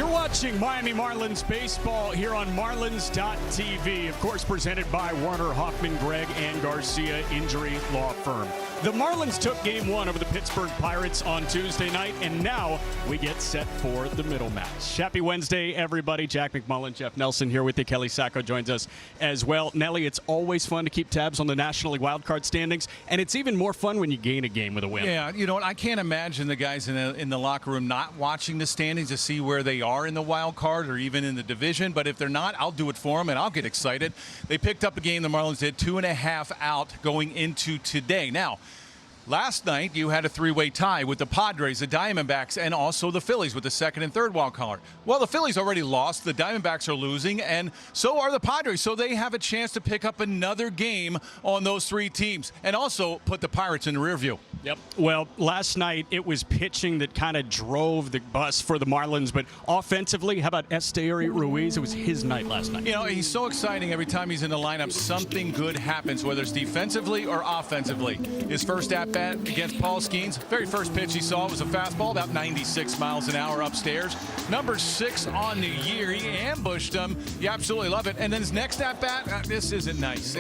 watching Miami Marlins baseball here on Marlins.tv, of course presented by Warner Hoffman, Gregg and Garcia Injury Law Firm. The Marlins took Game 1 over the Pittsburgh Pirates on Tuesday night, and now we get set for the middle match. Happy Wednesday, everybody. Jack McMullen, Jeff Nelson here with you. Kelly Sacco joins us as well. Nelly, it's always fun to keep tabs on the National League wildcard standings, and it's even more fun when you gain a game with a win. Yeah, you know what? I can't imagine the guys in the locker room not watching the standings to see where they are in the wild card or even in the division. But if they're not, I'll do it for them, and I'll get excited. They picked up a game the Marlins did 2.5 out going into today. Now, last night, you had a three-way tie with the Padres, the Diamondbacks, and also the Phillies with the second and third wild card. Well, the Phillies already lost. The Diamondbacks are losing, and so are the Padres. So they have a chance to pick up another game on those three teams and also put the Pirates in the rear view. Yep. Well, last night it was pitching that kind of drove the bus for the Marlins, but offensively, how about Esteury Ruiz? It was his night last night. You know, he's so exciting every time he's in the lineup. Something good happens, whether it's defensively or offensively. His first at-bat against Paul Skeens, very first pitch he saw was a fastball, about 96 miles an hour upstairs. Number 6 on the year. He ambushed him. You absolutely love it. And then his next at-bat, this isn't nice.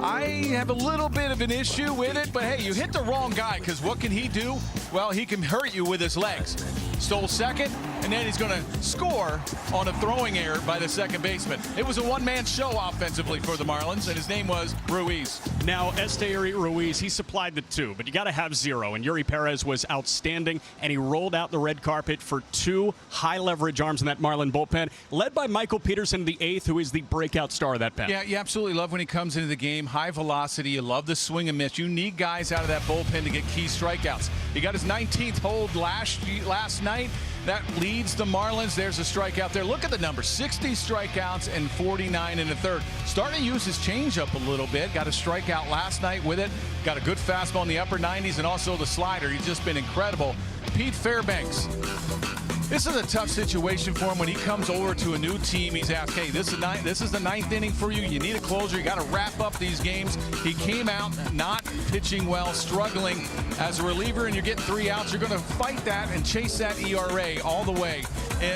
I have a little bit of an issue with it, but hey, you hit the wrong guy, because what can he do? Well, he can hurt you with his legs. Stole second, and then he's going to score on a throwing error by the second baseman. It was a one-man show offensively for the Marlins, and his name was Ruiz. Now, Esteury Ruiz, he supplied the 2, but you got to have 0, and Yuri Perez was outstanding, and he rolled out the red carpet for 2 high-leverage arms in that Marlin bullpen, led by Michael Peterson, the 8th, who is the breakout star of that pen. Yeah, you absolutely love when he comes into the game. High velocity. You love the swing and miss. You need guys out of that bullpen to get key strikeouts. He got his 19th hold last night. That leads the Marlins. There's a strikeout there. Look at the number, 60 strikeouts and 49 in the third. Starting to use his changeup a little bit. Got a strikeout last night with it. Got a good fastball in the upper 90s and also the slider. He's just been incredible. Pete Fairbanks. This is a tough situation for him when he comes over to a new team. He's asked, hey, this is the 9th inning for you. You need a closer. You got to wrap up these games. He came out not pitching well, struggling as a reliever, and you're getting 3 outs. You're going to fight that and chase that ERA all the way.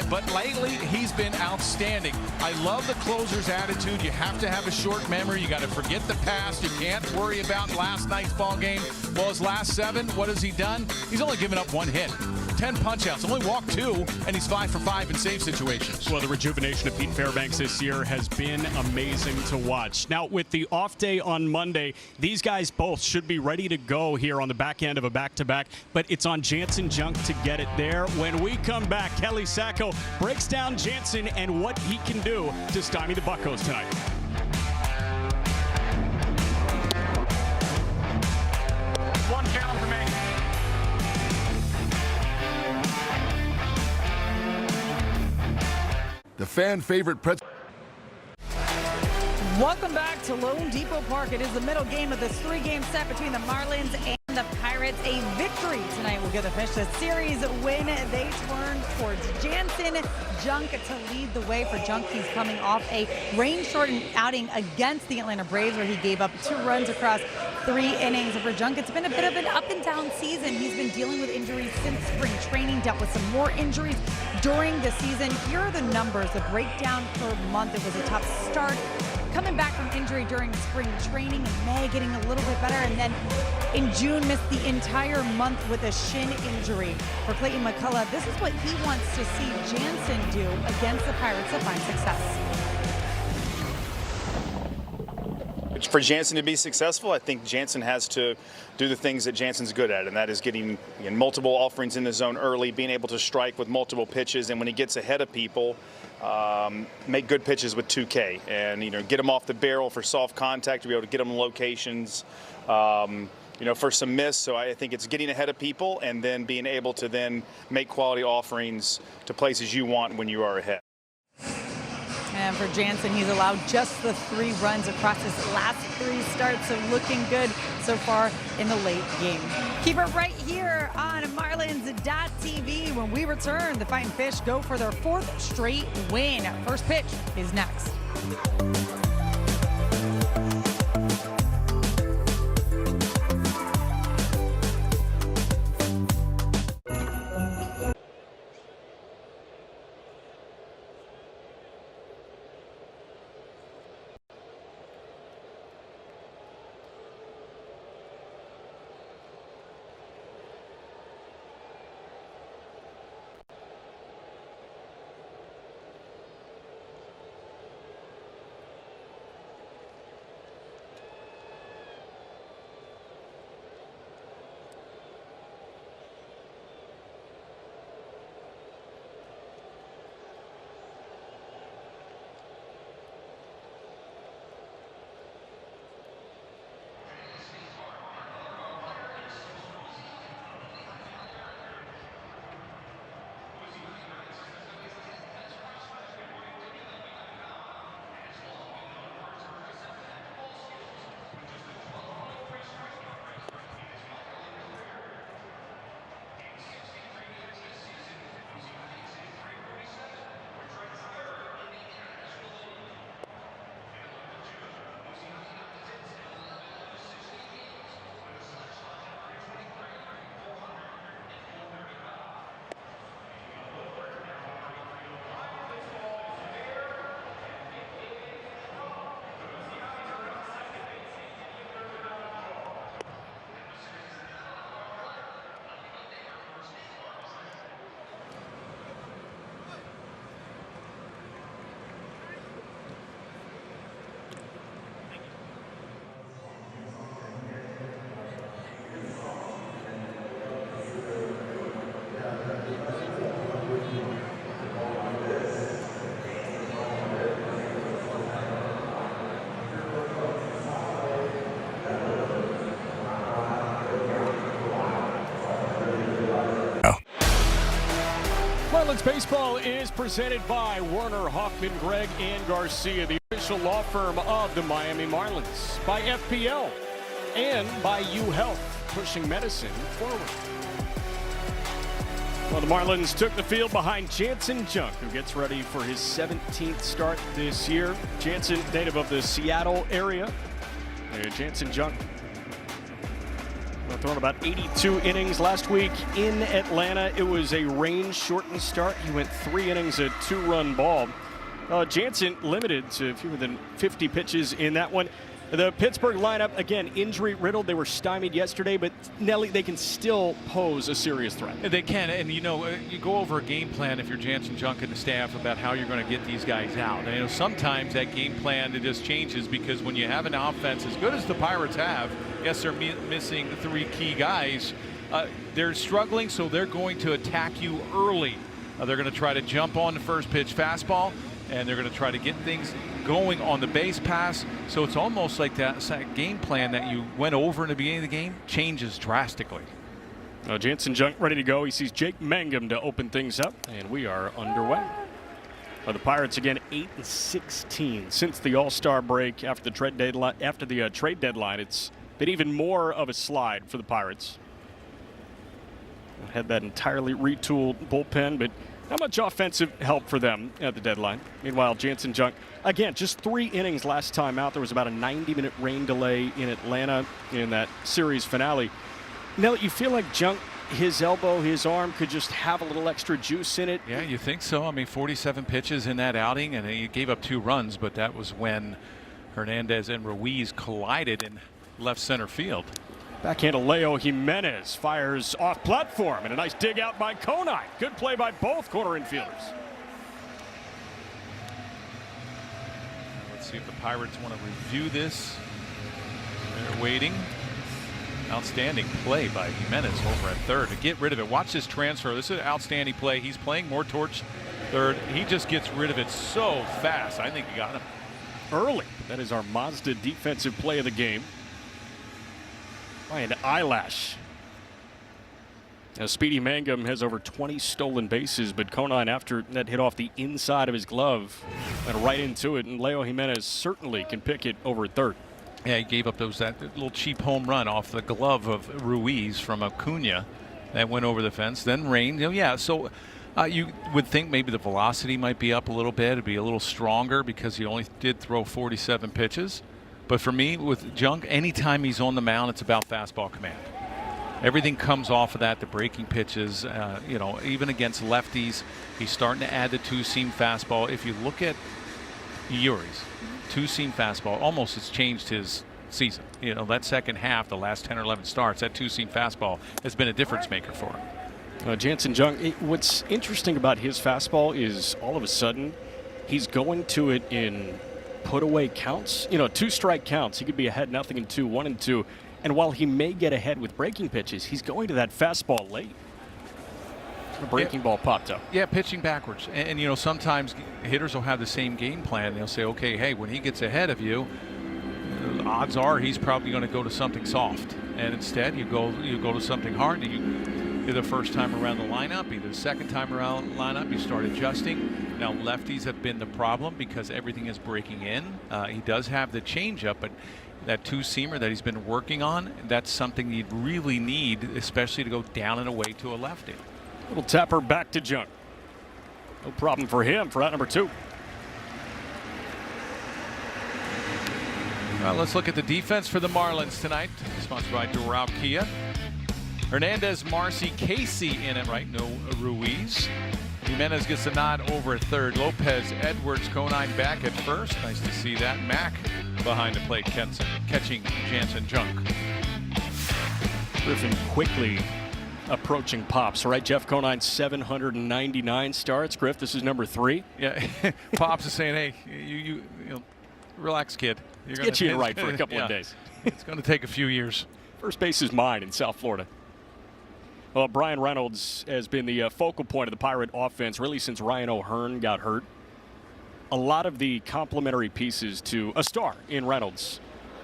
But lately, he's been outstanding. I love the closer's attitude. You have to have a short memory. You got to forget the past. You can't worry about last night's ball game. Well, his last 7, what has he done? He's only given up 1 hit. 10 punch-outs, only walked 2, and he's 5 for 5 in save situations. Well, the rejuvenation of Pete Fairbanks this year has been amazing to watch. Now, with the off day on Monday, these guys both should be ready to go here on the back end of a back-to-back, but it's on Jansen Junk to get it there. When we come back, Kelly Sacco breaks down Jansen and what he can do to stymie the Buccos tonight. One count for me. The fan favorite pretzel. Welcome back to Lone Depot Park. It is the middle game of this 3-game set between the Marlins and the Pirates. A victory tonight will give the Fish a series win. They turn towards Jansen Junk to lead the way. For Junk, he's coming off a rain-shortened outing against the Atlanta Braves, where he gave up 2 runs across 3 innings. For Junk, it's been a bit of an up-and-down season. He's been dealing with injuries since spring training, dealt with some more injuries during the season. Here are the numbers, the breakdown per month. It was a tough start, coming back from injury during spring training. In May, getting a little bit better, and then in June missed the entire month with a shin injury. For Clayton McCullough, this is what he wants to see Jansen do against the Pirates to find success. For Jansen to be successful, I think Jansen has to do the things that Jansen's good at, and that is getting multiple offerings in the zone early, being able to strike with multiple pitches, and when he gets ahead of people, make good pitches with 2K, and get them off the barrel for soft contact, to be able to get them in locations, for some miss. So I think it's getting ahead of people and then being able to then make quality offerings to places you want when you are ahead. And for Jansen, he's allowed just the 3 runs across his last 3 starts, so looking good so far in the late game. Keep it right here on Marlins.tv. When we return, the Fighting Fish go for their 4th straight win. First pitch is next. Marlins baseball is presented by Warner, Hoffman, Gregg, and Garcia, the official law firm of the Miami Marlins, by FPL, and by UHealth, pushing medicine forward. Well, the Marlins took the field behind Jansen Junk, who gets ready for his 17th start this year. Jansen, native of the Seattle area. Jansen Junk thrown about 82 innings last week in Atlanta. It was a rain-shortened start. He went 3 innings, a 2-run ball. Jansen limited to fewer than 50 pitches in that one. The Pittsburgh lineup, again, injury-riddled. They were stymied yesterday, but Nelly, they can still pose a serious threat. They can, and you go over a game plan if you're Jansen Junk and the staff about how you're going to get these guys out. And, sometimes that game plan, it just changes because when you have an offense as good as the Pirates have, yes, they're missing 3 key guys. They're struggling, so they're going to attack you early. They're going to try to jump on the first pitch fastball, and they're going to try to get things going on the base pass. So it's almost like that game plan that you went over in the beginning of the game changes drastically. Jansen Junk ready to go. He sees Jake Mangum to open things up, and we are underway. The Pirates again 8-16 since the All-Star break after the trade deadline. It's been even more of a slide for the Pirates. Had that entirely retooled bullpen, but not much offensive help for them at the deadline. Meanwhile, Jansen Junk, again, just 3 innings last time out. There was about a 90-minute rain delay in Atlanta in that series finale. Now, you feel like Junk, his elbow, his arm could just have a little extra juice in it? Yeah, you think so? I mean, 47 pitches in that outing, and he gave up 2 runs, but that was when Hernandez and Ruiz collided in left center field. Backhand Leo Jimenez fires off platform, and a nice dig out by Conine. Good play by both corner infielders. Let's see if the Pirates want to review this. They're waiting. Outstanding play by Jimenez over at third to get rid of it. Watch this transfer. This is an outstanding play. He's playing more towards third. He just gets rid of it so fast. I think he got him early. That is our Mazda defensive play of the game. An eyelash. Now, Speedy Mangum has over 20 stolen bases, but Conine, after that hit off the inside of his glove, went right into it, and Leo Jimenez certainly can pick it over at third. Yeah, he gave up that little cheap home run off the glove of Ruiz from Acuna that went over the fence, then rained. Yeah, so you would think maybe the velocity might be up a little bit, it'd be a little stronger because he only did throw 47 pitches. But for me, with Junk, anytime he's on the mound, it's about fastball command. Everything comes off of that, the breaking pitches, even against lefties, he's starting to add the 2-seam fastball. If you look at Uri's 2-seam fastball, almost has changed his season. That second half, the last 10 or 11 starts, that 2-seam fastball has been a difference maker for him. Jansen Junk, what's interesting about his fastball is all of a sudden he's going to it in put away counts, 2-strike counts. He could be ahead 0-2, 1-2. And while he may get ahead with breaking pitches, he's going to that fastball late. The breaking ball popped up. Yeah, pitching backwards. And sometimes hitters will have the same game plan. They'll say, okay, hey, when he gets ahead of you, odds are he's probably going to go to something soft. And instead, you go to something hard. Either the first time around the lineup, either the second time around the lineup, you start adjusting. Now, lefties have been the problem because everything is breaking in. He does have the changeup, but that 2-seamer that he's been working on, that's something you'd really need, especially to go down and away to a lefty. Little tapper back to Junk. No problem for him for out number 2. Well, let's look at the defense for the Marlins tonight. Sponsored by Doral Kia. Hernandez, Marcy, Casey in it, right? No Ruiz. Jimenez gets a nod over at third. Lopez, Edwards, Conine back at first. Nice to see that. Mack behind the plate, catching Jansen Junk. Griffin quickly approaching Pops, right? Jeff Conine, 799 starts. Griff, this is number 3. Yeah, Pops is saying, hey, you relax, kid. Let's get you right for a couple of days. It's going to take a few years. First base is mine in South Florida. Well, Brian Reynolds has been the focal point of the Pirate offense really since Ryan O'Hearn got hurt. A lot of the complementary pieces to a star in Reynolds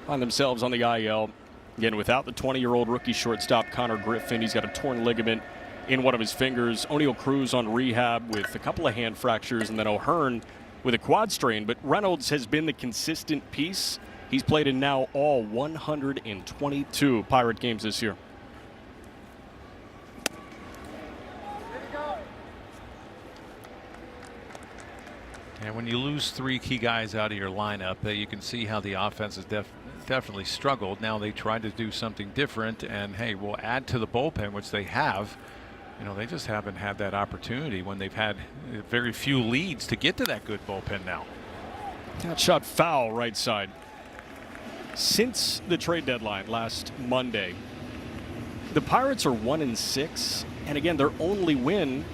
find themselves on the IL. Again, without the 20-year-old rookie shortstop Connor Griffin, he's got a torn ligament in one of his fingers. O'Neal Cruz on rehab with a couple of hand fractures, and then O'Hearn with a quad strain. But Reynolds has been the consistent piece. He's played in now all 122 Pirate games this year. And when you lose 3 key guys out of your lineup, you can see how the offense has definitely struggled. Now they tried to do something different, and hey, we'll add to the bullpen, which they have. You know, they just haven't had that opportunity when they've had very few leads to get to that good bullpen now. That shot foul right side. Since the trade deadline last Monday, the Pirates are 1-6, and again, their only win,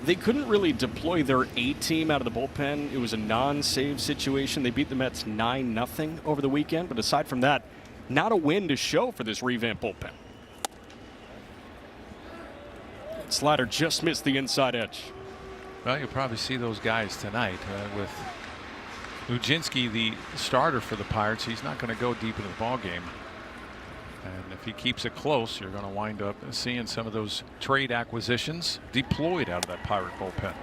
they couldn't really deploy their A-team out of the bullpen. It was a non-save situation. They beat the Mets 9-0 over the weekend, but aside from that, not a win to show for this revamped bullpen. That slider just missed the inside edge. Well, you'll probably see those guys tonight with Luzinski, the starter for the Pirates. He's not going to go deep into the ball game. And if he keeps it close, you're going to wind up seeing some of those trade acquisitions deployed out of that Pirate bullpen.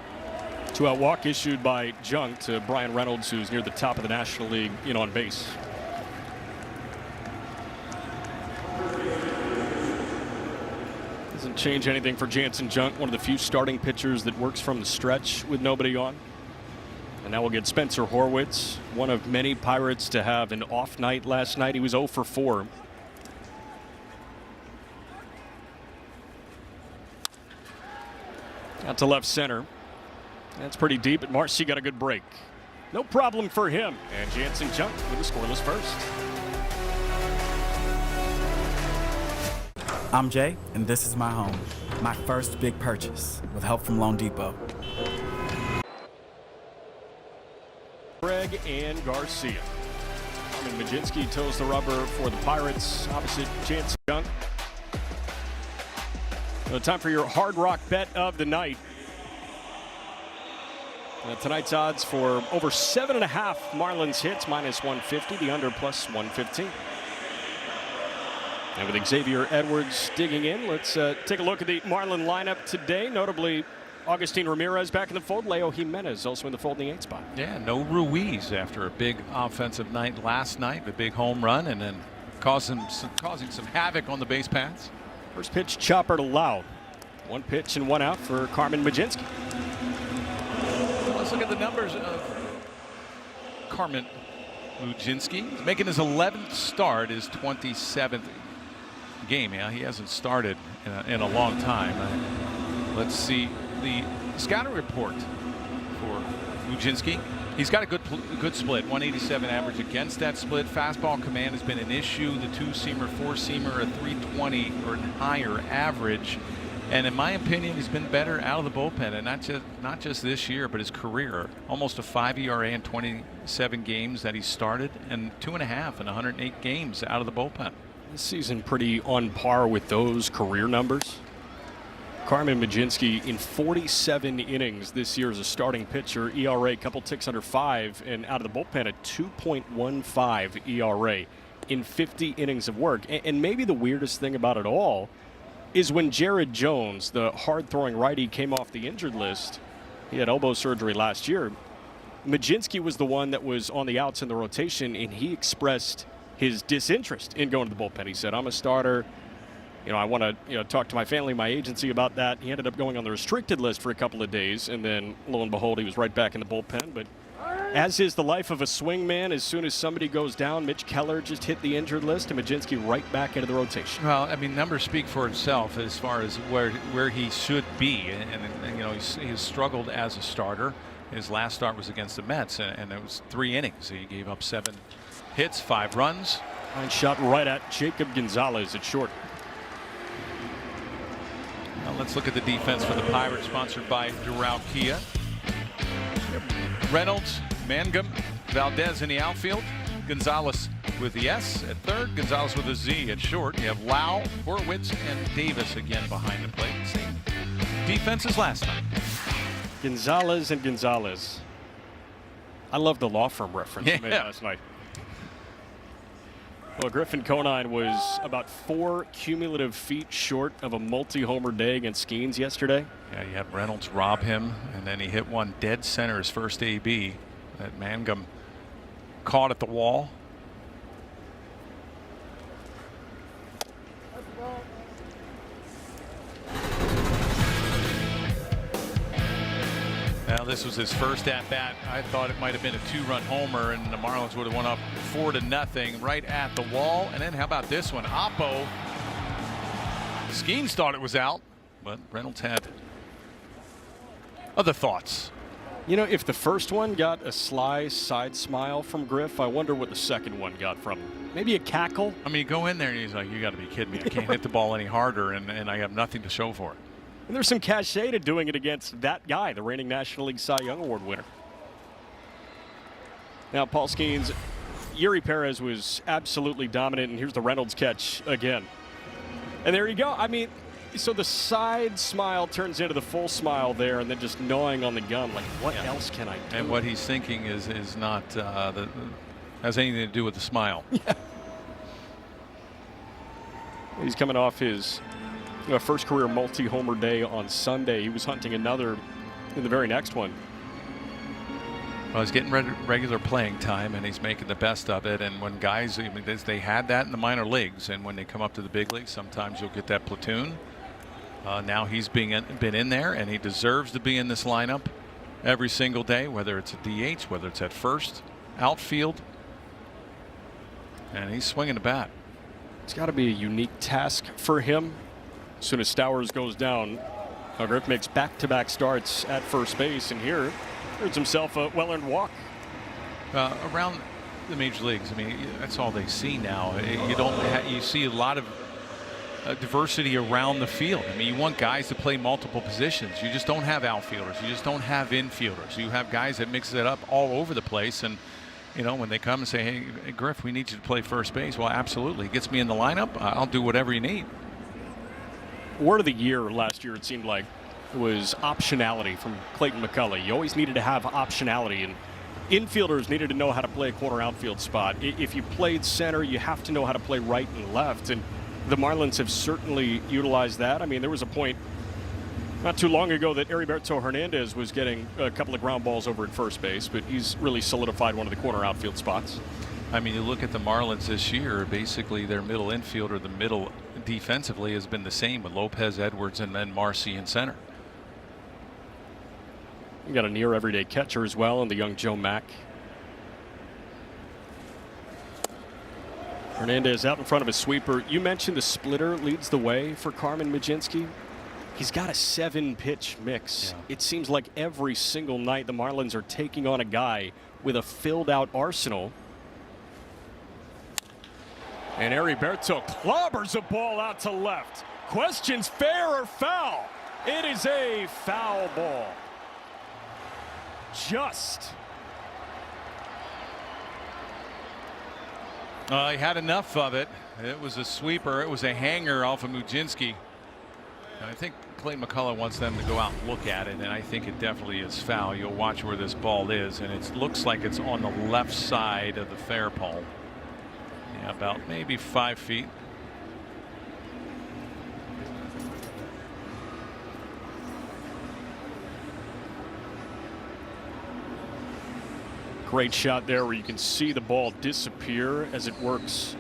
2-out walk issued by Junk to Brian Reynolds, who's near the top of the National League in on base. Doesn't change anything for Jansen Junk, one of the few starting pitchers that works from the stretch with nobody on. And now we'll get Spencer Horwitz, one of many Pirates to have an off night last night. He was 0 for 4. Out to left center. That's pretty deep, but Marcy got a good break. No problem for him. And Jansen Junk with a scoreless first. I'm Jay, and this is my home. My first big purchase with help from Loan Depot. Greg and Garcia. Carmen Mlodzinski toes the rubber for the Pirates opposite Jansen Junk. Time for your Hard Rock bet of the night. Tonight's odds for over 7.5 Marlins hits, -150. The under +115. And with Xavier Edwards digging in, let's take a look at the Marlin lineup today. Notably, Agustin Ramirez back in the fold. Leo Jimenez also in the fold in the 8th spot. Yeah, no Ruiz after a big offensive night last night, a big home run, and then causing some havoc on the base paths. First pitch, chopper to Lau. 1 pitch and 1 out for Carmen Mlodzinski. Let's look at the numbers of Carmen Mlodzinski. He's making his 11th start, his 27th game. Yeah, he hasn't started in a long time. Let's see the scouting report for Mlodzinski. He's got a good split, 187 average against that split. Fastball command has been an issue. The 2-seamer, 4-seamer, a 320 or higher average. And in my opinion, he's been better out of the bullpen, and not just this year, but his career. Almost a 5 ERA in 27 games that he started, and 2.5 in 108 games out of the bullpen. This season pretty on par with those career numbers. Carmen Mlodzinski in 47 innings this year as a starting pitcher. ERA a couple ticks under 5, and out of the bullpen a 2.15 ERA in 50 innings of work. And maybe the weirdest thing about it all is when Jared Jones, the hard-throwing righty, came off the injured list. He had elbow surgery last year. Mlodzinski was the one that was on the outs in the rotation, and he expressed his disinterest in going to the bullpen. He said, I'm a starter. You know, I want to talk to my family, my agency about that. He ended up going on the restricted list for a couple of days, and then lo and behold, he was right back in the bullpen. But as is the life of a swingman, as soon as somebody goes down, Mitch Keller just hit the injured list, and Mlodzinski right back into the rotation. Well, I mean, numbers speak for itself as far as where he should be, and you know, he's struggled as a starter. His last start was against the Mets, and it was 3 innings. He gave up 7 hits, 5 runs. Line shot right at Jacob Gonzalez at short. Now let's look at the defense for the Pirates, sponsored by Doral Kia. Reynolds, Mangum, Valdez in the outfield. Gonzalez with the S at third. Gonzalez with a Z at short. You have Lau, Horwitz, and Davis again behind the plate. Same defense as last night. Gonzalez and Gonzalez. I love the law firm reference you made last night. Well, Griffin Conine was about 4 cumulative feet short of a multi-homer day against Skeens yesterday. Yeah, you had Reynolds rob him, and then he hit one dead center his first AB that Mangum caught at the wall. Now this was his first at-bat. I thought it might have been a 2-run homer, and the Marlins would have won up 4-0 right at the wall. And then how about this one? Oppo. Skeens thought it was out, but Reynolds had other thoughts. You know, if the first one got a sly side smile from Griff, I wonder what the second one got from him. Maybe a cackle? I mean, you go in there and he's like, you got to be kidding me. I can't hit the ball any harder, and I have nothing to show for it. And there's some cachet to doing it against that guy, the reigning National League Cy Young Award winner. Now, Paul Skeens, Yuri Perez was absolutely dominant, and here's the Reynolds catch again. And there you go. I mean, so the side smile turns into the full smile there, and then just gnawing on the gum, like, what else can I do? And what he's thinking is not has anything to do with the smile. Yeah. He's coming off his first career multi-homer day on Sunday. He was hunting another in the very next one. Well, he's getting regular playing time, and he's making the best of it. And when guys, I mean, they had that in the minor leagues, and when they come up to the big leagues, sometimes you'll get that platoon. Now he's been in there, and he deserves to be in this lineup every single day, whether it's at DH, whether it's at first, outfield, and he's swinging the bat. It's got to be a unique task for him. As soon as Stowers goes down, Griff makes back-to-back starts at first base, and here earns himself a well-earned walk. Around the major leagues, I mean, that's all they see now. You see a lot of diversity around the field. I mean, you want guys to play multiple positions. You just don't have outfielders. You just don't have infielders. You have guys that mix it up all over the place. And you know, when they come and say, hey, Griff, we need you to play first base. Well, absolutely. Gets me in the lineup. I'll do whatever you need. Word of the year last year, it seemed like, was optionality from Clayton McCullough. You always needed to have optionality, and infielders needed to know how to play a corner outfield spot. If you played center, you have to know how to play right and left, and the Marlins have certainly utilized that. I mean, there was a point not too long ago that Heriberto Hernandez was getting a couple of ground balls over at first base, but he's really solidified one of the corner outfield spots. I mean, you look at the Marlins this year, basically their middle infielder, the middle defensively has been the same with Lopez, Edwards, and then Marcy in center. You got a near everyday catcher as well, and the young Joe Mack. Hernandez out in front of a sweeper. You mentioned the splitter leads the way for Carmen Mlodzinski. He's got a 7-pitch mix. Yeah. It seems like every single night the Marlins are taking on a guy with a filled-out arsenal. And Heriberto clobbers a ball out to left. Questions fair or foul? It is a foul ball. Just. He had enough of it. It was a sweeper. It was a hanger off of Mlodzinski. I think Clayton McCullough wants them to go out and look at it, and I think it definitely is foul. You'll watch where this ball is, and it looks like it's on the left side of the fair pole. Yeah, about maybe 5 feet. Great shot there where you can see the ball disappear as it works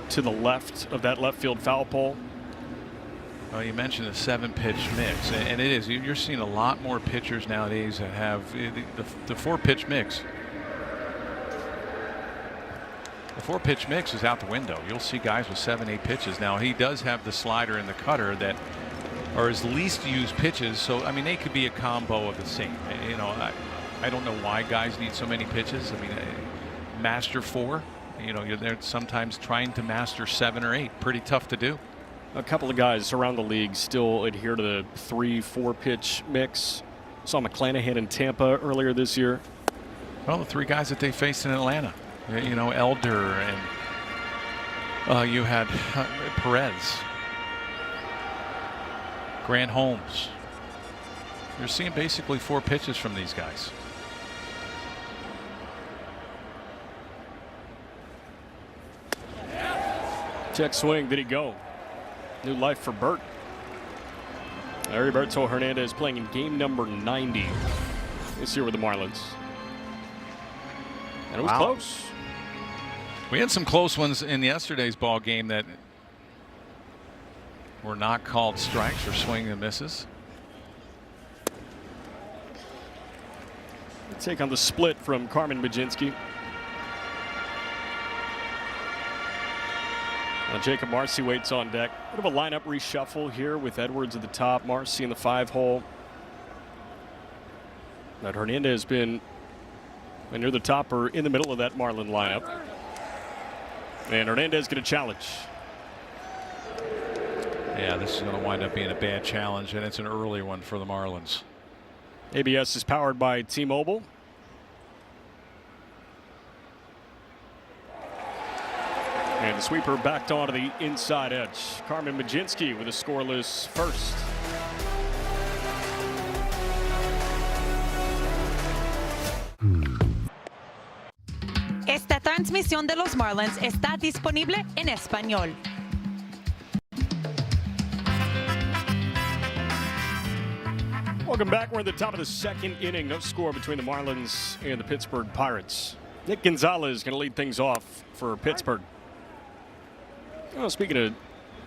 to the left of that left field foul pole. Well, you mentioned a 7-pitch mix, and it is. You're seeing a lot more pitchers nowadays that have the 4-pitch mix. The 4-pitch mix is out the window. You'll see guys with 7-8 pitches. Now, he does have the slider and the cutter that are his least used pitches. So, I mean, they could be a combo of the same. You know, I don't know why guys need so many pitches. I mean, master 4. You know, you're there sometimes trying to master 7 or 8. Pretty tough to do. A couple of guys around the league still adhere to the 3-4 pitch mix. Saw McClanahan in Tampa earlier this year. Well, the 3 guys that they faced in Atlanta. You know, Elder, and you had Perez, Grant Holmes. You're seeing basically 4 pitches from these guys. Check swing. Did he go? New life for Bert. Heriberto Hernandez playing in game number 90 this year with the Marlins. And it was close. We had some close ones in yesterday's ball game that were not called strikes or swing and misses. Take on the split from Carmen Mlodzinski. Jacob Marcy waits on deck. Bit of a lineup reshuffle here with Edwards at the top, Marcy in the 5-hole. That Hernandez has been near the top or in the middle of that Marlin lineup. And Hernandez get a challenge. Yeah, this is going to wind up being a bad challenge, and it's an early one for the Marlins. ABS is powered by T-Mobile. And the sweeper backed onto the inside edge. Carmen Mlodzinski with a scoreless first. Esta transmisión de los Marlins está disponible en español. Welcome back. We're at the top of the second inning. No score between the Marlins and the Pittsburgh Pirates. Nick Gonzalez going to lead things off for Pittsburgh. Oh, speaking of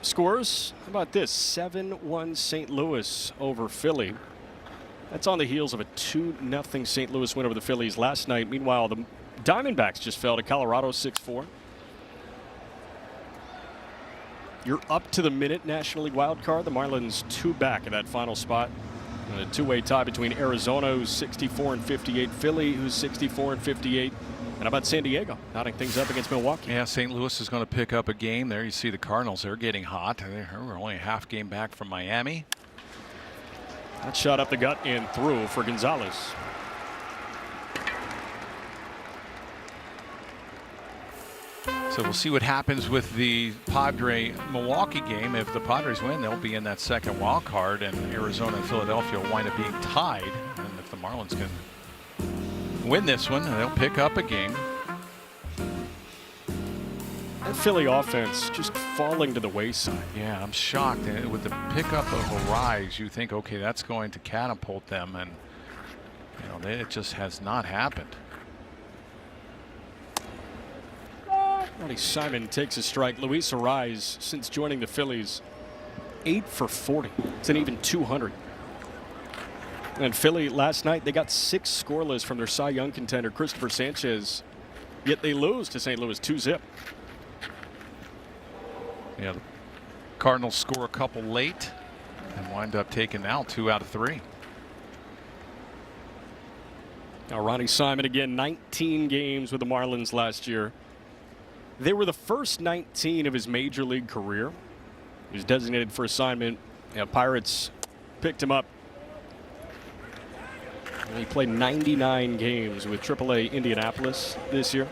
scores, how about this? 7-1 St. Louis over Philly. That's on the heels of a 2-0 St. Louis win over the Phillies last night. Meanwhile, the Diamondbacks just fell to Colorado 6-4. You're up to the minute National League wild card. The Marlins 2 back at that final spot. A two-way tie between Arizona, who's 64-58, Philly, who's 64-58. And how about San Diego knotting things up against Milwaukee? Yeah, St. Louis is going to pick up a game. There you see the Cardinals. They're getting hot. We're only a half game back from Miami. That shot up the gut and through for Gonzalez. So we'll see what happens with the Padre-Milwaukee game. If the Padres win, they'll be in that second wild card, and Arizona and Philadelphia will wind up being tied. And if the Marlins can win this one, they'll pick up a game. That Philly offense just falling to the wayside. Yeah, I'm shocked. And with the pickup of a rise, you think, okay, that's going to catapult them, and it just has not happened. Ronnie Simon takes a strike. Luis Arraez, since joining the Phillies, 8 for 40. It's an even 200. And Philly last night, they got 6 scoreless from their Cy Young contender, Christopher Sanchez. Yet they lose to St. Louis 2-0. Yeah, the Cardinals score a couple late and wind up taking out 2 out of 3. Now Ronnie Simon again, 19 games with the Marlins last year. They were the first 19 of his major league career. He was designated for assignment. Pirates picked him up. And he played 99 games with AAA Indianapolis this year.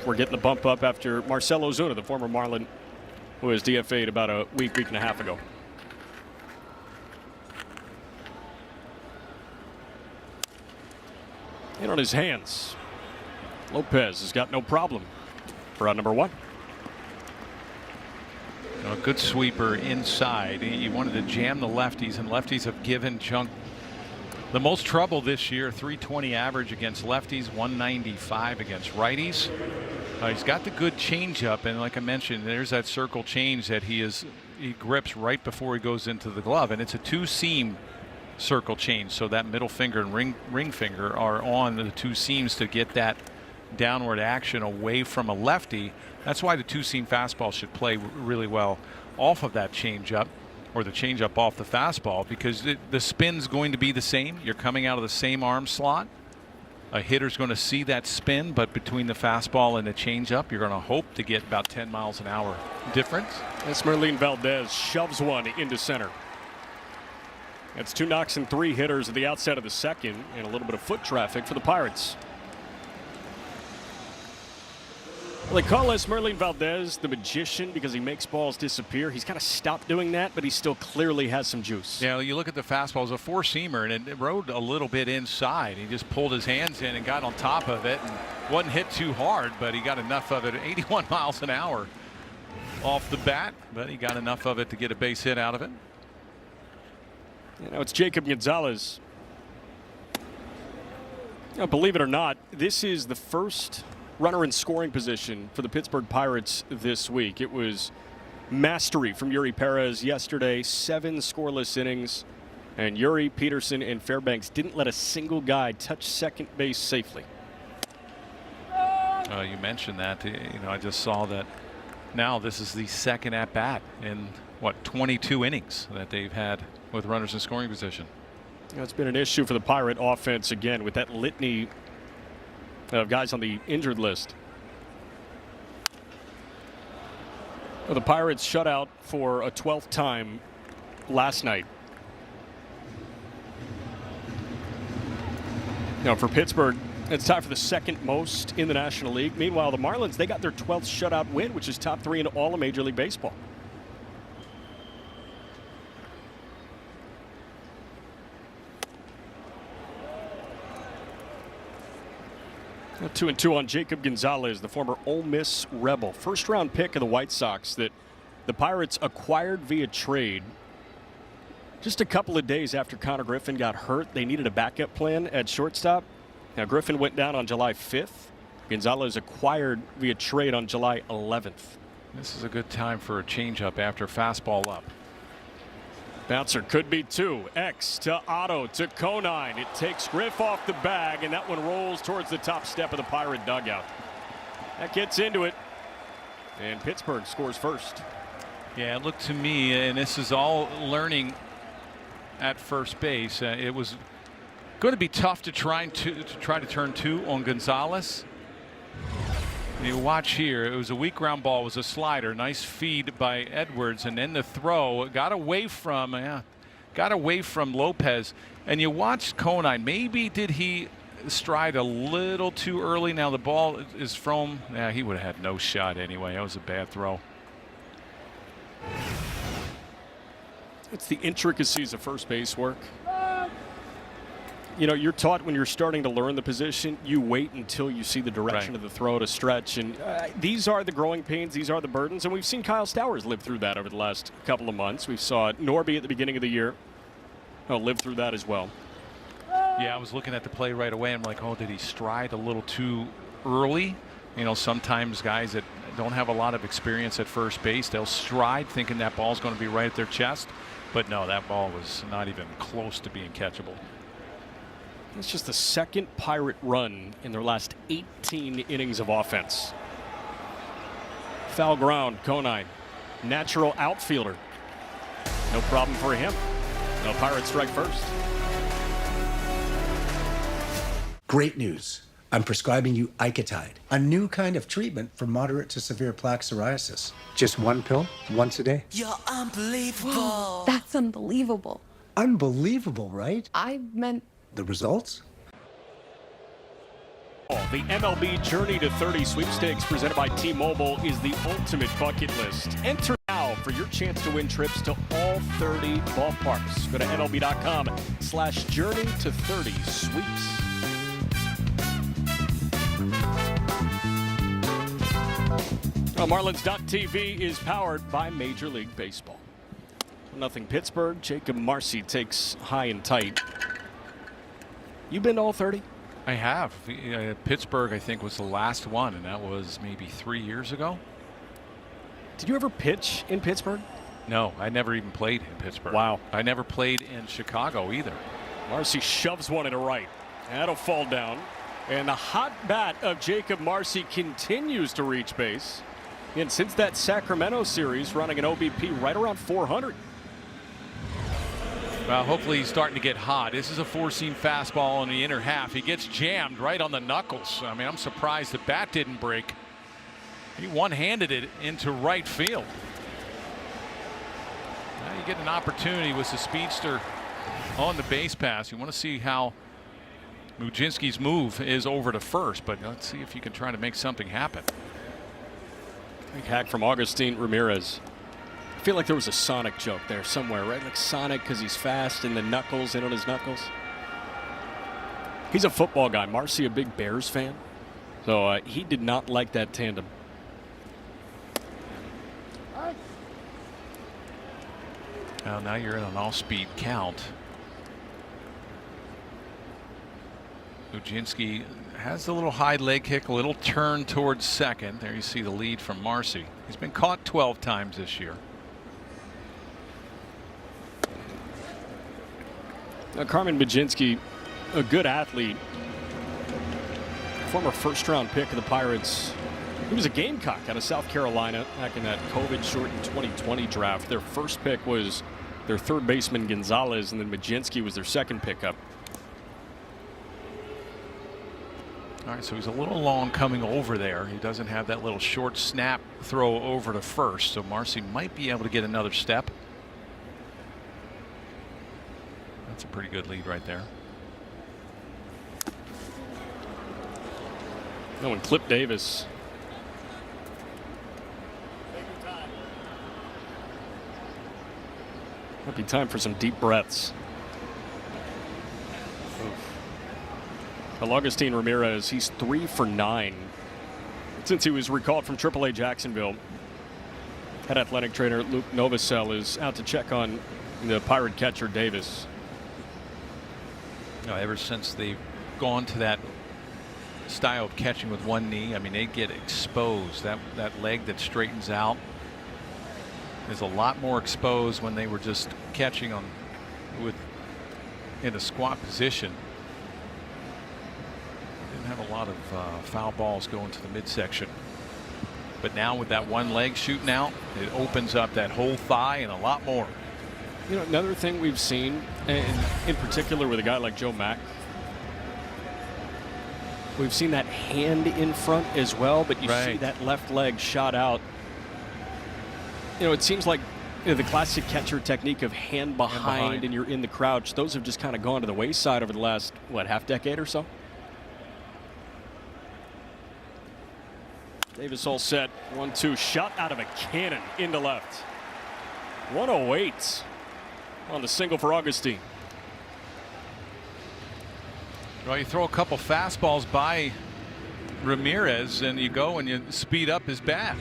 We're getting the bump up after Marcell Ozuna, the former Marlin, who was DFA'd about a week and a half ago. In on his hands. Lopez has got no problem. For out number 1. A good sweeper inside. He wanted to jam the lefties, and lefties have given Junk the most trouble this year. 320 average against lefties, 195 against righties. He's got the good changeup, and like I mentioned, there's that circle change that he grips right before he goes into the glove, and it's a 2-seam circle change, so that middle finger and ring finger are on the 2 seams to get that downward action away from a lefty. That's why the 2-seam fastball should play really well off of that changeup, or the changeup off the fastball, because the spin's going to be the same. You're coming out of the same arm slot. A hitter's going to see that spin, but between the fastball and the changeup, you're going to hope to get about 10 miles an hour difference. Esmeralin Valdez shoves one into center. That's 2 knocks and 3 hitters at the outset of the second, and a little bit of foot traffic for the Pirates. Well, they call Esmeralin Valdez the magician because he makes balls disappear. He's kind of stopped doing that, but he still clearly has some juice. Yeah, you look at the fastball, it's a 4-seamer, and it rode a little bit inside. He just pulled his hands in and got on top of it, and wasn't hit too hard, but he got enough of it at 81 miles an hour. off the bat, but he got enough of it to get a base hit out of it. You know, it's Jacob Gonzalez. Now, believe it or not, this is the first runner in scoring position for the Pittsburgh Pirates this week. It was mastery from Yuri Perez yesterday, 7 scoreless innings, and Yuri, Peterson, and Fairbanks didn't let a single guy touch second base safely. You mentioned that. You know, I just saw that now this is the second at bat in what 22 innings that they've had with runners in scoring position. You know, it's been an issue for the Pirate offense again with that litany of guys on the injured list. Well, the Pirates shut out for a 12th time last night. Now for Pittsburgh, it's tied for the second most in the National League. Meanwhile, the Marlins, they got their 12th shutout win, which is top 3 in all of Major League Baseball. Now 2-2 on Jacob Gonzalez, the former Ole Miss Rebel. First-round pick of the White Sox that the Pirates acquired via trade. Just a couple of days after Connor Griffin got hurt, they needed a backup plan at shortstop. Now, Griffin went down on July 5th. Gonzalez acquired via trade on July 11th. This is a good time for a changeup after fastball up. Bouncer could be 2. X to Otto to Conine. It takes Griff off the bag, and that one rolls towards the top step of the Pirate dugout. That gets into it, and Pittsburgh scores first. Yeah, it looked to me, and this is all learning at first base. It was going to be tough to try to turn 2 on Gonzalez. You watch here, it was a weak ground ball, it was a slider, nice feed by Edwards, and then the throw got away from Lopez. And you watched Conine, maybe did he stride a little too early? Now the ball is from, yeah, he would have had no shot anyway. That was a bad throw. It's the intricacies of first base work. You know, you're taught when you're starting to learn the position, you wait until you see the direction of the throw to stretch. And these are the growing pains. These are the burdens. And we've seen Kyle Stowers live through that over the last couple of months. We saw Norby at the beginning of the year live through that as well. Yeah, I was looking at the play right away. I'm like, oh, did he stride a little too early? You know, sometimes guys that don't have a lot of experience at first base, they'll stride thinking that ball's going to be right at their chest. But no, that ball was not even close to being catchable. It's just the second Pirate run in their last 18 innings of offense. Foul ground, Conine. Natural outfielder. No problem for him. No, Pirates strike first. Great news. I'm prescribing you Icotide, a new kind of treatment for moderate to severe plaque psoriasis. Just 1 pill, once a day. You're unbelievable. Whoa, that's unbelievable. Unbelievable, right? I meant the results? The MLB Journey to 30 sweepstakes presented by T-Mobile is the ultimate bucket list. Enter now for your chance to win trips to all 30 ballparks. Go to MLB.com/journey to 30 sweeps. Marlins.tv is powered by Major League Baseball. Nothing Pittsburgh. Jacob Marcy takes high and tight. You been to all 30? I have. Pittsburgh, I think, was the last one, and that was maybe 3 years ago. Did you ever pitch in Pittsburgh? No, I never even played in Pittsburgh. Wow. I never played in Chicago either. Marcy shoves one into right. That'll fall down. And the hot bat of Jacob Marcy continues to reach base. And since that Sacramento series, running an OBP right around 400. Well, hopefully he's starting to get hot. This is a 4-seam fastball in the inner half. He gets jammed right on the knuckles. I mean, I'm surprised the bat didn't break. He one-handed it into right field. Now you get an opportunity with the speedster on the base pass. You want to see how Mujinski's move is over to first, but let's see if you can try to make something happen. Big hack from Augustine Ramirez. I feel like there was a Sonic joke there somewhere, right? Like Sonic because he's fast and the knuckles in on his knuckles. He's a football guy. Marcy, a big Bears fan. So he did not like that tandem. Well, now you're in an off-speed count. Ujinski has a little high leg kick, a little turn towards second. There you see the lead from Marcy. He's been caught 12 times this year. Now, Carmen Ujinski, a good athlete, former first-round pick of the Pirates. He was a Gamecock out of South Carolina back in that COVID-shortened 2020 draft. Their first pick was their third baseman Gonzalez, and then Ujinski was their second pickup. All right, so he's a little long coming over there. He doesn't have that little short snap throw over to first, so Marcy might be able to get another step. That's a pretty good lead right there. No, and Clip Davis. Might be time for some deep breaths. Augustine Ramirez, he's 3 for 9 since he was recalled from AAA Jacksonville. Head athletic trainer Luke Novosel is out to check on the Pirate catcher Davis. Ever since they've gone to that style of catching with one knee, I mean, they get exposed. That leg that straightens out is a lot more exposed when they were just catching on in a squat position. Didn't have a lot of foul balls going to the midsection, but now with that one leg shooting out, it opens up that whole thigh and a lot more. You know, another thing we've seen, and in particular with a guy like Joe Mack, we've seen that hand in front as well, but you see that left leg shot out. You know, it seems like the classic catcher technique of hand behind and you're in the crouch, those have just kind of gone to the wayside over the last, what, half decade or so? Davis all set. 1-2. Shot out of a cannon into left. 108 on the single for Augustine. Well, you throw a couple fastballs by Ramirez and you go and you speed up his bat.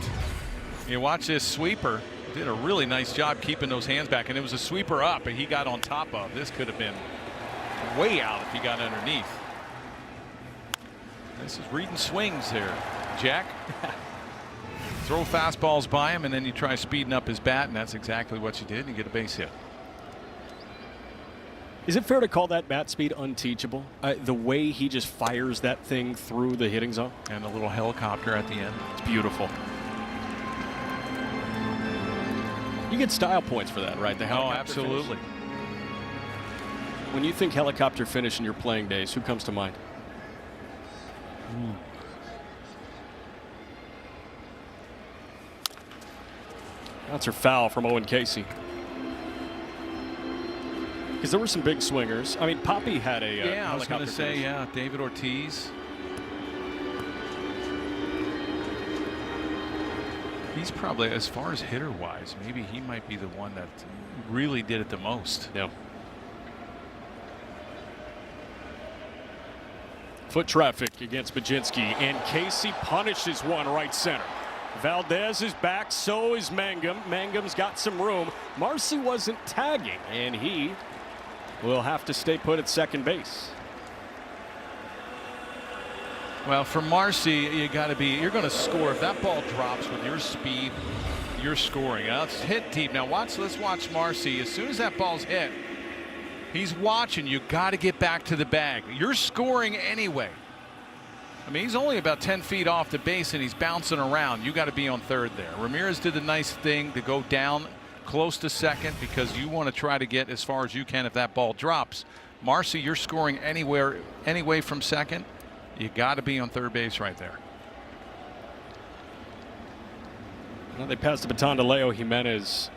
You watch this sweeper. Did a really nice job keeping those hands back, and it was a sweeper up and he got on top of. This could have been way out if he got underneath. This is reading swings here, Jack. Throw fastballs by him and then you try speeding up his bat, and that's exactly what you did, and you get a base hit. Is it fair to call that bat speed unteachable? The way he just fires that thing through the hitting zone? And a little helicopter at the end. It's beautiful. You get style points for that, right? The helicopter absolutely. Finish. When you think helicopter finish in your playing days, who comes to mind? That's her foul from Owen Casey. Because there were some big swingers. I mean, Poppy had a I was going to say, finish. David Ortiz. He's probably, as far as hitter-wise, maybe he might be the one that really did it the most. Yeah. Foot traffic against Ujinski, and Casey punishes one right center. Valdez is back, so is Mangum. Mangum's got some room. Marcy wasn't tagging, and he will have to stay put at second base. Well, for Marcy, you got to be, you're going to score. If that ball drops with your speed, you're scoring. Now, it's hit deep. Now, let's watch Marcy. As soon as that ball's hit, he's watching. You got to get back to the bag. You're scoring anyway. I mean, he's only about 10 feet off the base and he's bouncing around. You got to be on third there. Ramirez did the nice thing to go down close to second because you want to try to get as far as you can if that ball drops. Marcy, you're scoring anyway from second. You got to be on third base right there. Well, they passed the baton to Leo Jimenez.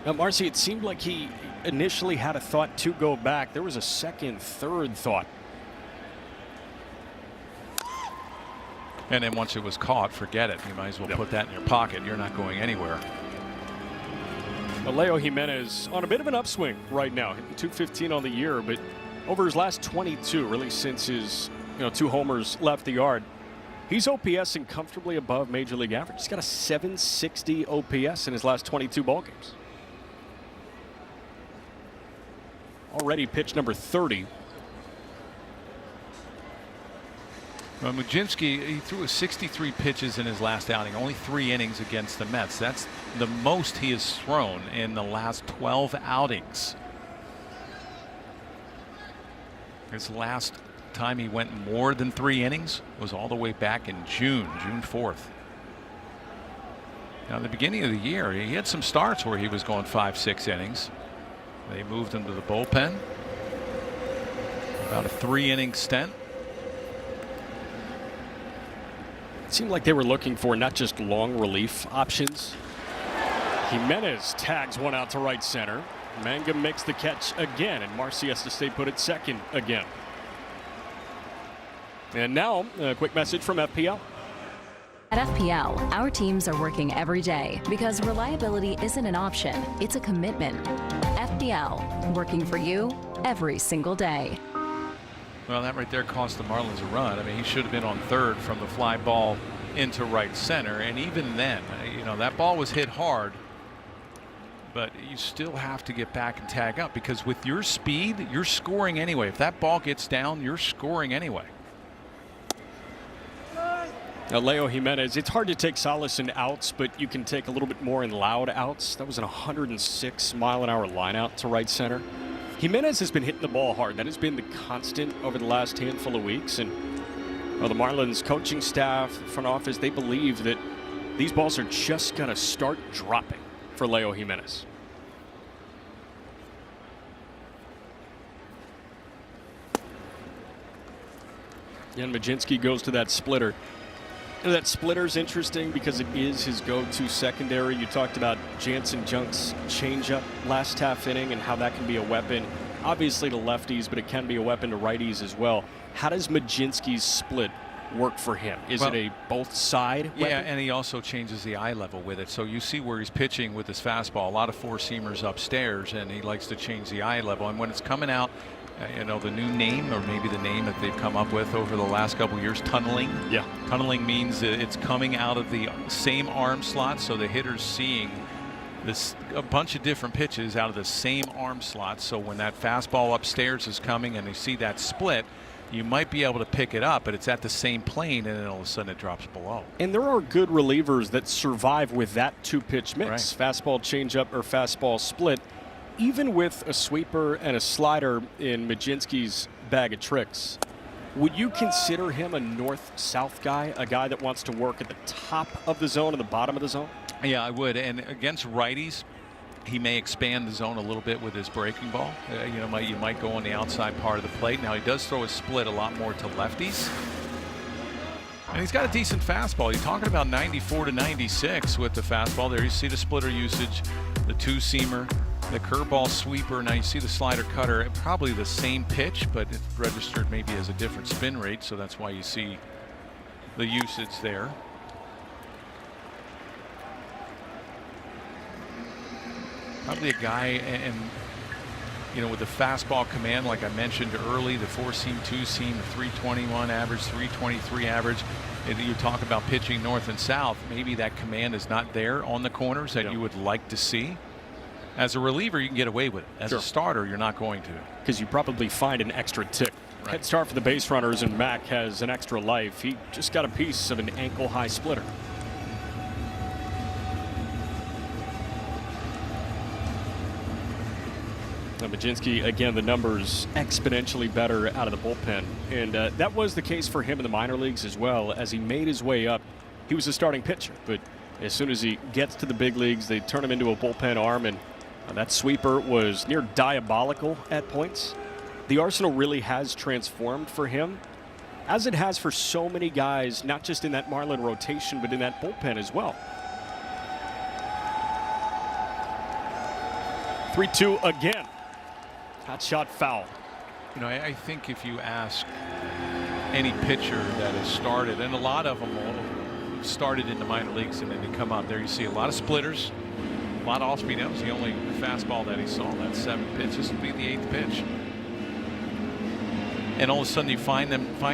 Now, Marcy, it seemed like he initially had a thought to go back. There was a second, third thought. And then once it was caught, forget it. You might as well put that in your pocket. You're not going anywhere. Well, Leo Jimenez on a bit of an upswing right now, hitting .215 on the year, but over his last 22, really since his 2 homers left the yard, he's OPSing comfortably above Major League average. He's got a .760 OPS in his last 22 ball games. already pitch number 30. Well, Mujinski, he threw 63 pitches in his last outing, only 3 innings against the Mets. That's the most he has thrown in the last 12 outings. His last time he went more than 3 innings was all the way back in June 4th. Now, in the beginning of the year, he had some starts where he was going 5-6 innings. They moved him to the bullpen. About a 3-inning stint. It seemed like they were looking for not just long relief options. Jimenez tags one out to right center. Mangum makes the catch again, and Marcy has to stay put at second again. And now, a quick message from FPL. At FPL, our teams are working every day because reliability isn't an option, it's a commitment. FPL, working for you every single day. Well, that right there cost the Marlins a run. I mean, he should have been on third from the fly ball into right center. And even then, you know, that ball was hit hard. But you still have to get back and tag up, because with your speed, you're scoring anyway. If that ball gets down, you're scoring anyway. Now, Leo Jimenez, it's hard to take solace in outs, but you can take a little bit more in loud outs. That was an 106-mile-an-hour line out to right center. Jimenez has been hitting the ball hard. That has been the constant over the last handful of weeks. And well, the Marlins coaching staff, front office, they believe that these balls are just going to start dropping for Leo Jimenez. And Mujinski goes to that splitter. And that splitter's interesting because it is his go-to secondary. You talked about Jansen Junk's changeup last half inning and how that can be a weapon, obviously to lefties, but it can be a weapon to righties as well. How does Mujinski's split work for him? Is it a both side weapon? Yeah, and he also changes the eye level with it. So you see where he's pitching with his fastball, a lot of four-seamers upstairs, and he likes to change the eye level. And when it's coming out, you know, the new name, or maybe the name that they've come up with over the last couple of years, tunneling. Yeah. Tunneling means that it's coming out of the same arm slot, so the hitter's seeing a bunch of different pitches out of the same arm slot. So when that fastball upstairs is coming and they see that split, you might be able to pick it up, but it's at the same plane, and then all of a sudden it drops below. And there are good relievers that survive with that two-pitch mix, right. Fastball changeup or fastball split. Even with a sweeper and a slider in Mujinski's bag of tricks, would you consider him a north-south guy, a guy that wants to work at the top of the zone and the bottom of the zone? Yeah, I would. And against righties, he may expand the zone a little bit with his breaking ball. You might go on the outside part of the plate. Now, he does throw a split a lot more to lefties. And he's got a decent fastball. You're talking about 94 to 96 with the fastball. There you see the splitter usage, the two-seamer, the curveball sweeper. Now you see the slider cutter, probably the same pitch, but it's registered maybe as a different spin rate, so that's why you see the usage there. Probably a guy, and you know, with the fastball command, like I mentioned early, the four-seam, two-seam, the 321 average, 323 average. You talk about pitching north and south, maybe that command is not there on the corners that you would like to see. As a reliever, you can get away with it. As a starter, you're not going to. Because you probably find an extra tick. Right. Head start for the base runners, and Mack has an extra life. He just got a piece of an ankle-high splitter. Now Mujinski, again, the numbers exponentially better out of the bullpen. And that was the case for him in the minor leagues as well. As he made his way up, he was a starting pitcher. But as soon as he gets to the big leagues, they turn him into a bullpen arm, and that sweeper was near diabolical at points. The arsenal really has transformed for him, as it has for so many guys, not just in that Marlin rotation, but in that bullpen as well. 3-2 again. Hot shot foul. You know, I think if you ask any pitcher that has started, and a lot of them all started in the minor leagues and then they come up, there you see a lot of splitters, a lot of off-speed. That was the only fastball that he saw. That 7th pitch. This will be the 8th pitch. And all of a sudden you find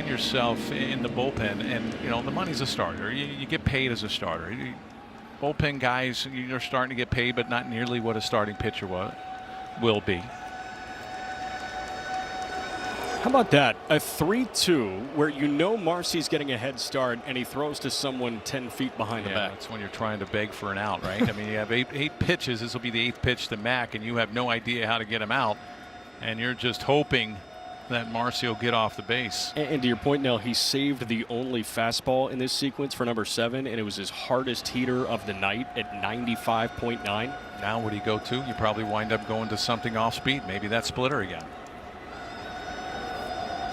yourself in the bullpen, and you know, the money's a starter. You get paid as a starter. Bullpen guys, you're starting to get paid, but not nearly what a starting pitcher will be. How about that? A 3-2 where you know Marcy's getting a head start and he throws to someone 10 feet behind the back. That's when you're trying to beg for an out, right? I mean, you have eight pitches. This will be the 8th pitch to Mac, and you have no idea how to get him out. And you're just hoping that Marcy will get off the base. And to your point, Nell, he saved the only fastball in this sequence for number 7, and it was his hardest heater of the night at 95.9. Now what do you go to? You probably wind up going to something off speed. Maybe that splitter again.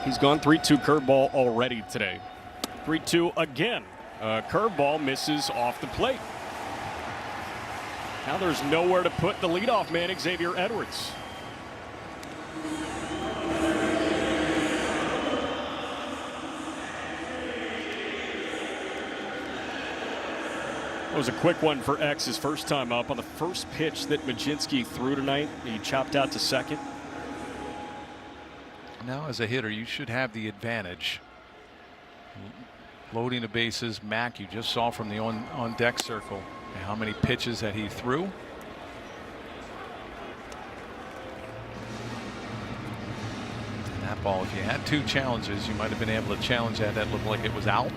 He's gone 3-2 curveball already today. 3-2 again. Curveball misses off the plate. Now there's nowhere to put the leadoff man, Xavier Edwards. It was a quick one for X, his first time up. On the first pitch that Majinski threw tonight, he chopped out to second. Now, as a hitter, you should have the advantage. Loading the bases. Mac, you just saw from the on deck circle how many pitches that he threw. And that ball, if you had 2 challenges, you might have been able to challenge that. That looked like it was out.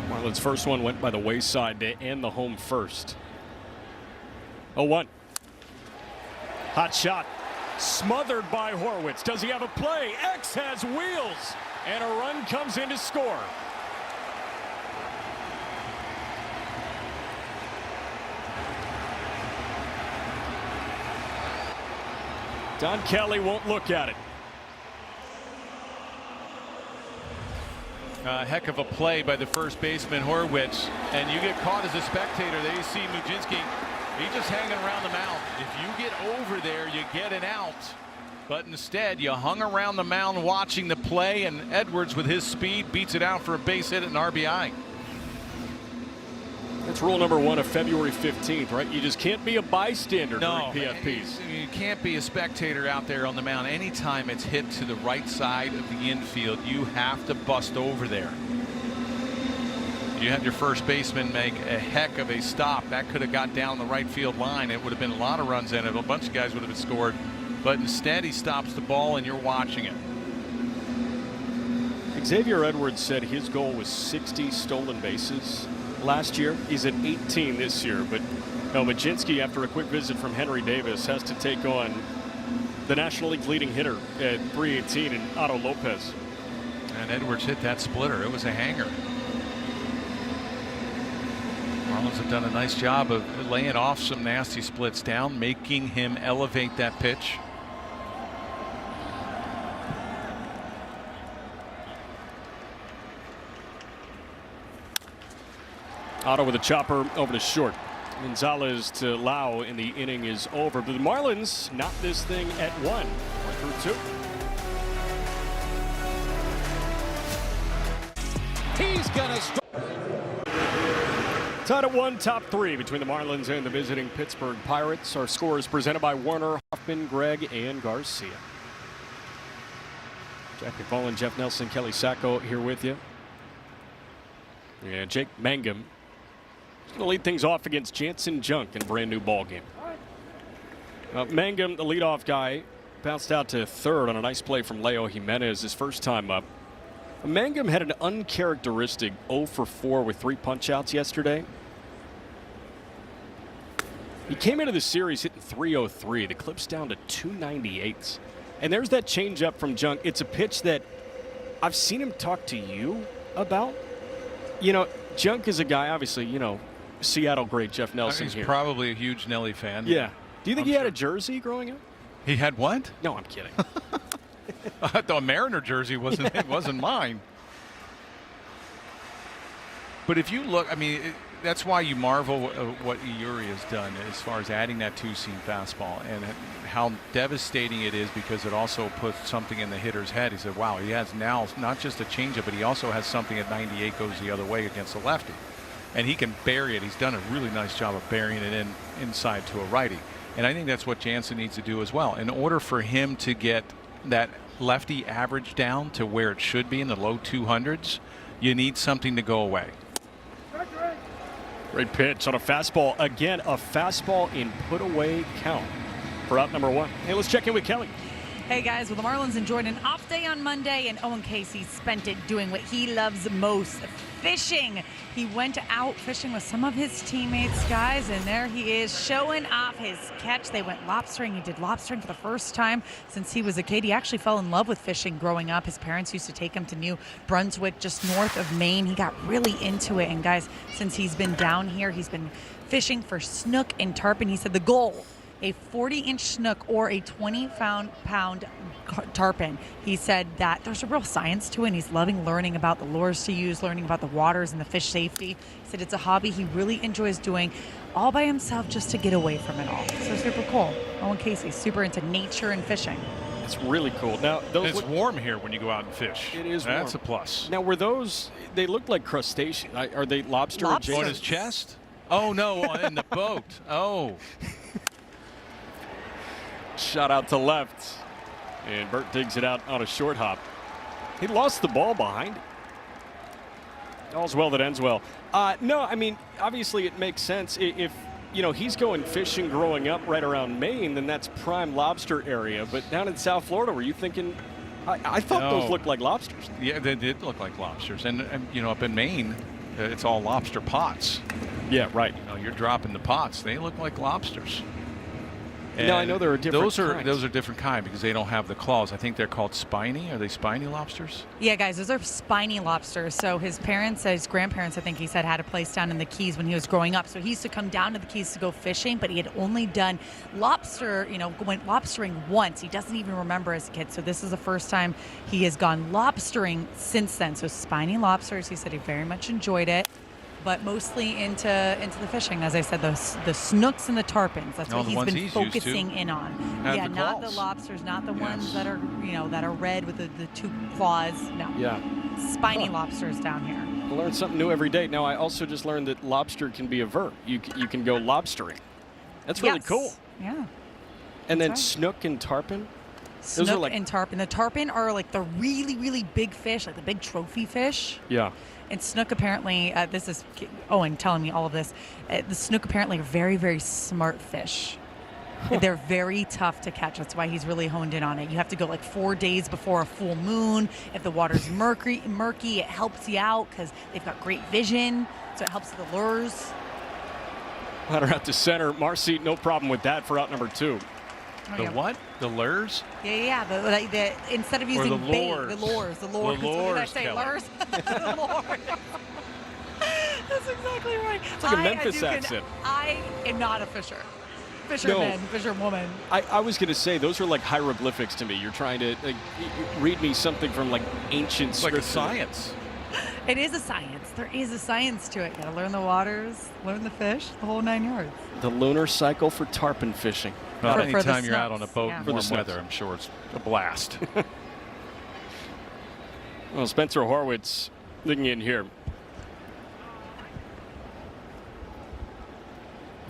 Marlins' first one went by the wayside to end the home first. 0-1. Hot shot. Smothered by Horwitz. Does he have a play? X has wheels. And a run comes in to score. Don Kelly won't look at it. A heck of a play by the first baseman Horwitz, and you get caught as a spectator. There you see Majinski. He's just hanging around the mound. If you get over there, you get an out. But instead, you hung around the mound watching the play, and Edwards, with his speed, beats it out for a base hit and an RBI. That's rule number 1 of February 15th, right? You just can't be a bystander No, during PFPs. You can't be a spectator out there on the mound. Anytime it's hit to the right side of the infield, you have to bust over there. You had your first baseman make a heck of a stop. That could have got down the right field line. It would have been a lot of runs in it. A bunch of guys would have been scored. But instead, he stops the ball, and you're watching it. Xavier Edwards said his goal was 60 stolen bases last year. He's at 18 this year. But Majinski, after a quick visit from Henry Davis, has to take on the National League leading hitter at 318 in Otto Lopez. And Edwards hit that splitter. It was a hanger. Marlins have done a nice job of laying off some nasty splits down, making him elevate that pitch. Otto with a chopper over to short. Gonzalez to Lau, and the inning is over. But the Marlins knot this thing at 1. We're through 2. He's gonna strike. Tied at 1, top 3 between the Marlins and the visiting Pittsburgh Pirates. Our score is presented by Warner, Hoffman, Gregg, and Garcia. Jack McFarland, Jeff Nelson, Kelly Sacco here with you. And Jake Mangum is going to lead things off against Jansen Junk in a brand new ball game. Mangum, the leadoff guy, bounced out to third on a nice play from Leo Jimenez his first time up. Mangum had an uncharacteristic 0 for 4 with 3 punch-outs yesterday. He came into the series hitting .303. The clip's down to 298. And there's that changeup from Junk. It's a pitch that I've seen him talk to you about. You know, Junk is a guy, obviously, you know, Seattle great Jeff Nelson He's here. probably a huge Nelly fan. Yeah. Do you think he had a jersey growing up? He had what? No, I'm kidding. The Mariner jersey wasn't it wasn't mine. But if you look, I mean, that's why you marvel what Uri has done as far as adding that 2-seam fastball and how devastating it is, because it also puts something in the hitter's head. He said, wow, he has now not just a changeup, but he also has something at 98 goes the other way against the lefty. And he can bury it. He's done a really nice job of burying it inside to a righty. And I think that's what Jansen needs to do as well. In order for him to get that lefty average down to where it should be in the low 200s, you need something to go away. Great pitch on a fastball. Again, a fastball in put away count for out number 1. Hey, let's check in with Kelly. Hey guys, well, the Marlins enjoyed an off day on Monday, and Owen Casey spent it doing what he loves most, fishing. He went out fishing with some of his teammates, guys, and there he is showing off his catch. They went lobstering. He did lobstering for the first time since he was a kid. He actually fell in love with fishing growing up. His parents used to take him to New Brunswick, just north of Maine. He got really into it, and guys, since he's been down here, he's been fishing for snook and tarpon. He said the goal, a 40-inch snook or a 20-pound tarpon. He said that there's a real science to it, and he's loving learning about the lures to use, learning about the waters and the fish safety. He said it's a hobby he really enjoys doing all by himself just to get away from it all. So super cool. Owen Casey, super into nature and fishing. It's really cool. Now, it's warm here when you go out and fish. It is That's warm. a plus. Now, were those, they looked like crustaceans. Are they lobster Lobsters. adjacent? On his chest? Oh, no, in the boat. Oh. Shot out to left. And Burt digs it out on a short hop. He lost the ball behind it. All's well that ends well. No, I mean, obviously it makes sense. If, you know, he's going fishing growing up right around Maine, then that's prime lobster area. But down in South Florida, were you thinking, I thought those looked like lobsters. Yeah, they did look like lobsters. And you know, up in Maine, it's all lobster pots. Yeah, right. You know, you're dropping the pots. They look like lobsters. Now, I know there are different kinds. Those are different kind because they don't have the claws. I think they're called spiny. Are they spiny lobsters? Yeah, guys, those are spiny lobsters. So his parents, his grandparents, I think he said, had a place down in the Keys when he was growing up. So he used to come down to the Keys to go fishing, but he had only done lobster, you know, went lobstering once. He doesn't even remember as a kid. So this is the first time he has gone lobstering since then. So spiny lobsters, he said he very much enjoyed it, but mostly into the fishing. As I said, the snooks and the tarpons. That's what he's been focusing in on. Yeah, not the lobsters, not the ones that are, you know, that are red with the two claws. No. Yeah. Spiny lobsters down here. I learn something new every day. Now, I also just learned that lobster can be a verb. You can go lobstering. That's really cool. Yeah. And then snook and tarpon? Snook and tarpon. The tarpon are like the really, really big fish, like the big trophy fish. Yeah. And snook apparently, this is Owen telling me all of this, the snook apparently are very, very smart fish. They're very tough to catch. That's why he's really honed in on it. You have to go like 4 days before a full moon. If the water's murky, it helps you out because they've got great vision, so it helps with the lures. Ladder out to center. Marcy, no problem with that for out number 2. The what? The lures? Yeah. The instead of using bait, the lures. The What did I say? Kelly. Lures? The lures. That's exactly right. It's like a Memphis accent. I am not a fisherman, fisherwoman. I was going to say, those are like hieroglyphics to me. You're trying to read me something from like ancient It's like a scripture. science. It is a science. There is a science to it. Gotta learn the waters, learn the fish, the whole 9 yards. The lunar cycle for tarpon fishing. Well, For the anytime you're out on a snooks, boat yeah. in For the warm snooks. weather, I'm sure it's a blast. Well, Spencer Horwitz looking in here.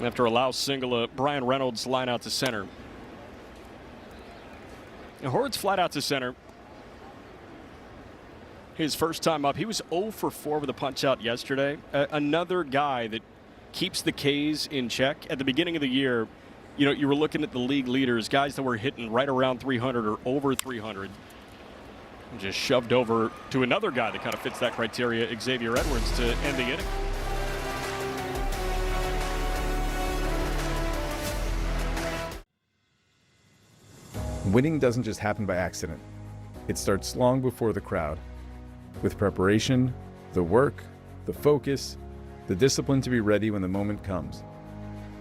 After a Louse single, Brian Reynolds line out to center. Now, Horwitz flat out to center. His first time up, he was 0 for 4 with a punch out yesterday. Another guy that keeps the K's in check. At the beginning of the year, you know, you were looking at the league leaders, guys that were hitting right around 300 or over 300. And just shoved over to another guy that kind of fits that criteria, Xavier Edwards, to end the inning. Winning doesn't just happen by accident. It starts long before the crowd. With preparation, the work, the focus, the discipline to be ready when the moment comes.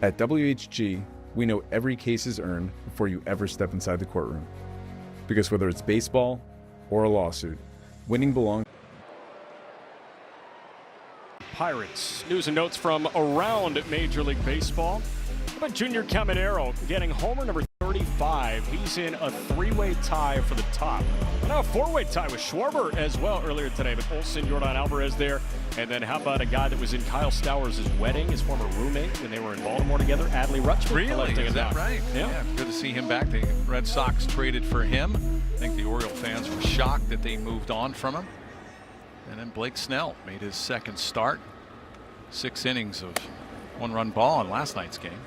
At WHG, we know every case is earned before you ever step inside the courtroom. Because whether it's baseball or a lawsuit, winning belongs. Pirates. News and notes from around Major League Baseball. How about Junior Caminero getting homer number 35? He's in a 3-way tie for the top. Now a 4-way tie with Schwarber as well earlier today, but Olsen, Yordan Alvarez there. And then how about a guy that was in Kyle Stowers' wedding, his former roommate, when they were in Baltimore together, Adley Rutschman. Really? Is that right? Yeah. Good to see him back. The Red Sox traded for him. I think the Oriole fans were shocked that they moved on from him. And then Blake Snell made his second start. 6 innings of 1-run ball in last night's game.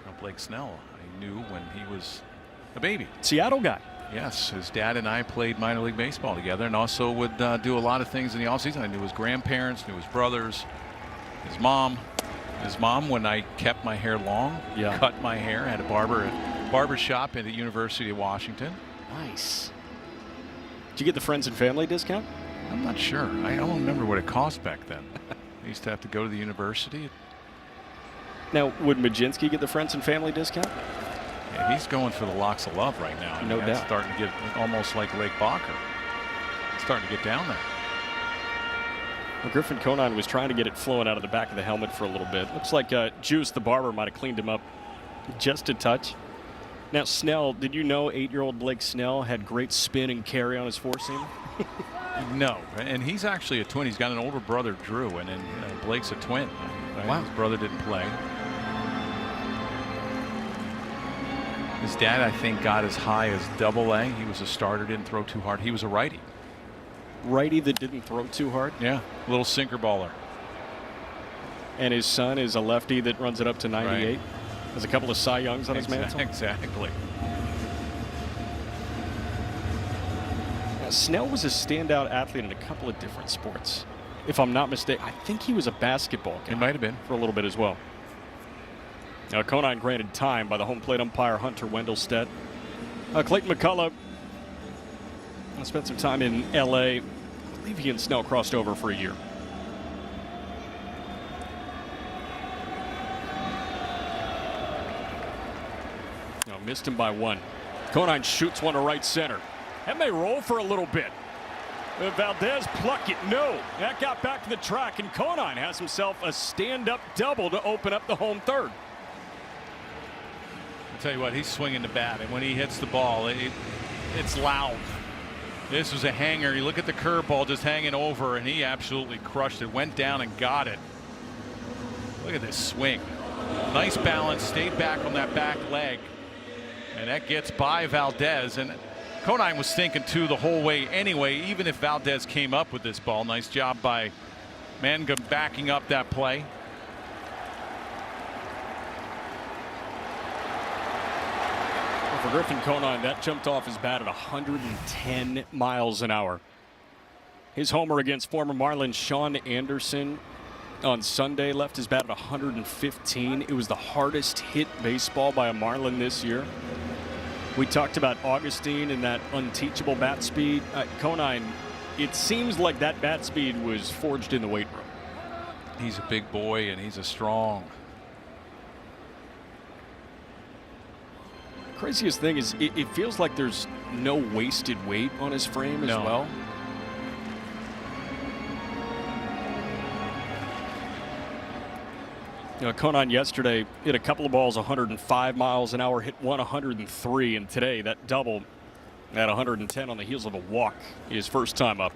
Now Blake Snell, a knew when he was a baby. Seattle guy. Yes, his dad and I played minor league baseball together, and also would do a lot of things in the offseason. I knew his grandparents, knew his brothers, his mom. His mom, when I kept my hair long, cut my hair, had a barber shop at the University of Washington. Nice. Did you get the friends and family discount? I'm not sure. I don't remember what it cost back then. I used to have to go to the university. Now, would Majinski get the friends and family discount? Yeah, he's going for the locks of love right now. No doubt. Starting to get almost like Lake Bacher. Starting to get down there. Well, Griffin Conine was trying to get it flowing out of the back of the helmet for a little bit. Looks like Juice the barber might have cleaned him up just a touch. Now, Snell, did you know 8-year-old Blake Snell had great spin and carry on his four-seam? No, and he's actually a twin. He's got an older brother, Drew, and then Blake's a twin. Right? Wow. His brother didn't play. His dad, I think, got as high as AA. He was a starter, didn't throw too hard. He was a righty. Righty that didn't throw too hard? Yeah, little sinker baller. And his son is a lefty that runs it up to 98. Right. Has a couple of Cy Youngs on his mantle. Exactly. Now, Snell was a standout athlete in a couple of different sports. If I'm not mistaken, I think he was a basketball guy. He might have been. For a little bit as well. Now, Conine granted time by the home plate umpire Hunter Wendelstedt. Clayton McCullough spent some time in L.A. I believe he and Snell crossed over for a year. No, missed him by one. Conine shoots one to right center. That may roll for a little bit. Valdez pluck it. No. That got back to the track, and Conine has himself a stand-up double to open up the home third. I'll tell you what, he's swinging the bat, and when he hits the ball, it's loud. This was a hanger. You look at the curveball just hanging over, and he absolutely crushed it. Went down and got it. Look at this swing. Nice balance. Stayed back on that back leg. And that gets by Valdez. And Conine was thinking, too, the whole way anyway, even if Valdez came up with this ball. Nice job by Mangum backing up that play. For Griffin Conine, that jumped off his bat at 110 miles an hour. His homer against former Marlins Sean Anderson on Sunday left his bat at 115. It was the hardest hit baseball by a Marlin this year. We talked about Augustine and that unteachable bat speed. Conine, it seems like that bat speed was forged in the weight room. He's a big boy and he's a strong. Craziest thing is it feels like there's no wasted weight on his frame as well. You know, Conine yesterday hit a couple of balls 105 miles an hour, hit one 103, and today that double at 110 on the heels of a walk his first time up.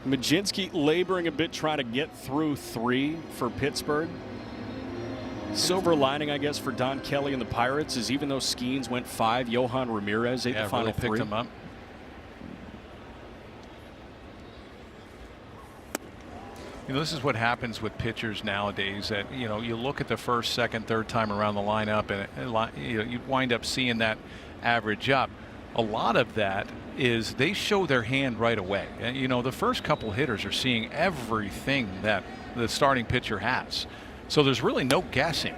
Majinski laboring a bit trying to get through 3 for Pittsburgh. Silver lining, I guess, for Don Kelly and the Pirates is even though Skeens went 5, Johan Ramirez ate the final 3. Picked him up. You know, this is what happens with pitchers nowadays. That you look at the first, second, third time around the lineup, and you wind up seeing that average up. A lot of that is they show their hand right away. And the first couple hitters are seeing everything that the starting pitcher has. So there's really no guessing.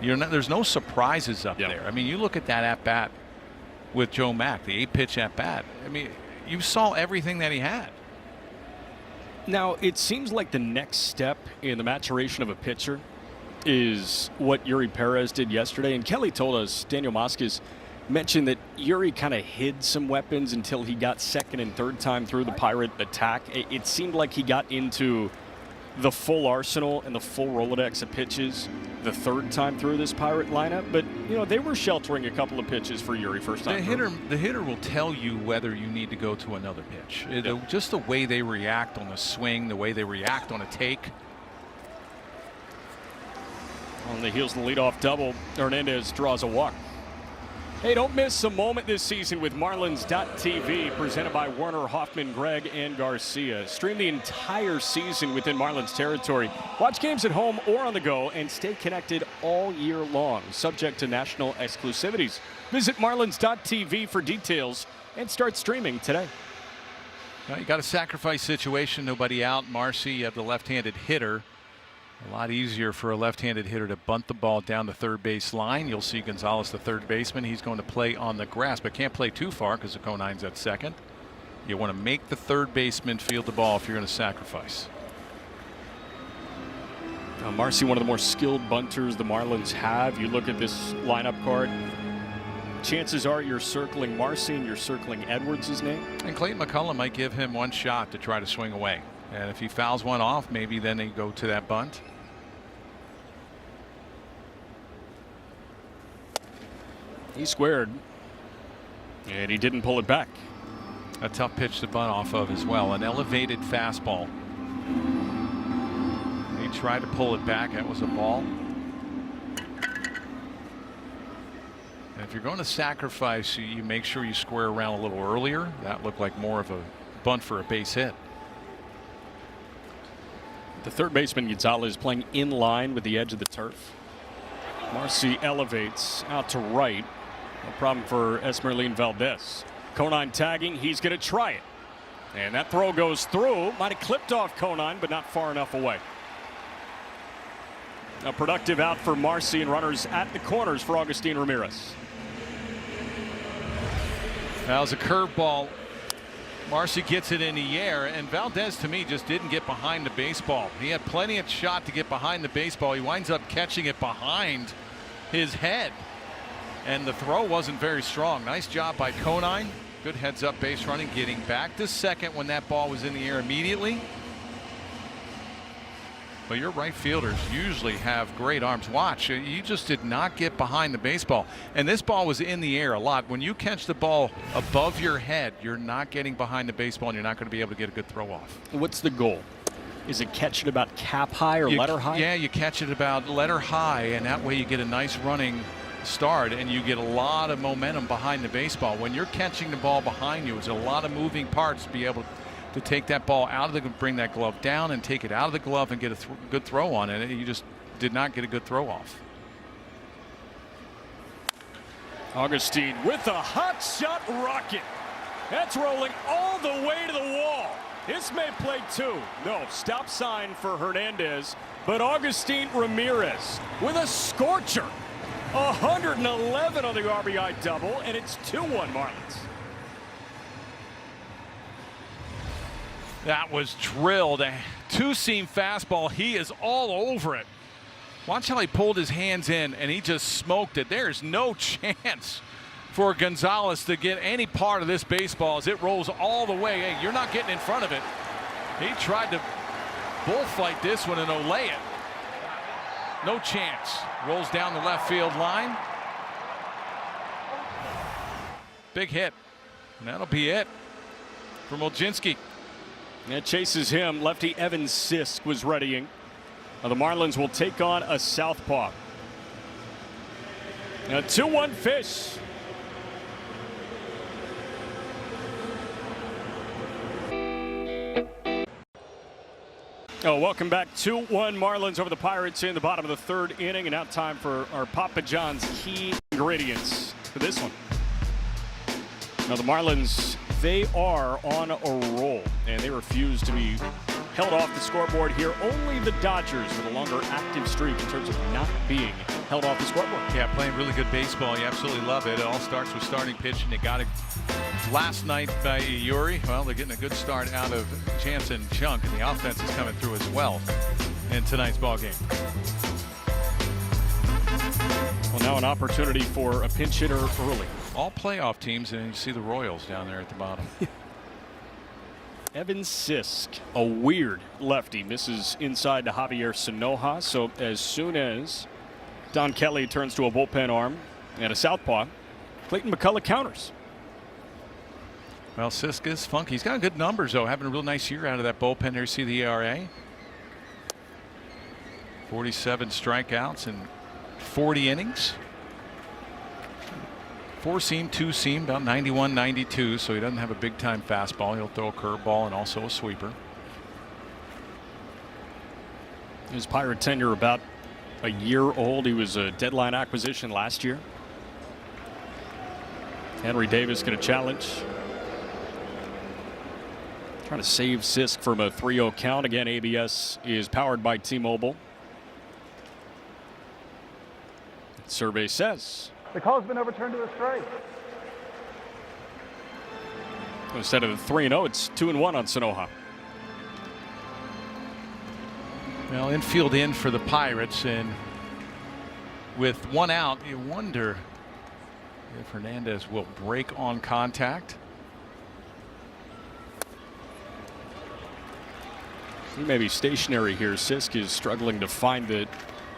There's no surprises up there. I mean, you look at that at-bat with Joe Mack, the 8-pitch at-bat. I mean, you saw everything that he had. Now, it seems like the next step in the maturation of a pitcher is what Yuri Perez did yesterday. And Kelly told us, Daniel Mosquez mentioned that Yuri kind of hid some weapons until he got second and third time through the Pirate attack. It seemed like he got into the full arsenal and the full Rolodex of pitches the third time through this Pirate lineup, but they were sheltering a couple of pitches for Yuri first time. The hitter will tell you whether you need to go to another pitch. Just the way they react on the swing, the way they react on a take. On the heels of the leadoff double, Hernandez draws a walk. Hey, don't miss a moment this season with Marlins.tv, presented by Werner, Hoffman, Gregg, and Garcia. Stream the entire season within Marlins territory. Watch games at home or on the go, and stay connected all year long, subject to national exclusivities. Visit Marlins.tv for details and start streaming today. Well, you got a sacrifice situation, nobody out. Marcy, you have the left-handed hitter. A lot easier for a left-handed hitter to bunt the ball down the third base line. You'll see Gonzalez, the third baseman. He's going to play on the grass, but can't play too far because the Conine's at second. You want to make the third baseman field the ball if you're going to sacrifice. Now, Marcy, one of the more skilled bunters the Marlins have. You look at this lineup card. Chances are you're circling Marcy and you're circling Edwards' name. And Clayton McCullum might give him one shot to try to swing away. And if he fouls one off, maybe then they go to that bunt. He squared, and he didn't pull it back. A tough pitch to bunt off of as well. An elevated fastball. He tried to pull it back. That was a ball. And if you're going to sacrifice, you make sure you square around a little earlier. That looked like more of a bunt for a base hit. The third baseman, Gonzalez, playing in line with the edge of the turf. Marcy elevates out to right. No problem for Esmeralin Valdez. Conine tagging. He's going to try it. And that throw goes through. Might have clipped off Conine, but not far enough away. A productive out for Marcy, and runners at the corners for Agustin Ramirez. That was a curveball. Marcy gets it in the air, and Valdez, to me, just didn't get behind the baseball. He had plenty of shot to get behind the baseball. He winds up catching it behind his head, and the throw wasn't very strong. Nice job by Conine. Good heads-up base running, getting back to second when that ball was in the air immediately. But your right fielders usually have great arms. Watch, you just did not get behind the baseball. And this ball was in the air a lot. When you catch the ball above your head, you're not getting behind the baseball, and you're not going to be able to get a good throw off. What's the goal? Is it catch it about cap high or letter high? Yeah, you catch it about letter high, and that way you get a nice running start, and you get a lot of momentum behind the baseball. When you're catching the ball behind you, it's a lot of moving parts to be able to take that ball out of the, bring that glove down and take it out of the glove and get a good throw on it. You just did not get a good throw off. Augustine with a hot shot rocket. That's rolling all the way to the wall. This may play two. No, stop sign for Hernandez, but Agustin Ramirez with a scorcher. 111 on the RBI double, and it's 2-1 Marlins. That was drilled. A two-seam fastball. He is all over it. Watch how he pulled his hands in, and he just smoked it. There's no chance for Gonzalez to get any part of this baseball as it rolls all the way. Hey, you're not getting in front of it. He tried to bullfight this one and olay it. No chance. Rolls down the left field line. Big hit. And that'll be it for Mulchinski. That chases him. Lefty Evan Sisk was readying. Now the Marlins will take on a southpaw. Now 2-1 Fish. Oh, welcome back. 2-1 Marlins over the Pirates in the bottom of the third inning, and now time for our Papa John's key ingredients for this one. Now the Marlins, they are on a roll, and they refuse to be held off the scoreboard here. Only the Dodgers with a longer active streak in terms of not being held off the scoreboard. Yeah, playing really good baseball. You absolutely love it. It all starts with starting pitching. They got it last night by Yuri. Well, they're getting a good start out of Jansen Junk, and the offense is coming through as well in tonight's ball game. Well, now an opportunity for a pinch hitter early. All playoff teams, and you see the Royals down there at the bottom. Evan Sisk, a weird lefty, misses inside to Javier Sanoja. So as soon as Don Kelly turns to a bullpen arm and a southpaw, Clayton McCullough counters. Well, Sisk is funky. He's got good numbers, though. Having a real nice year out of that bullpen. There you see the ERA. 47 strikeouts in 40 innings. 4-seam, 2-seam, about 91, 92, so he doesn't have a big-time fastball. He'll throw a curveball and also a sweeper. His Pirate tenure about a year old. He was a deadline acquisition last year. Henry Davis going to challenge. Trying to save Sisk from a 3-0 count. Again, ABS is powered by T-Mobile. Survey says the call has been overturned to a strike. Instead of the 3-0, it's 2-1 on Sanoha. Well, infield in for the Pirates, and with one out, you wonder if Hernandez will break on contact. He may be stationary here. Sisk is struggling to find the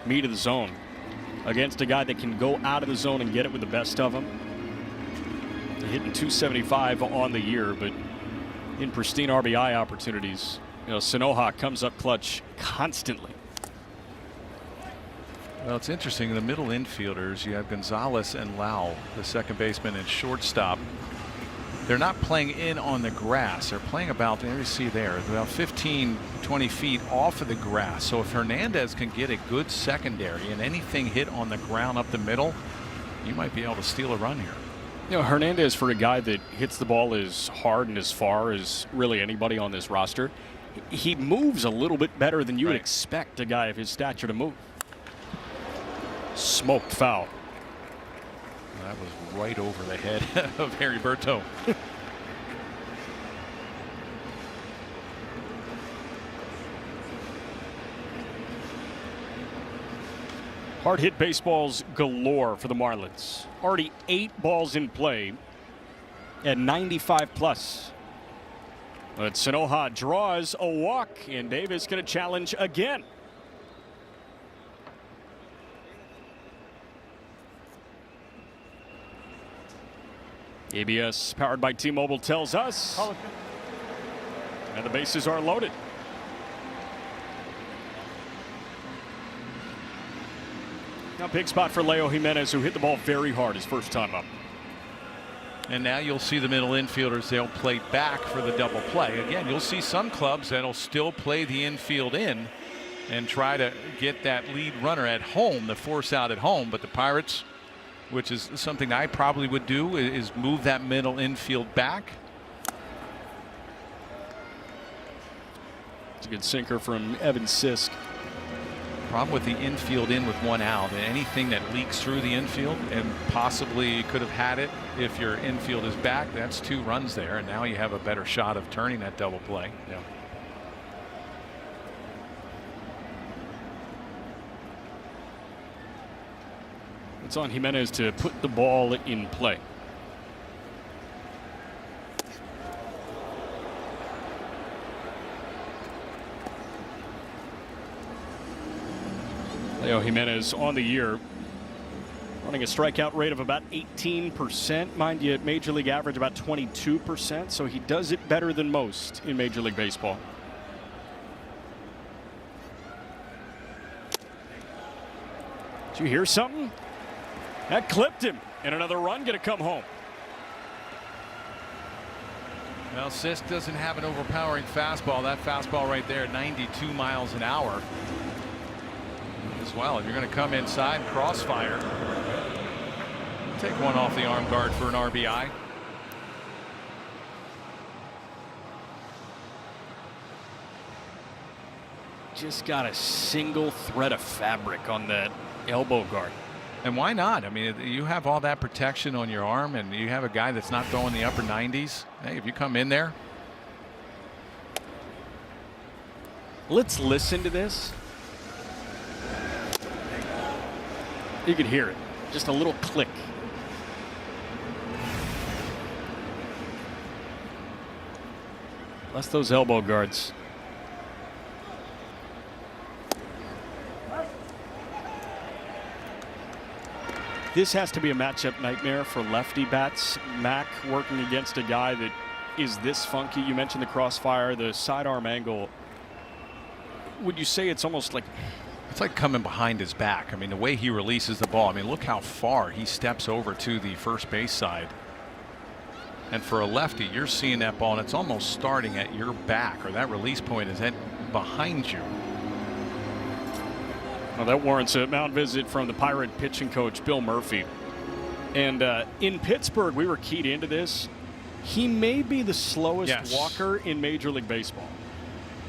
meat of the zone against a guy that can go out of the zone and get it with the best of them. Hitting 275 on the year, but in pristine RBI opportunities. You know, Sanoha comes up clutch constantly. Well, it's interesting. The middle infielders, you have Gonzalez and Lau, the second baseman and shortstop. They're not playing in on the grass. They're playing about, there you see there, about 15, 20 feet off of the grass. So if Hernandez can get a good secondary and anything hit on the ground up the middle, you might be able to steal a run here. You know, Hernandez, for a guy that hits the ball as hard and as far as really anybody on this roster, he moves a little bit better than you would expect a guy of his stature to move. Smoked foul. That was right over the head of Heriberto. Hard hit baseballs galore for the Marlins. Already 8 balls in play at 95 plus. But Sanoha draws a walk, and Davis going to challenge again. ABS powered by T-Mobile tells us, and the bases are loaded. Now big spot for Leo Jimenez, who hit the ball very hard his first time up. And now you'll see the middle infielders, they'll play back for the double play. Again, you'll see some clubs that'll still play the infield in and try to get that lead runner at home, the force out at home. But the Pirates, which is something I probably would do, is move that middle infield back. It's a good sinker from Evan Sisk. Problem with the infield in with one out, and anything that leaks through the infield, and possibly could have had it if your infield is back, that's 2 runs there, and now you have a better shot of turning that double play. Yeah. It's on Jimenez to put the ball in play. Leo Jimenez on the year running a strikeout rate of about 18%. Mind you, Major League average about 22%, so he does it better than most in Major League Baseball. Did you hear something? That clipped him, and another run going to come home. Well, Sisk doesn't have an overpowering fastball. That fastball right there, 92 miles an hour. As well, if you're going to come inside, crossfire, take one off the arm guard for an RBI. Just got a single thread of fabric on that elbow guard. And why not? I mean, you have all that protection on your arm, and you have a guy that's not throwing the upper 90s. Hey, if you come in there. Let's listen to this. You could hear it. Just a little click. Bless those elbow guards. This has to be a matchup nightmare for lefty bats. Mac working against a guy that is this funky. You mentioned the crossfire, the sidearm angle. Would you say it's almost like It's like coming behind his back. I mean, the way he releases the ball. I mean, look how far he steps over to the first base side. And for a lefty, you're seeing that ball, and it's almost starting at your back, or that release point is behind you. Well, that warrants a mound visit from the Pirate pitching coach, Bill Murphy. And in Pittsburgh, we were keyed into this. He may be the slowest walker in Major League Baseball.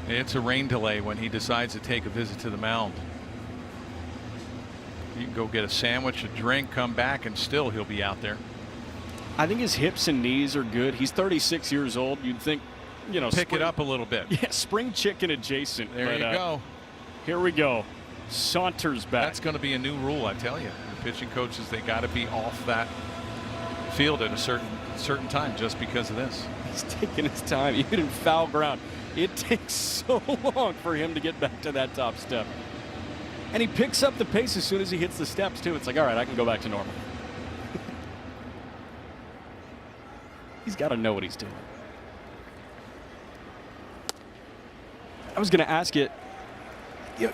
It's a rain delay when he decides to take a visit to the mound. You can go get a sandwich, a drink, come back, and still he'll be out there. I think his hips and knees are good. He's 36 years old. You'd think, you know, pick it up a little bit. Yeah, spring chicken adjacent. There you go. Here we go. Saunters back. That's going to be a new rule, I tell you. The pitching coaches, they got to be off that field at a certain time just because of this. He's taking his time, even in foul ground. It takes so long for him to get back to that top step. And he picks up the pace as soon as he hits the steps, too. It's like, all right, I can go back to normal. He's got to know what he's doing. I was going to ask you,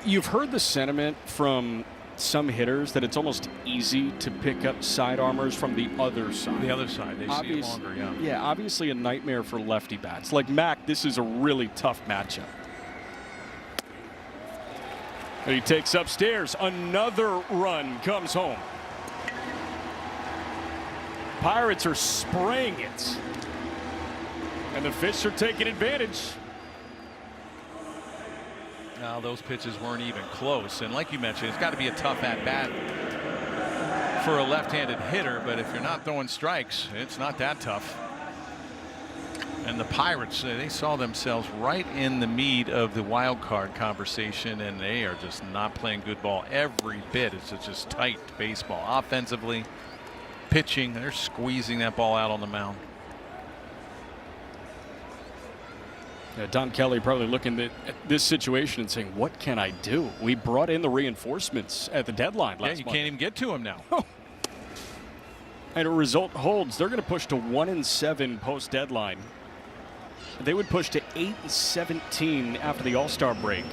you've heard the sentiment from some hitters that it's almost easy to pick up sidearmers from the other side. The other side, they see it longer, yeah. Yeah, obviously a nightmare for lefty bats. Like Mac, this is a really tough matchup. And he takes upstairs. Another run comes home. Pirates are spraying it. And the Fish are taking advantage. Now those pitches weren't even close, and like you mentioned, it's got to be a tough at bat for a left-handed hitter, but if you're not throwing strikes, it's not that tough. And the Pirates, they saw themselves right in the meat of the wild card conversation, and they are just not playing good ball every bit. It's just tight baseball. Offensively, pitching, they're squeezing that ball out on the mound. Don Kelly probably looking at this situation and saying, what can I do? We brought in the reinforcements at the deadline last month. You can't even get to him now. And a result holds. They're going to push to 1-7 post deadline. They would push to 8-17 after the All-Star break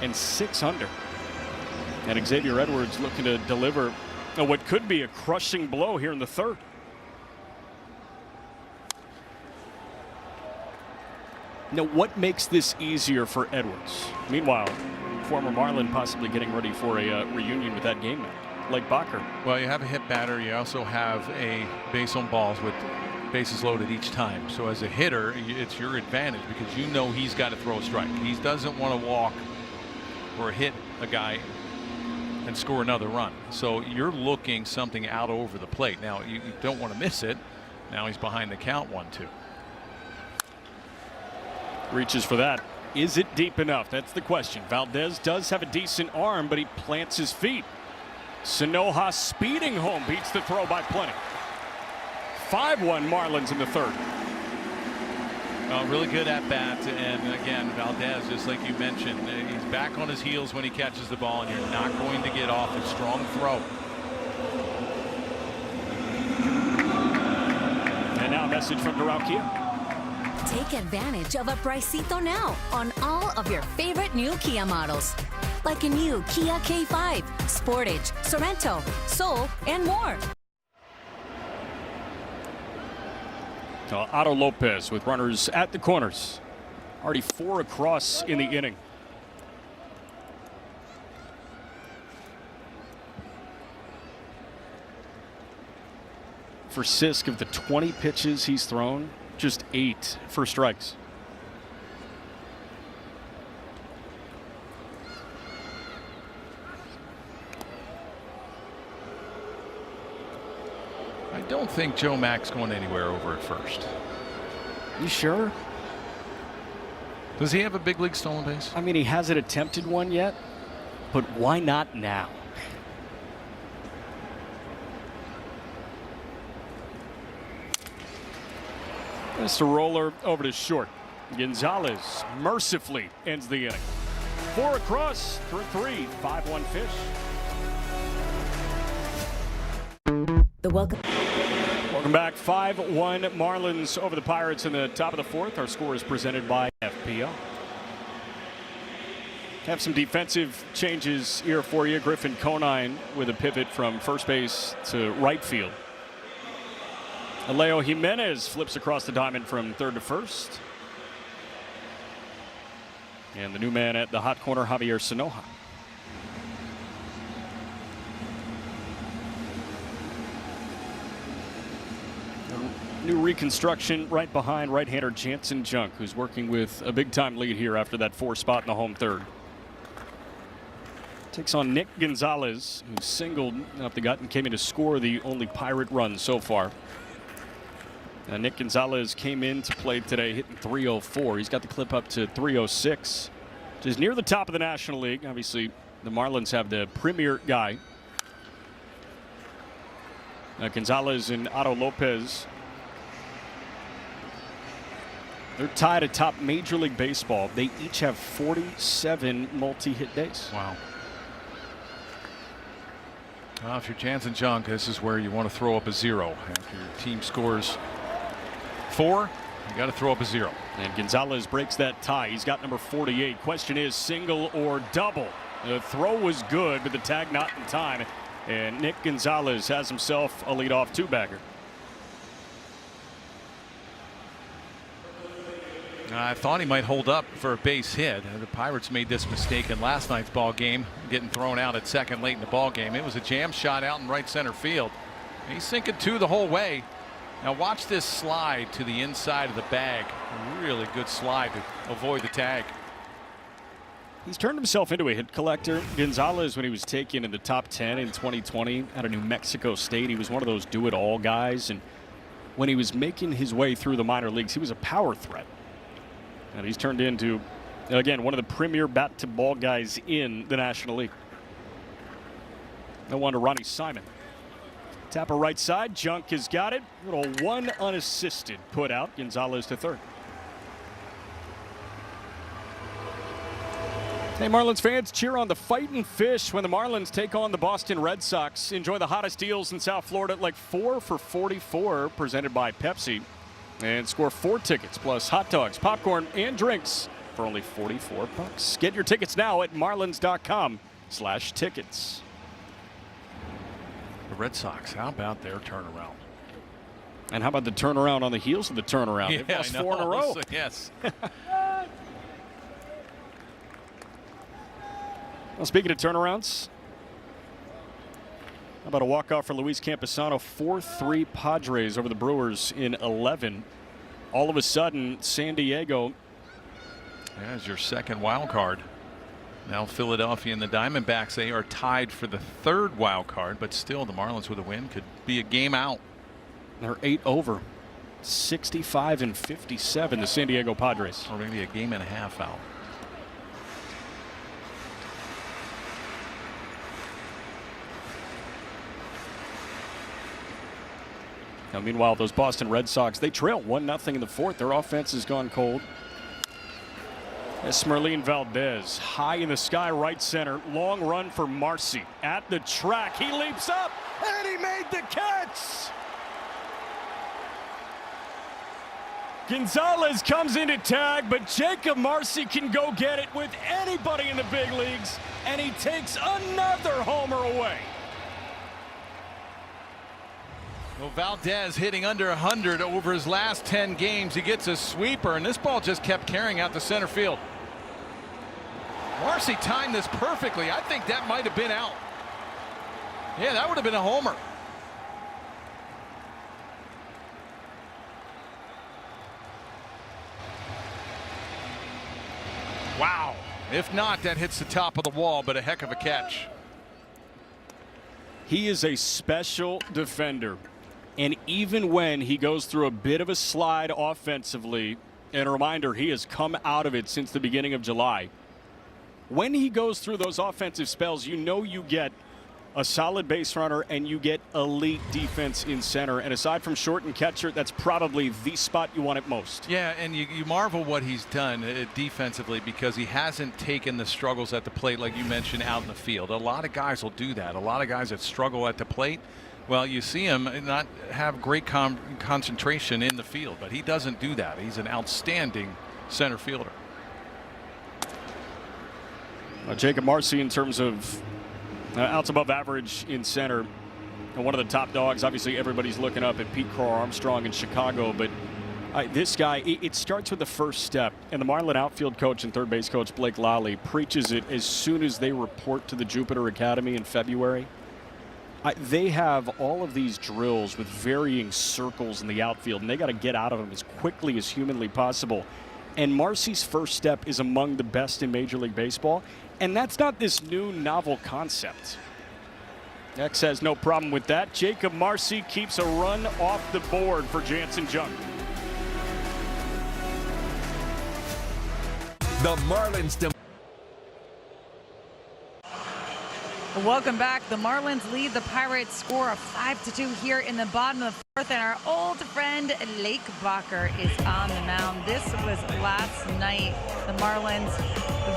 and 6 under. And Xavier Edwards looking to deliver what could be a crushing blow here in the third. Now, what makes this easier for Edwards? Meanwhile, former Marlin possibly getting ready for a reunion with that game now, like Bacher. Well, you have a hit batter. You also have a base on balls with bases loaded each time. So as a hitter, it's your advantage because you know he's got to throw a strike. He doesn't want to walk or hit a guy and score another run. So you're looking something out over the plate. Now, you don't want to miss it. Now he's behind the count 1-2. Reaches for that. Is it deep enough? That's the question. Valdez does have a decent arm, but he plants his feet. Sanoja speeding home, beats the throw by plenty. 5-1 Marlins in the third. Really good at bat, and again, Valdez, just like you mentioned, he's back on his heels when he catches the ball, and you're not going to get off a strong throw. And now a message from Kia. Take advantage of a pricito now on all of your favorite new Kia models. Like a new Kia K5, Sportage, Sorento, Soul, and more. Otto Lopez with runners at the corners. Already 4 across in the inning. For Sisk, of the 20 pitches he's thrown, just 8 for strikes. I don't think Joe Mack's going anywhere over at first. You sure? Does he have a big league stolen base? I mean, he hasn't attempted one yet, but why not now? Just a roller over to short. Gonzalez mercifully ends the inning. 4 across for 3, 5-1 Fish. Welcome back. 5-1 Marlins over the Pirates in the top of the 4th. Our score is presented by FPL. Have some defensive changes here for you. Griffin Conine with a pivot from first base to right field. Alejo Jimenez flips across the diamond from third to first. And the new man at the hot corner, Javier Sanoja. New reconstruction right behind right-hander Jansen Junk, who's working with a big-time lead here after that 4 spot in the home third. Takes on Nick Gonzalez, who singled up the gut and came in to score the only Pirate run so far. Nick Gonzalez came in to play today hitting .304. He's got the clip up to .306, which is near the top of the National League. Obviously, the Marlins have the premier guy. Gonzalez and Otto Lopez, they're tied atop Major League Baseball. They each have 47 multi-hit days. Wow. Well, if you're Jansen Junk, this is where you want to throw up a 0. After your team scores 4, you got to throw up a 0. And Gonzalez breaks that tie. He's got number 48. Question is single or double. The throw was good, but the tag not in time. And Nick Gonzalez has himself a leadoff 2-bagger. I thought he might hold up for a base hit. The Pirates made this mistake in last night's ball game, getting thrown out at second late in the ball game. It was a jam shot out in right center field. He's sinking 2 the whole way. Now watch this slide to the inside of the bag. A really good slide to avoid the tag. He's turned himself into a hit collector. Gonzalez, when he was taken in the top 10 in 2020 out of New Mexico State, he was one of those do-it-all guys. And when he was making his way through the minor leagues, he was a power threat. And he's turned into, again, one of the premier bat-to-ball guys in the National League. No wonder Ronnie Simon. Tapper right side. Junk has got it. Little one unassisted put out. Gonzalez to third. Hey, Marlins fans, cheer on the Fightin' Fish when the Marlins take on the Boston Red Sox. Enjoy the hottest deals in South Florida, like 4 for $44, presented by Pepsi. And score 4 tickets plus hot dogs, popcorn, and drinks for only $44. Get your tickets now at marlins.com/tickets. The Red Sox, how about their turnaround? And how about the turnaround on the heels of the turnaround? Yeah, They've lost 4 in a row. Yes. Well, speaking of turnarounds, how about a walk-off for Luis Campusano? 4-3 Padres over the Brewers in 11. All of a sudden, San Diego. There's your second wild card. Now Philadelphia and the Diamondbacks, they are tied for the 3rd wild card, but still the Marlins with a win could be a game out. They're 8 over. 65 and 57, the San Diego Padres. Or maybe a game and a half out. Now, meanwhile, those Boston Red Sox, they trail 1-0 in the 4th. Their offense has gone cold. Esmerlin Valdez, high in the sky, right center. Long run for Marcy at the track. He leaps up, and he made the catch. Gonzalez comes into tag, but Jacob Marcy can go get it with anybody in the big leagues, and he takes another homer away. Well, Valdez hitting under 100 over his last 10 games. He gets a sweeper, and this ball just kept carrying out to center field. Marcy timed this perfectly. I think that might have been out. Yeah, that would have been a homer. Wow. If not, that hits the top of the wall, but a heck of a catch. He is a special defender. And even when he goes through a bit of a slide offensively, and a reminder, he has come out of it since the beginning of July. When he goes through those offensive spells, you know you get a solid base runner and you get elite defense in center. And aside from short and catcher, that's probably the spot you want it most. Yeah, and you marvel what he's done defensively, because he hasn't taken the struggles at the plate like you mentioned out in the field. A lot of guys will do that. A lot of guys that struggle at the plate, well, you see him not have great concentration in the field, but he doesn't do that. He's an outstanding center fielder. Jacob Marcy, in terms of outs above average in center, and one of the top dogs. Obviously, everybody's looking up at Pete Crow-Armstrong in Chicago, but this guy, it starts with the first step, and the Marlin outfield coach and third base coach Blake Lally preaches it as soon as they report to the Jupiter Academy in February. They have all of these drills with varying circles in the outfield, and they got to get out of them as quickly as humanly possible. And Marcy's first step is among the best in Major League Baseball, and that's not this new novel concept. X has no problem with that. Jacob Marcy keeps a run off the board for Jansen Junk. The Marlins. Welcome back. The Marlins lead the Pirates, score of 5-2 here in the bottom of the fourth, and our old friend Lake Bacher is on the mound. This was last night. The Marlins,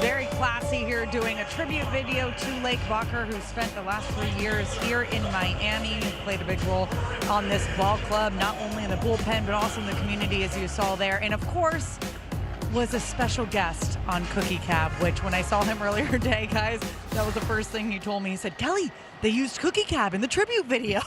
very classy here, doing a tribute video to Lake Bacher, who spent the last 3 years here in Miami, who played a big role on this ball club, not only in the bullpen, but also in the community, as you saw there. And of course, was a special guest on Cookie Cab, which when I saw him earlier today, guys, that was the first thing he told me. He said, Kelly, they used Cookie Cab in the tribute video.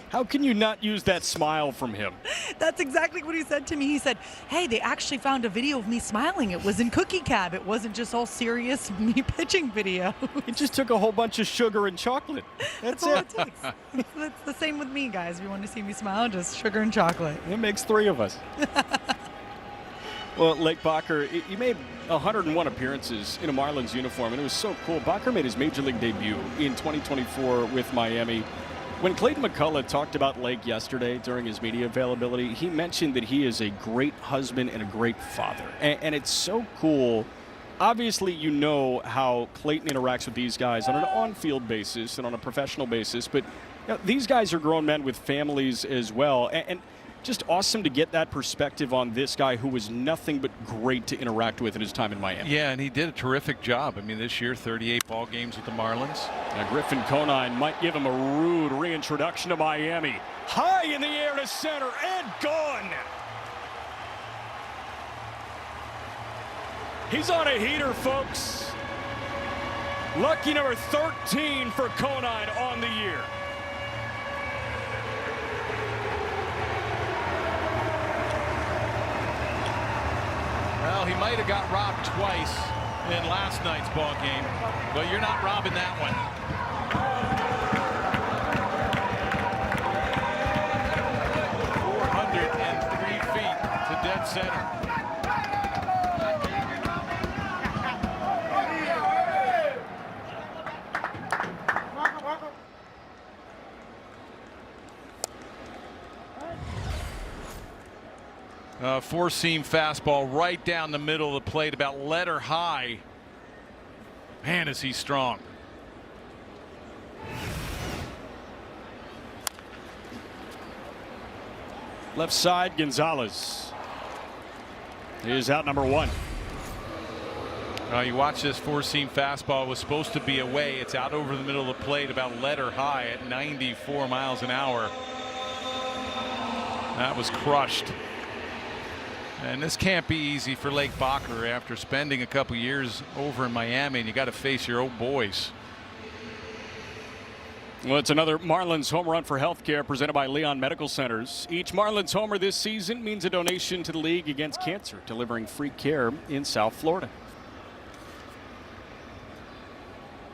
How can you not use that smile from him? That's exactly what he said to me. He said, hey, they actually found a video of me smiling. It was in Cookie Cab. It wasn't just all serious me pitching video. It just took a whole bunch of sugar and chocolate. That's all it takes. That's the same with me, guys. If you want to see me smile, just sugar and chocolate. It makes 3 of us. Well, Lake Bacher, he made 101 appearances in a Marlins uniform, and it was so cool. Bacher made his Major League debut in 2024 with Miami. When Clayton McCullough talked about Lake yesterday during his media availability, he mentioned that he is a great husband and a great father. And it's so cool. Obviously, you know how Clayton interacts with these guys on an on-field basis and on a professional basis, but these guys are grown men with families as well. And just awesome to get that perspective on this guy who was nothing but great to interact with in his time in Miami. Yeah, and he did a terrific job. I mean, this year, 38 ball games with the Marlins. Now, Griffin Conine might give him a rude reintroduction to Miami. High in the air to center and gone. He's on a heater, folks. Lucky number 13 for Conine on the year. Well, he might have got robbed twice in last night's ball game, but you're not robbing that one. 403 feet to dead center. Four-seam fastball right down the middle of the plate, about letter high. Man, is he strong. Left side, Gonzalez is out number 1. You watch this four-seam fastball. It was supposed to be away. It's out over the middle of the plate, about letter high at 94 miles an hour. That was crushed. And this can't be easy for Lake Bacher after spending a couple years over in Miami, and you got to face your old boys. Well, it's another Marlins home run for healthcare presented by Leon Medical Centers. Each Marlins homer this season means a donation to the League Against Cancer, delivering free care in South Florida.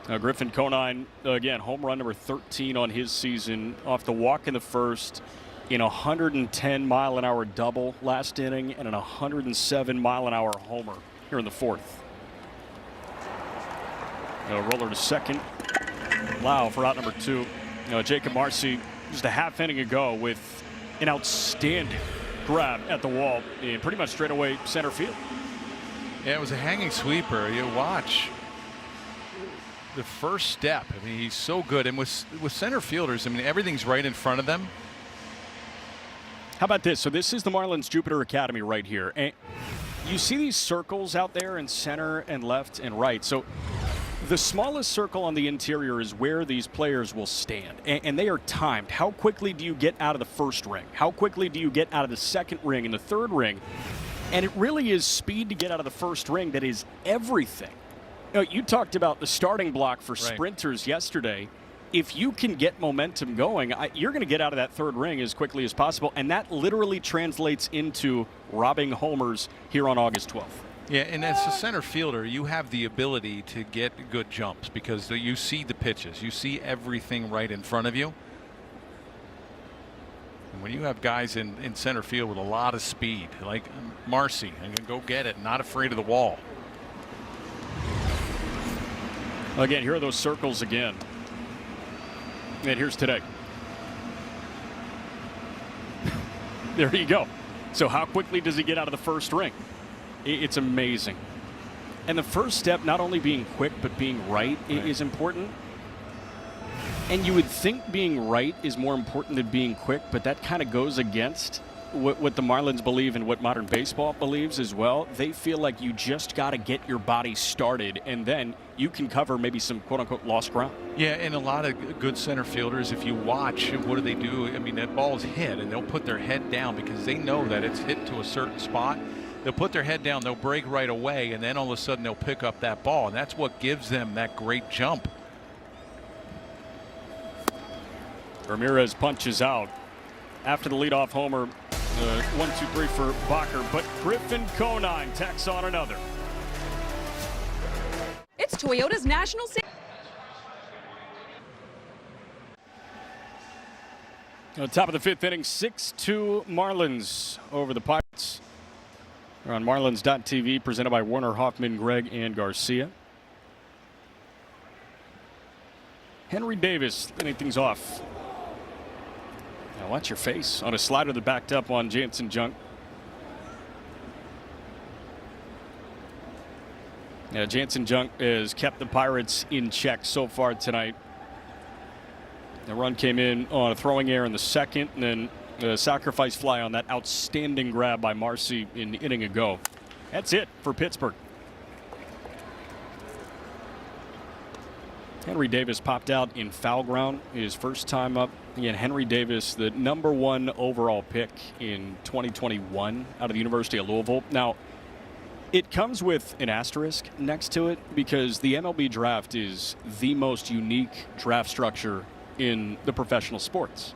Now, Griffin Conine, again, home run number 13 on his season off the walk in the first, in a 110-mile-an-hour double last inning and an 107-mile-an-hour homer here in the fourth. A roller to second. Lau for out number 2. Jacob Marcy just a half inning ago with an outstanding grab at the wall in pretty much straightaway center field. Yeah, it was a hanging sweeper. You watch the first step. I mean, he's so good. And with center fielders, I mean, everything's right in front of them. How about this? So this is the Marlins Jupiter Academy right here. And you see these circles out there in center and left and right. So the smallest circle on the interior is where these players will stand. And they are timed. How quickly do you get out of the first ring? How quickly do you get out of the second ring and the third ring? And it really is speed to get out of the first ring that is everything You talked about the starting block for sprinters yesterday. If you can get momentum going, you're going to get out of that third ring as quickly as possible, and that literally translates into robbing homers here on August 12th. Yeah, and as a center fielder, you have the ability to get good jumps because you see the pitches. You see everything right in front of you. And when you have guys in center field with a lot of speed, like Marcy, and can go get it, not afraid of the wall. Again, here are those circles again. And here's today. There you go. So how quickly does he get out of the first ring? It's amazing. And the first step, not only being quick, but being right. Is important. And you would think being right is more important than being quick, but that kind of goes against what the Marlins believe and what modern baseball believes as well. They feel like you just got to get your body started, and then you can cover maybe some quote-unquote lost ground. Yeah, and a lot of good center fielders, if you watch, what do they do? I mean, that ball's hit, and they'll put their head down because they know that it's hit to a certain spot. They'll put their head down, they'll break right away, and then all of a sudden they'll pick up that ball, and that's what gives them that great jump. Ramirez punches out after the leadoff homer. 1-2-3 for Bacher, but Griffin Conine tacks on another. It's Toyota's National Top of the fifth inning, 6-2 Marlins over the Pirates. We're on Marlins.tv, presented by Warner, Hoffman, Gregg, and Garcia. Henry Davis leading things off. Now watch your face on a slider that backed up on Jansen Junk. Yeah, Jansen Junk has kept the Pirates in check so far tonight. The run came in on a throwing error in the second, and then a sacrifice fly on that outstanding grab by Marcy in the inning ago. That's it for Pittsburgh. Henry Davis popped out in foul ground his first time up. Again, Henry Davis, the #1 overall pick in 2021 out of the University of Louisville. Now, it comes with an asterisk next to it because the MLB draft is the most unique draft structure in the professional sports.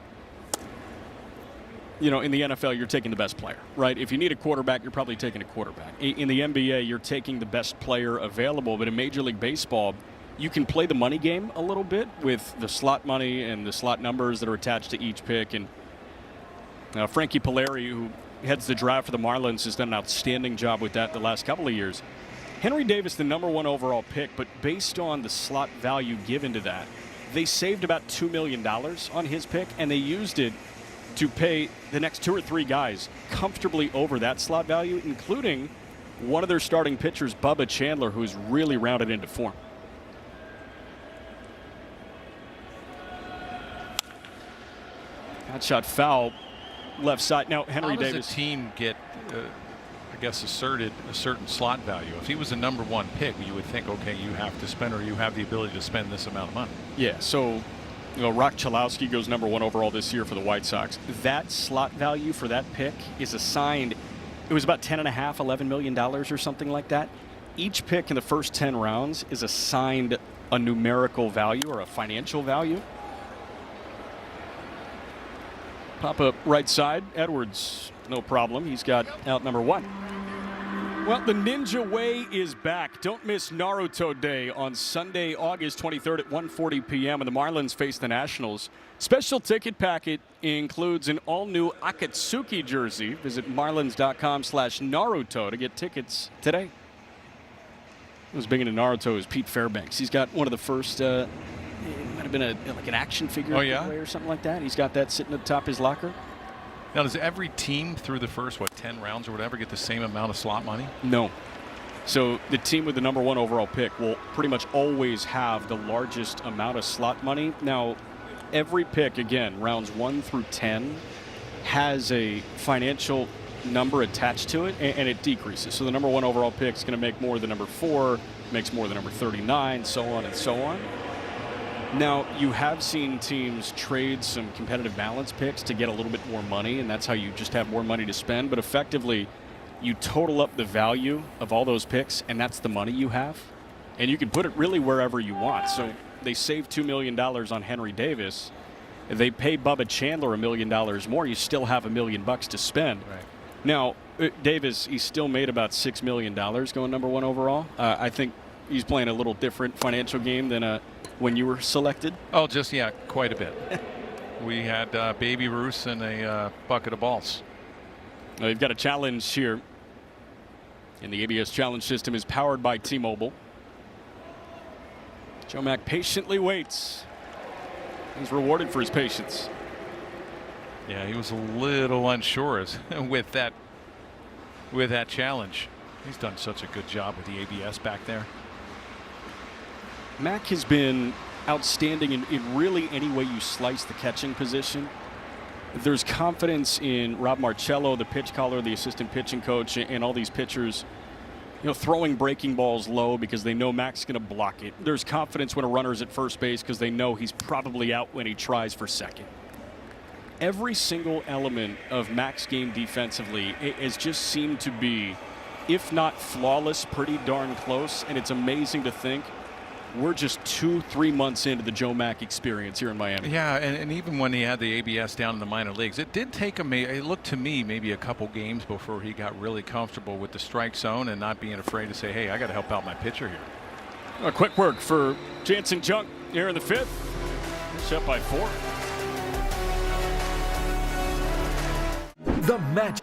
You know, in the NFL, you're taking the best player, right? If you need a quarterback, you're probably taking a quarterback. In the NBA, you're taking the best player available. But in Major League Baseball, you can play the money game a little bit with the slot money and the slot numbers that are attached to each pick. And Frankie Polari, who heads the draft for the Marlins, has done an outstanding job with that the last couple of years. Henry Davis, the #1 overall pick, but based on the slot value given to that, they saved about $2 million on his pick, and they used it to pay the next 2 or 3 guys comfortably over that slot value, including one of their starting pitchers, Bubba Chandler, who's really rounded into form. That shot foul left side. Now, Henry Davis. How does a team get, I guess, asserted a certain slot value? If he was a #1 pick, you would think, okay, you have to spend, or you have the ability to spend this amount of money. Yeah, so Rock Chalowski goes #1 overall this year for the White Sox. That slot value for that pick is assigned, it was about $10.5, $11 million or something like that. Each pick in the first 10 rounds is assigned a numerical value or a financial value. Pop up right side, Edwards, no problem. He's got out #1. Well, the Ninja Way is back. Don't miss Naruto Day on Sunday, August 23rd at 1:40 p.m. when the Marlins face the Nationals. Special ticket packet includes an all-new Akatsuki jersey. Visit marlins.com/Naruto to get tickets today. Who's big into Naruto is Pete Fairbanks. He's got one of the first, it might have been like an action figure or something like that. He's got that sitting at the top of his locker. Now, does every team through the first, 10 rounds or whatever, get the same amount of slot money? No. So the team with the #1 overall pick will pretty much always have the largest amount of slot money. Now, every pick, again, rounds 1 through 10, has a financial number attached to it, and it decreases. So the #1 overall pick is going to make more than #4, makes more than #39, so on and so on. Now, you have seen teams trade some competitive balance picks to get a little bit more money, and that's how you just have more money to spend. But effectively, you total up the value of all those picks, and that's the money you have. And you can put it really wherever you want. So they save $2 million on Henry Davis. If they pay Bubba Chandler $1 million more, you still have $1 million to spend. Right. Now, Davis, he still made about $6 million going number 1 overall. I think he's playing a little different financial game than when you were selected. Oh, just, yeah, quite a bit. We had Baby Ruth and a bucket of balls. Now, they've got a challenge here. And the ABS challenge system is powered by T-Mobile. Joe Mack patiently waits. He's rewarded for his patience. Yeah, he was a little unsure with that challenge. He's done such a good job with the ABS back there. Mack has been outstanding in really any way you slice the catching position. There's confidence in Rob Marcello, the pitch caller, the assistant pitching coach, and all these pitchers, throwing breaking balls low because they know Mack's going to block it. There's confidence when a runner's at first base because they know he's probably out when he tries for second. Every single element of Mack's game defensively has just seemed to be, if not flawless, pretty darn close. And it's amazing to think we're just 2-3 months into the Joe Mack experience here in Miami. Yeah, and even when he had the ABS down in the minor leagues, it did take him, it looked to me, maybe a couple games before he got really comfortable with the strike zone and not being afraid to say, hey, I got to help out my pitcher here. A quick work for Jansen Junk here in the 5th. It's up by 4. The match.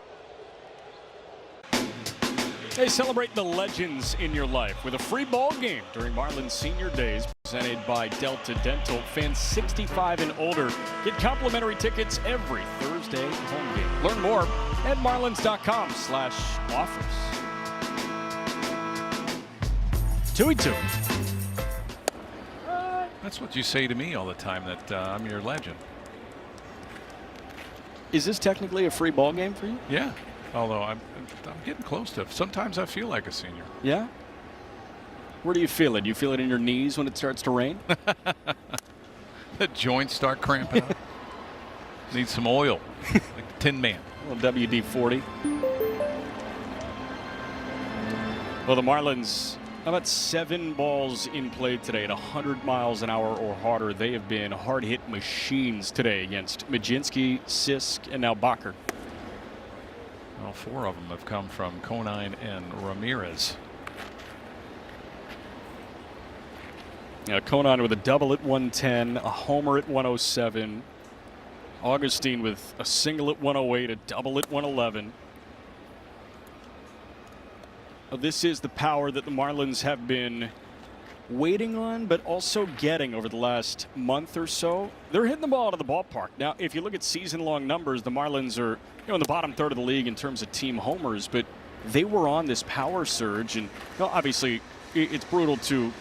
Hey, celebrate the legends in your life with a free ball game during Marlins Senior Days, presented by Delta Dental. Fans 65 and older get complimentary tickets every Thursday home game. Learn more at marlins.com/offers. 2-2. That's what you say to me all the time, that I'm your legend. Is this technically a free ball game for you? Yeah. Although I'm getting close to it. Sometimes I feel like a senior. Yeah? Where do you feel it? Do you feel it in your knees when it starts to rain? The joints start cramping up. Need some oil, like the Tin Man. A little WD-40. Well, the Marlins, about 7 balls in play today at 100 miles an hour or harder. They have been hard-hit machines today against Majinski, Sisk, and now Bacher. Well, 4 of them have come from Conine and Ramirez. Yeah, Conine with a double at 110, a homer at 107. Augustine with a single at 108, a double at 111. This is the power that the Marlins have been waiting on, but also getting over the last month or so. They're hitting the ball out of the ballpark. Now, if you look at season-long numbers, the Marlins are in the bottom third of the league in terms of team homers, but they were on this power surge, and obviously it's brutal to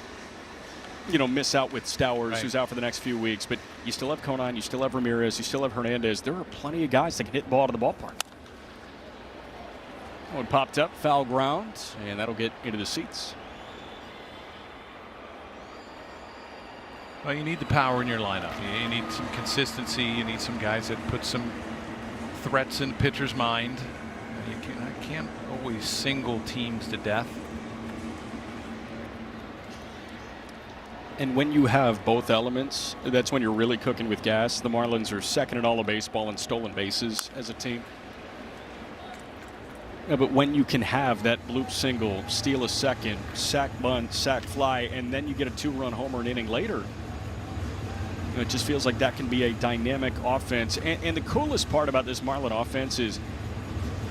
miss out with Stowers, right, who's out for the next few weeks, but you still have Conine, you still have Ramirez, you still have Hernandez. There are plenty of guys that can hit the ball out of the ballpark. One popped up, foul ground, and that'll get into the seats. Well, you need the power in your lineup. You need some consistency. You need some guys that put some threats in the pitcher's mind. You can't always single teams to death. And when you have both elements, that's when you're really cooking with gas. The Marlins are second in all of baseball in stolen bases as a team. Yeah, but when you can have that bloop single, steal a second, sack bunt, sack fly, and then you get a 2-run homer an inning later, it just feels like that can be a dynamic offense. And the coolest part about this Marlin offense is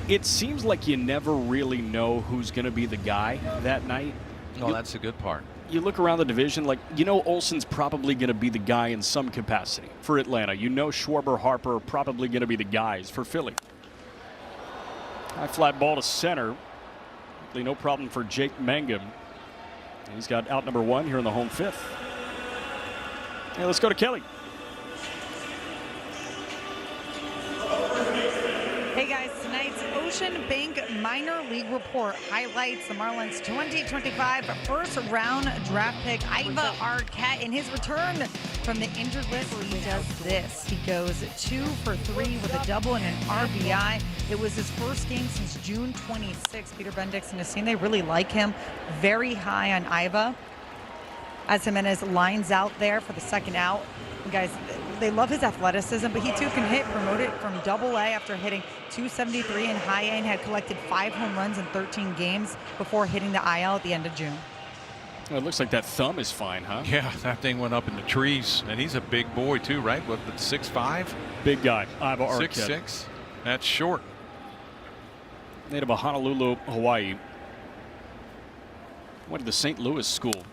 it seems like you never really know who's going to be the guy that night. Oh, that's the good part. You look around the division, Olsen's probably going to be the guy in some capacity for Atlanta. Schwarber, Harper are probably going to be the guys for Philly. High fly ball to center. No problem for Jake Mangum. He's got out number 1 here in the home 5th. Yeah, let's go to Kelly. Hey guys, tonight's Ocean Bank Minor League Report highlights the Marlins 2025 first-round draft pick Iva Arquette. In his return from the injured list, he does this. He goes 2 for 3 with a double and an RBI. It was his first game since June 26. Peter Bendix and his team, they really like him. Very high on Iva. As Jimenez lines out there for the second out. Guys, they love his athleticism, but he too can hit. Promoted from Double-A after hitting .273 in high A and had collected 5 home runs in 13 games before hitting the IL at the end of June. Well, it looks like that thumb is fine, huh? Yeah, that thing went up in the trees, and he's a big boy too, right? What, 6'5"? Big guy. 6'6". That's short. Native of Honolulu, Hawaii. Went to the St. Louis school.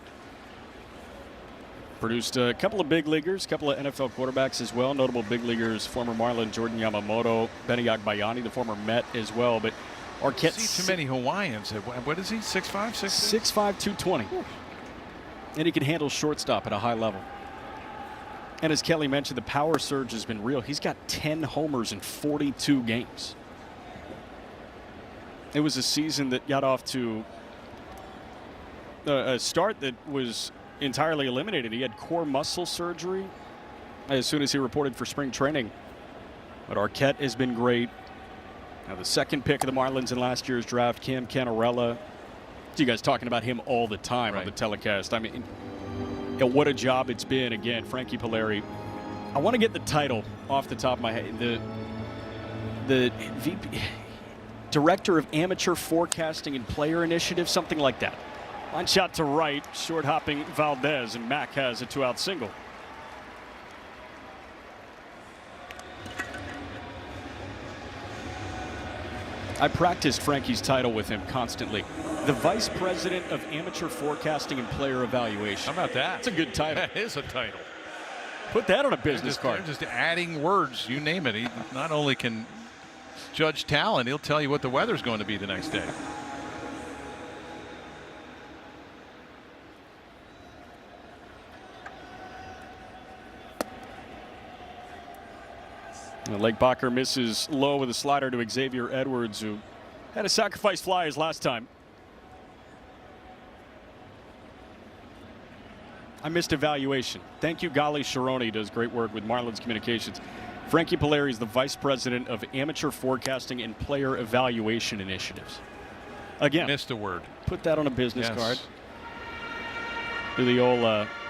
Produced a couple of big leaguers, a couple of NFL quarterbacks as well. Notable big leaguers, former Marlin Jordan Yamamoto, Benny Agbayani, the former Met as well. But Arquette. See too many Hawaiians. What is he? 6'5", 6'6"? 6'5", 220. And he can handle shortstop at a high level. And as Kelly mentioned, the power surge has been real. He's got 10 homers in 42 games. It was a season that got off to a start that was entirely eliminated. He had core muscle surgery as soon as he reported for spring training. But Arquette has been great. Now the second pick of the Marlins in last year's draft, Cam Canarella. You guys talking about him all the time on the telecast. I mean, what a job it's been. Again, Frankie Polari. I want to get the title off the top of my head. The VP, Director of Amateur Forecasting and Player Initiative, something like that. Line shot to right, short hopping Valdez, and Mack has a 2-out single. I practiced Frankie's title with him constantly. The Vice President of Amateur Forecasting and Player Evaluation. How about that? That's a good title. That is a title. Put that on a business card. They're just adding words, you name it. He not only can judge talent, he'll tell you what the weather's going to be the next day. Lake Bacher misses low with a slider to Xavier Edwards, who had a sacrifice fly his last time. I missed evaluation. Thank you, Gali Sharoni, does great work with Marlins Communications. Frankie Polari is the Vice President of Amateur Forecasting and Player Evaluation Initiatives. Again, missed a word. Put that on a business card. Do the old,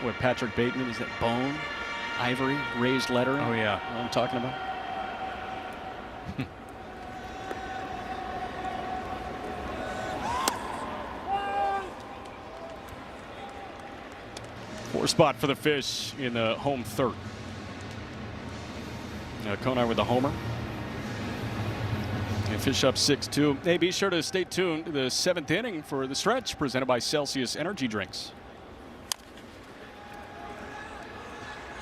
what, Patrick Bateman, is that bone, ivory, raised lettering? Oh, yeah. What I'm talking about? Poor spot for the Fish in the home third. Konar with the homer. And Fish up 6-2. Hey, be sure to stay tuned to the 7th inning for the stretch presented by Celsius Energy Drinks.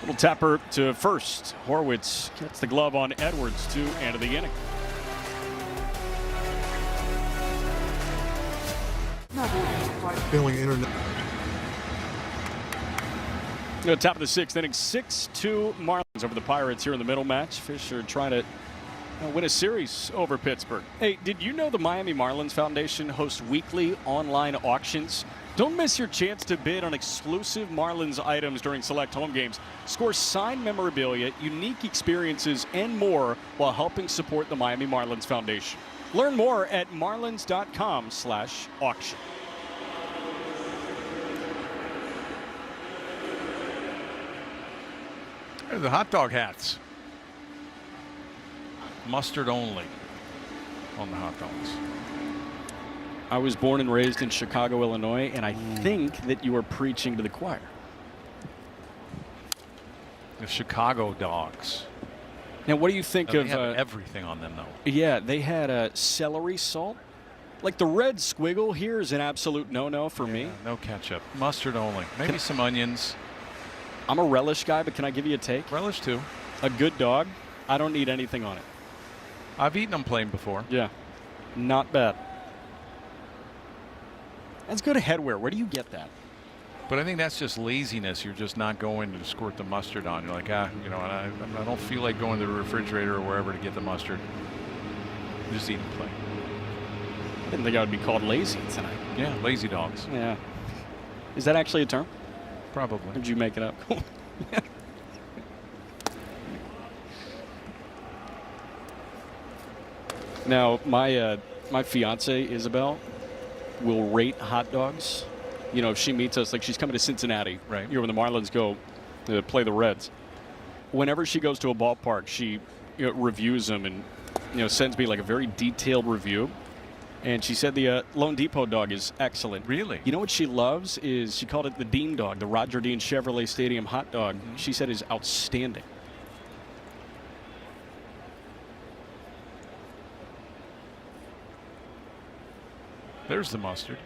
Little tapper to first. Horwitz gets the glove on Edwards to end of the inning. Feeling internet. Top of the 6th inning, 6-2 Marlins over the Pirates here in the middle match. Fisher trying to win a series over Pittsburgh. Hey, did you know the Miami Marlins Foundation hosts weekly online auctions? Don't miss your chance to bid on exclusive Marlins items during select home games. Score signed memorabilia, unique experiences, and more while helping support the Miami Marlins Foundation. Learn more at marlins.com/auction. The hot dog hats. Mustard only on the hot dogs. I was born and raised in Chicago, Illinois, and I think that you are preaching to the choir. The Chicago dogs. Now, what do you think They of have everything on them, though? Yeah, they had celery salt. Like the red squiggle here is an absolute no-no for me. No ketchup. Mustard only. Maybe some onions. I'm a relish guy, but can I give you a take? Relish too. A good dog, I don't need anything on it. I've eaten them plain before. Yeah, not bad. That's good headwear. Where do you get that? But I think that's just laziness. You're just not going to squirt the mustard on. You're like, I don't feel like going to the refrigerator or wherever to get the mustard. Just eat them plain. I didn't think I would be called lazy tonight. Yeah, lazy dogs. Yeah. Is that actually a term? Probably. Or did you make it up? Now, my fiance Isabel will rate hot dogs You know, if she meets us, like she's coming to Cincinnati, right? You know, when the Marlins go to play the Reds. Whenever she goes to a ballpark, she reviews them and sends me like a very detailed review. And she said the Lone Depot dog is excellent. Really? You know what she loves is she called it the Dean dog, the Roger Dean Chevrolet Stadium hot dog. Mm-hmm. She said is outstanding. There's the mustard.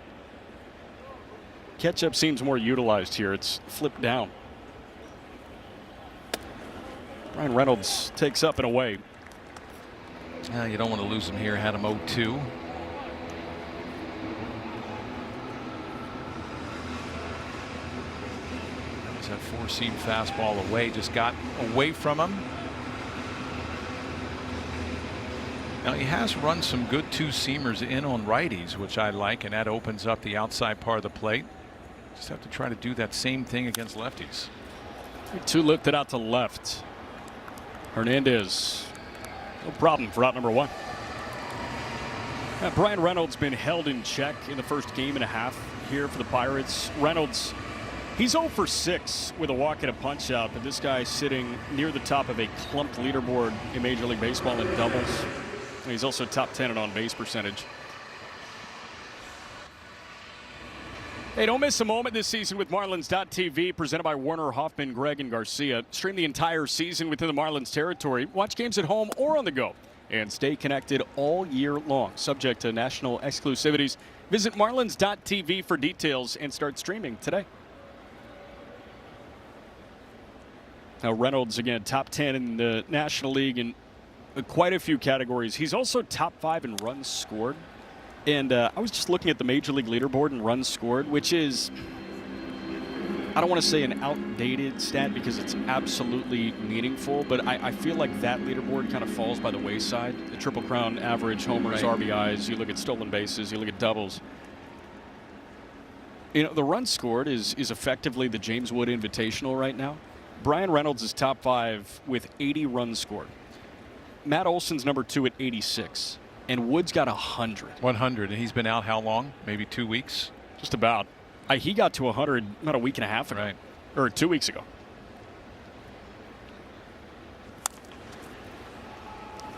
Ketchup seems more utilized here. It's flipped down. Brian Reynolds takes up and away. You don't want to lose him here. Had him 0-2. There's that four-seam fastball away. Just got away from him. Now he has run some good two-seamers in on righties, which I like, and that opens up the outside part of the plate. Just have to try to do that same thing against lefties. 2 lifted out to left. Hernandez, no problem for out number 1. Brian Reynolds been held in check in the first game and a half here for the Pirates. Reynolds, he's 0 for 6 with a walk and a punch out, but this guy sitting near the top of a clumped leaderboard in Major League Baseball in doubles. He's also top 10 in on-base percentage. Hey, don't miss a moment this season with Marlins.tv, presented by Warner, Hoffman, Gregg, and Garcia. Stream the entire season within the Marlins territory. Watch games at home or on the go. And stay connected all year long, subject to national exclusivities. Visit Marlins.tv for details and start streaming today. Now Reynolds, again, top 10 in the National League in quite a few categories. He's also top 5 in runs scored. And I was just looking at the Major League leaderboard and runs scored, which is, I don't want to say an outdated stat because it's absolutely meaningful, but I feel like that leaderboard kind of falls by the wayside. The Triple Crown average, homers, right, RBIs, you look at stolen bases, you look at doubles. You know, the runs scored is effectively the James Wood Invitational right now. Brian Reynolds is top 5 with 80 runs scored. Matt Olson's number 2 at 86. And Wood's got 100. 100, and he's been out how long? Maybe 2 weeks? Just about. He got to 100 about a week and a half ago. Right. Or 2 weeks ago.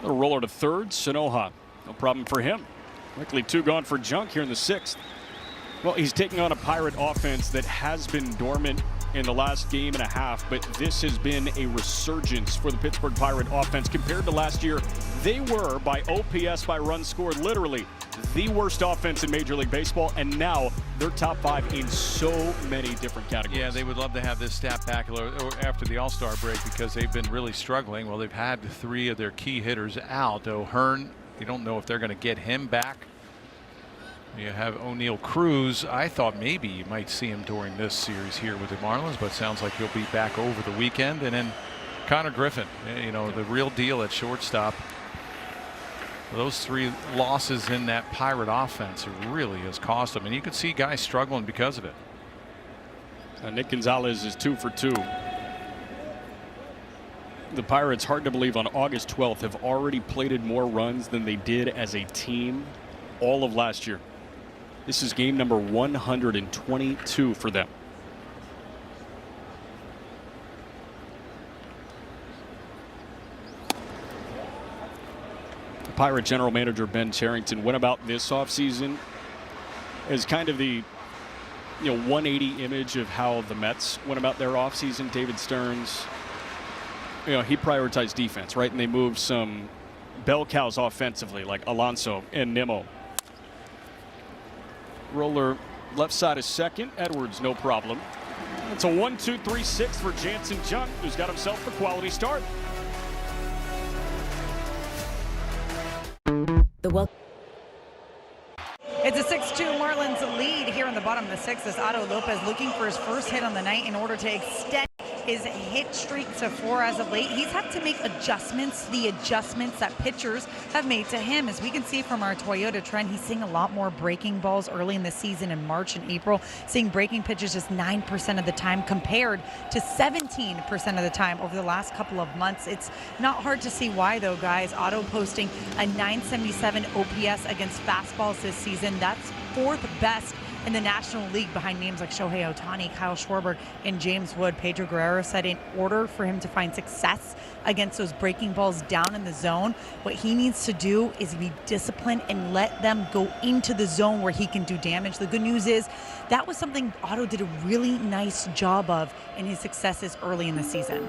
A roller to third, Sanoja. No problem for him. Luckily 2 gone for Junk here in the 6th. Well, he's taking on a Pirate offense that has been dormant in the last game and a half, but this has been a resurgence for the Pittsburgh Pirate offense compared to last year. They were, by OPS by runs scored, literally the worst offense in Major League Baseball, and now they're top 5 in so many different categories. Yeah, they would love to have this stat back after the All-Star break because they've been really struggling. Well, they've had 3 of their key hitters out. O'Hearn, you don't know if they're going to get him back. You have O'Neal Cruz. I thought maybe you might see him during this series here with the Marlins, but sounds like he'll be back over the weekend. And then Connor Griffin, you know, the real deal at shortstop. Those 3 losses in that Pirate offense really has cost them, and you can see guys struggling because of it. Nick Gonzalez is 2 for 2. The Pirates, hard to believe, on August 12th have already plated more runs than they did as a team all of last year. This is game number 122 for them. Pirate general manager Ben Cherington went about this offseason as kind of the 180 image of how the Mets went about their offseason. David Stearns, he prioritized defense, right? And they moved some bell cows offensively like Alonso and Nimmo. Roller left side is second. Edwards, no problem. It's a 1-2-3-6 for Jansen Junk, who's got himself a quality start. It's a 6-2 Marlins lead here in the bottom of the 6th as Otto Lopez looking for his first hit on the night in order to extend his hit streak to 4 as of late. He's had to make adjustments, the adjustments that pitchers have made to him. As we can see from our Toyota trend, he's seeing a lot more breaking balls early in the season in March and April, seeing breaking pitches just 9% of the time compared to 17% of the time over the last couple of months. It's not hard to see why, though, guys. Otto posting a 977 OPS against fastballs this season. That's 4th best in the National League behind names like Shohei Ohtani, Kyle Schwarber, and James Wood. Pedro Guerrero said in order for him to find success against those breaking balls down in the zone, what he needs to do is be disciplined and let them go into the zone where he can do damage. The good news is that was something Otto did a really nice job of in his successes early in the season.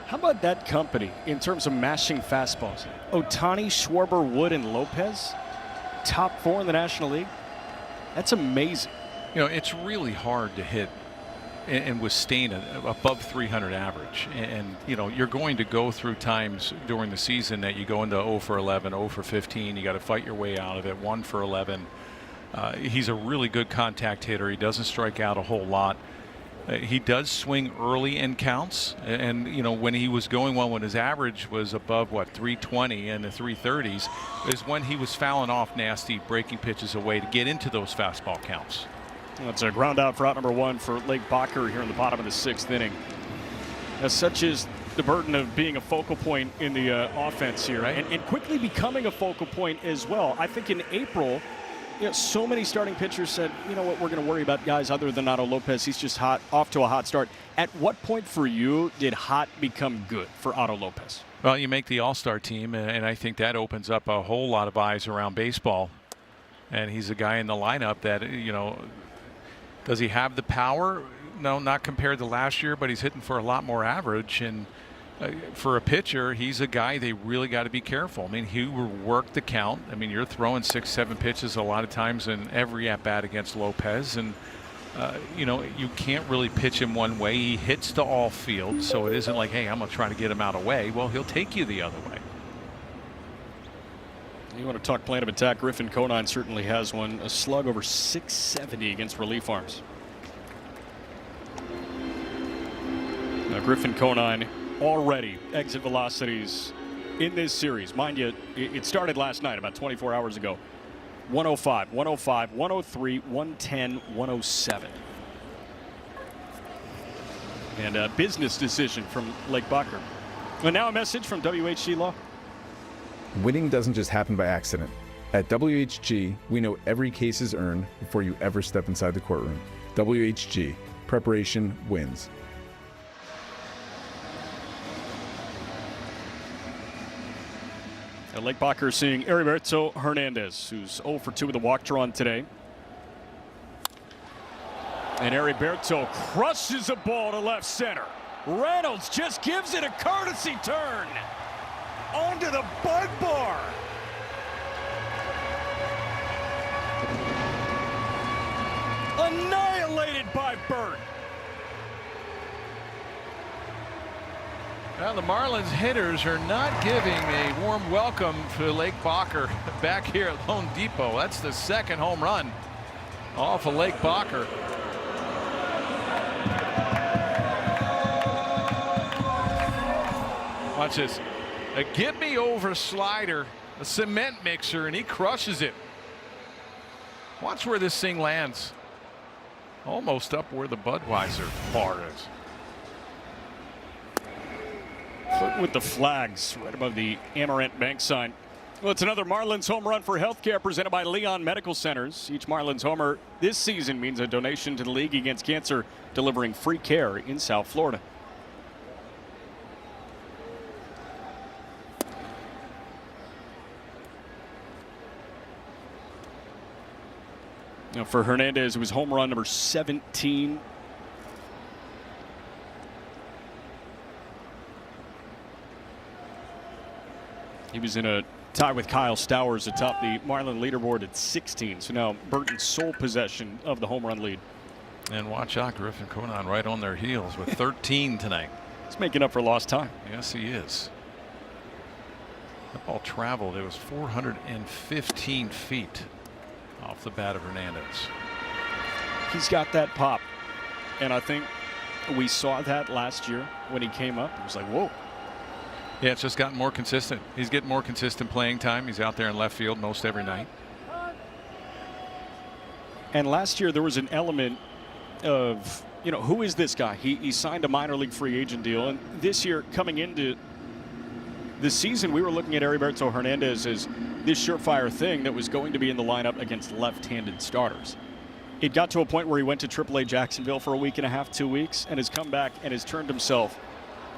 How about that company in terms of mashing fastballs? Ohtani, Schwarber, Wood, and Lopez, top 4 in the National League. That's amazing. You know, it's really hard to hit and sustain above 300 average. And, you know, you're going to go through times during the season that you go into 0 for 11, 0 for 15. You got to fight your way out of it, 1 for 11. He's a really good contact hitter. He doesn't strike out a whole lot. He does swing early in counts, and you know, when he was going well, when his average was above 320 and the 330s, is when he was fouling off nasty breaking pitches away to get into those fastball counts. That's a ground out for out number 1 for Lake Bacher here in the bottom of the 6th inning. As such is the burden of being a focal point in the offense here, right? And quickly becoming a focal point as well. I think in April, you know, so many starting pitchers said, you know what, we're going to worry about guys other than Otto Lopez. He's just hot, off to a hot start. At what point for you did hot become good for Otto Lopez? Well, you make the All-Star team, and I think that opens up a whole lot of eyes around baseball. And he's a guy in the lineup that, you know, does he have the power? No, not compared to last year, but he's hitting for a lot more average. And for a pitcher, he's a guy they really got to be careful. I mean, he will work the count. I mean, you're throwing 6-7 pitches a lot of times in every at-bat against Lopez, and you know, you can't really pitch him one way. He hits the all field, so it isn't like, hey, I'm going to try to get him out of the way. Well, he'll take you the other way. You want to talk plan of attack? Griffin Conine certainly has one. A slug over 670 against relief arms. Now, Griffin Conine already exit velocities in this series. Mind you, it started last night, about 24 hours ago. 105, 105, 103, 110, 107. And a business decision from Lake Bacher. And now a message from WHG Law. Winning doesn't just happen by accident. At WHG, we know every case is earned before you ever step inside the courtroom. WHG, preparation wins. Lake Bacher seeing Heriberto Hernandez, who's 0 for 2 with a walk drawn today. And Heriberto crushes a ball to left center. Reynolds just gives it a courtesy turn onto the bud bar. Annihilated by Burt. Well, the Marlins hitters are not giving a warm welcome to Lake Bacher back here at Lone Depot. That's the second home run off of Lake Bacher. Watch this. A get me over slider, a cement mixer, and he crushes it. Watch where this thing lands. Almost up where the Budweiser bar is. Flirting with the flags right above the Amarant Bank sign. Well, it's another Marlins home run for healthcare presented by Leon Medical Centers. Each Marlins homer this season means a donation to the League Against Cancer, delivering free care in South Florida. Now for Hernandez, it was home run number 17. He was in a tie with Kyle Stowers atop the Marlin leaderboard at 16. So now Burton's sole possession of the home run lead. And watch out, Griffin Conine right on their heels with 13 tonight. He's making up for lost time. Yes, he is. The ball traveled. It was 415 feet off the bat of Hernandez. He's got that pop. And I think we saw that last year when he came up. It was like, whoa. Yeah, it's just gotten more consistent. He's getting more consistent playing time. He's out there in left field most every night. And last year there was an element of, you know, who is this guy? He signed a minor league free agent deal. And this year, coming into the season, we were looking at Heriberto Hernandez as this surefire thing that was going to be in the lineup against left-handed starters. It got to a point where he went to AAA Jacksonville for a week and a half, 2 weeks, and has come back and has turned himself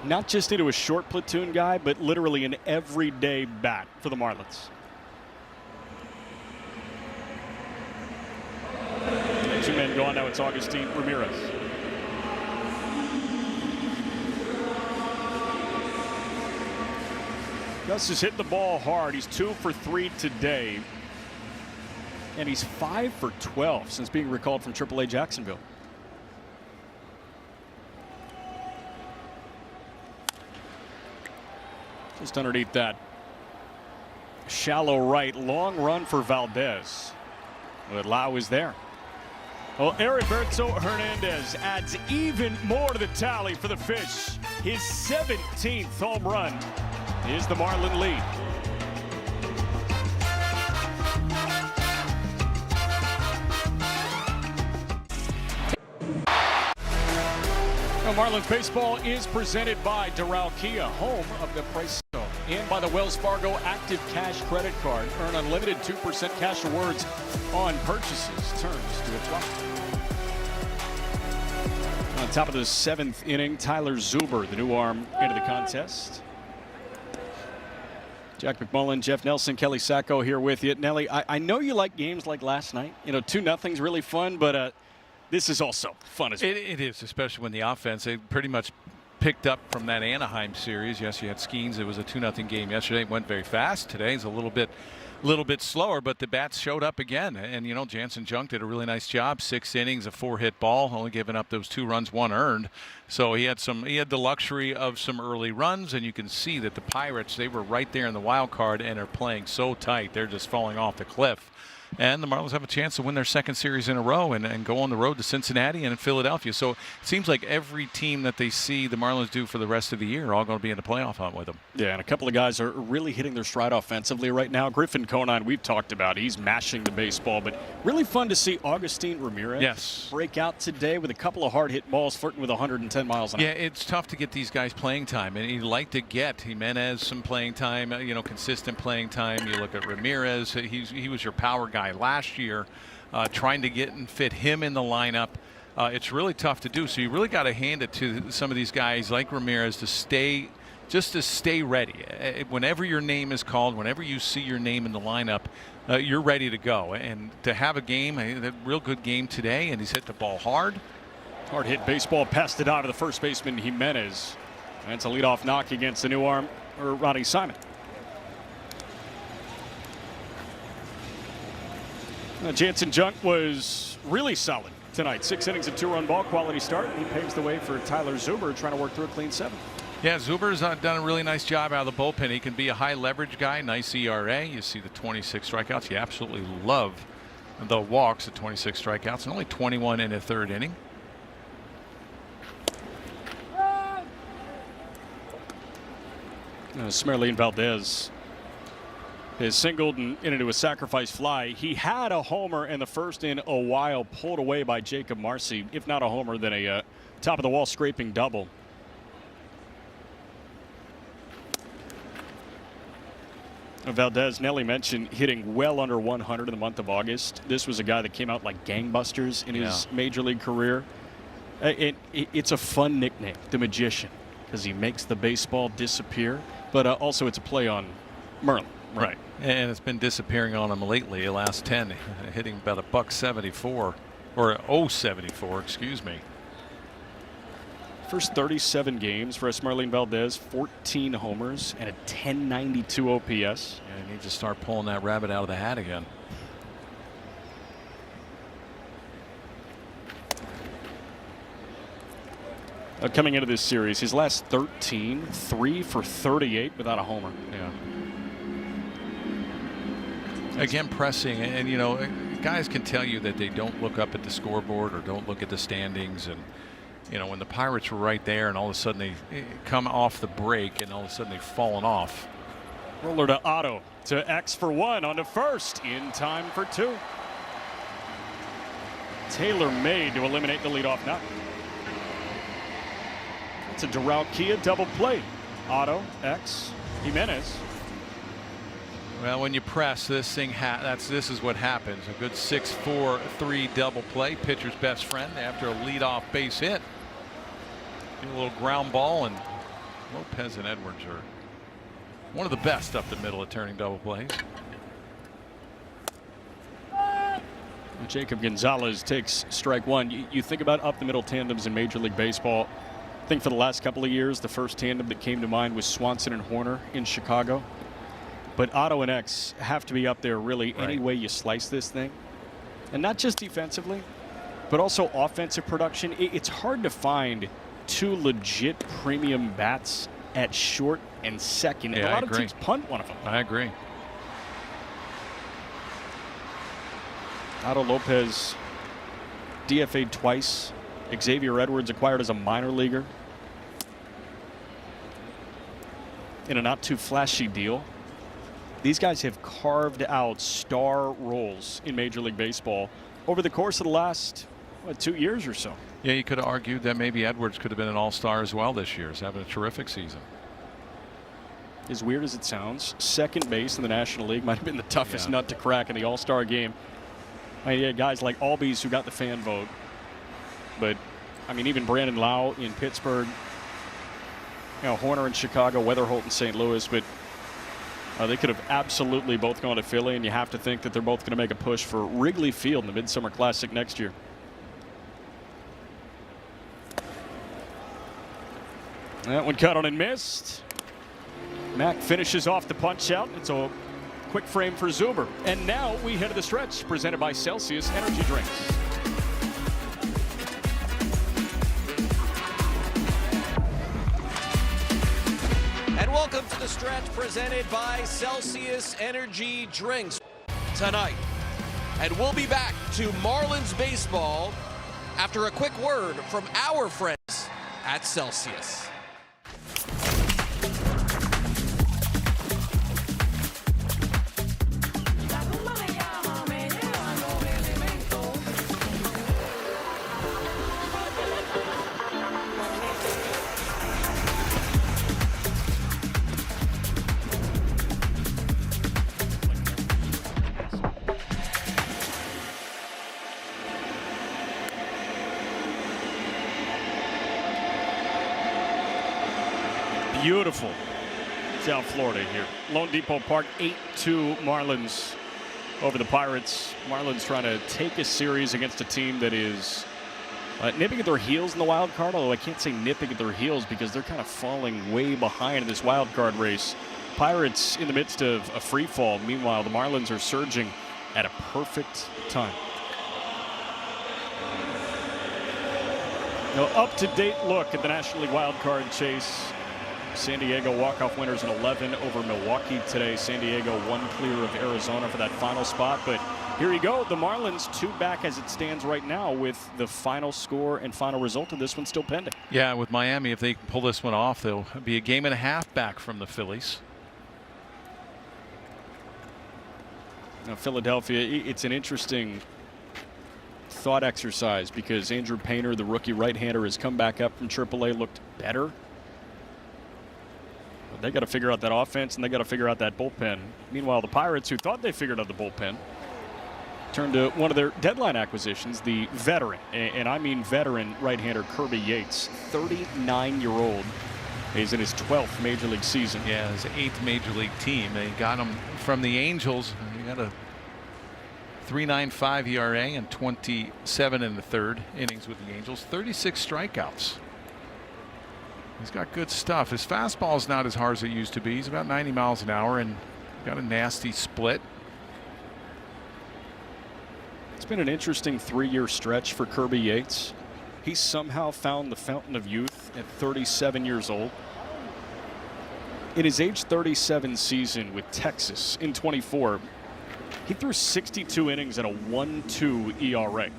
not just into a short platoon guy, but literally an everyday bat for the Marlins. Two men gone. Now it's Augustine Ramirez. Gus has hit the ball hard. He's 2 for 3 today. And he's 5 for 12 since being recalled from AAA Jacksonville. Just underneath that. Shallow right. Long run for Valdez. But Lau is there. Well, Heriberto Hernandez adds even more to the tally for the Fish. His 17th home run is the Marlin lead. Marlins baseball is presented by Doral Kia, home of the price zone, and by the Wells Fargo Active Cash Credit Card. Earn unlimited 2% cash rewards on purchases. Terms do apply. On top of the 7th inning, Tyler Zuber, the new arm, into the contest. Jack McMullen, Jeff Nelson, Kelly Sacco here with you. Nelly, I know you like games like last night. 2-0's really fun, but this is also fun as well. It is, especially when the offense, they pretty much picked up from that Anaheim series. Yes, you had Skeens. It was a 2-0 game yesterday. It went very fast. Today's a little bit slower, but the bats showed up again. And, Jansen Junk did a really nice job. 6 innings, a 4-hit ball, only giving up those 2 runs, 1 earned. So he had the luxury of some early runs, and you can see that the Pirates, they were right there in the wild card and are playing so tight. They're just falling off the cliff. And the Marlins have a chance to win their 2nd series in a row and go on the road to Cincinnati and Philadelphia. So it seems like every team that they see the Marlins do for the rest of the year are all going to be in the playoff hunt with them. Yeah, and a couple of guys are really hitting their stride offensively right now. Griffin Conine, we've talked about. He's mashing the baseball, but really fun to see Augustine Ramirez break out today with a couple of hard-hit balls flirting with 110 miles an hour. Yeah, it's tough to get these guys playing time, and he'd like to get Jimenez some playing time, consistent playing time. You look at Ramirez, he was your power guy last year, trying to get and fit him in the lineup. It's really tough to do, so you really got to hand it to some of these guys like Ramirez to stay ready. Whenever your name is called, whenever you see your name in the lineup, you're ready to go. And to have a game, a real good game today, and he's hit the ball hard. Hard hit baseball, passed it out to the first baseman Jimenez. That's a leadoff knock against the new arm, Ronnie Simon. Jansen Junk was really solid tonight. 6 innings and 2-run ball, quality start. He paves the way for Tyler Zuber trying to work through a clean 7th. Yeah, Zuber's done a really nice job out of the bullpen. He can be a high leverage guy, nice ERA. You see the 26 strikeouts. You absolutely love the walks at 26 strikeouts, and only 21 in the 3rd inning. Smerlin Valdez is singled and into a sacrifice fly. He had a homer in the 1st in a while, pulled away by Jacob Marcy. If not a homer, then a top of the wall scraping double. Valdez, Nelly mentioned hitting well under 100 in the month of August. This was a guy that came out like gangbusters in his major league career. It's a fun nickname, the Magician, because he makes the baseball disappear, but also it's a play on Merlin. Right. And it's been disappearing on him lately, the last 10, hitting about $174, or .074, excuse me. First 37 games for Smerlin Valdez, 14 homers and a 1092 OPS. Yeah, he needs to start pulling that rabbit out of the hat again. Coming into this series, his last 13, 3 for 38 without a homer. Yeah. Again, pressing, and guys can tell you that they don't look up at the scoreboard or don't look at the standings, and when the Pirates were right there and all of a sudden they come off the break and all of a sudden they've fallen off. Roller to Otto, to X for 1 on to first, in time for 2. Taylor made to eliminate the leadoff knock. It's a Doral Kia double play. Otto, X, Jimenez. Well, when you press, this thing this is what happens. A good 6-4-3 double play, pitcher's best friend after a leadoff base hit. A little ground ball, and Lopez and Edwards are one of the best up the middle at turning double plays. Jacob Gonzalez takes strike one. You think about up the middle tandems in Major League Baseball. I think for the last couple of years, the first tandem that came to mind was Swanson and Horner in Chicago. But Otto and X have to be up there really any way you slice this thing. And not just defensively, but also offensive production. It's hard to find two legit premium bats at short and second. And a lot of teams punt one of them. I agree. Otto Lopez DFA'd twice. Xavier Edwards acquired as a minor leaguer in a not too flashy deal. These guys have carved out star roles in Major League Baseball over the course of the last 2 years or so. Yeah, you could have argued that maybe Edwards could have been an all-star as well this year. He's having a terrific season. As weird as it sounds, second base in the National League might have been the toughest nut to crack in the all-star game. I mean, you had guys like Albies who got the fan vote. But, I mean, even Brandon Lau in Pittsburgh, Horner in Chicago, Weatherholt in St. Louis, but they could have absolutely both gone to Philly, and you have to think that they're both going to make a push for Wrigley Field in the Midsummer Classic next year. That one cut on and missed. Mack finishes off the punch out. It's a quick frame for Zuber. And now we head to the stretch, presented by Celsius Energy Drinks. And welcome to the stretch presented by Celsius Energy Drinks tonight. And we'll be back to Marlins baseball after a quick word from our friends at Celsius. Beautiful South Florida here. Lone Depot Park, 8-2 Marlins over the Pirates. Marlins trying to take a series against a team that is nipping at their heels in the wild card, although I can't say nipping at their heels because they're kind of falling way behind in this wild card race. Pirates in the midst of a free fall. Meanwhile, the Marlins are surging at a perfect time. Now, up-to-date look at the National League wild card chase. San Diego walk-off winners in 11 over Milwaukee today. San Diego one clear of Arizona for that final spot. But here you go. The Marlins 2 back as it stands right now with the final score and final result of this one still pending. Yeah, with Miami, if they pull this one off, they'll be a game and a half back from the Phillies. Now, Philadelphia, it's an interesting thought exercise because Andrew Painter, the rookie right-hander, has come back up from AAA, looked better. They got to figure out that offense, and they got to figure out that bullpen. Meanwhile, the Pirates, who thought they figured out the bullpen, turned to one of their deadline acquisitions, the veteran, and I mean veteran right-hander Kirby Yates, 39-year-old. He's in his 12th Major League season. Yeah, his 8th Major League team. They got him from the Angels. He got a 3.95 ERA and 27 in the third innings with the Angels. 36 strikeouts. He's got good stuff. His fastball is not as hard as it used to be. He's about 90 miles an hour and got a nasty split. It's been an interesting 3-year stretch for Kirby Yates. He somehow found the fountain of youth at 37 years old. In his age 37 season with Texas in 24, he threw 62 innings at a 1.2 ERA.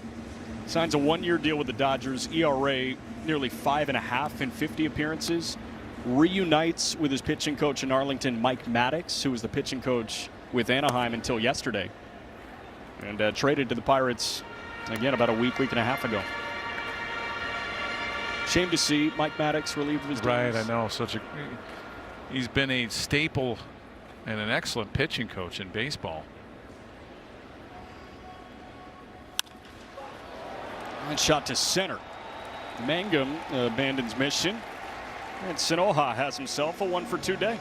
Signs a 1-year deal with the Dodgers. ERA nearly 5.5 in 50 appearances. Reunites with his pitching coach in Arlington, Mike Maddox, who was the pitching coach with Anaheim until yesterday, and traded to the Pirates again about a week and a half ago. Shame to see Mike Maddox relieved of his duties. Right, I know. He's been a staple and an excellent pitching coach in baseball. And shot to center. Mangum abandons mission. And Sanoha has himself a 1-for-2 day.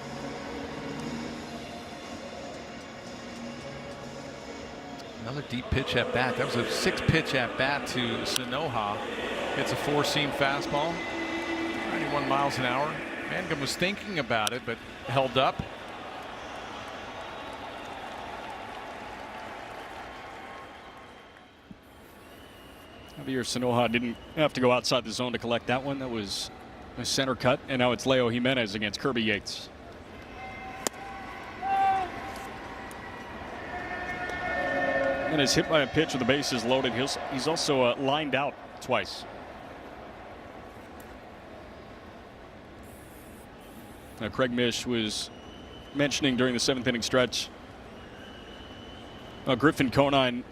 Another deep pitch at bat. That was a 6-pitch at bat to Sanoha. It's a 4-seam fastball. 91 miles an hour. Mangum was thinking about it, but held up. Javier Sanoha didn't have to go outside the zone to collect that one. That was a center cut, and now it's Leo Jimenez against Kirby Yates. And is hit by a pitch with the bases loaded. He's also lined out twice. Now, Craig Mish was mentioning during the 7th inning stretch, Griffin Conine,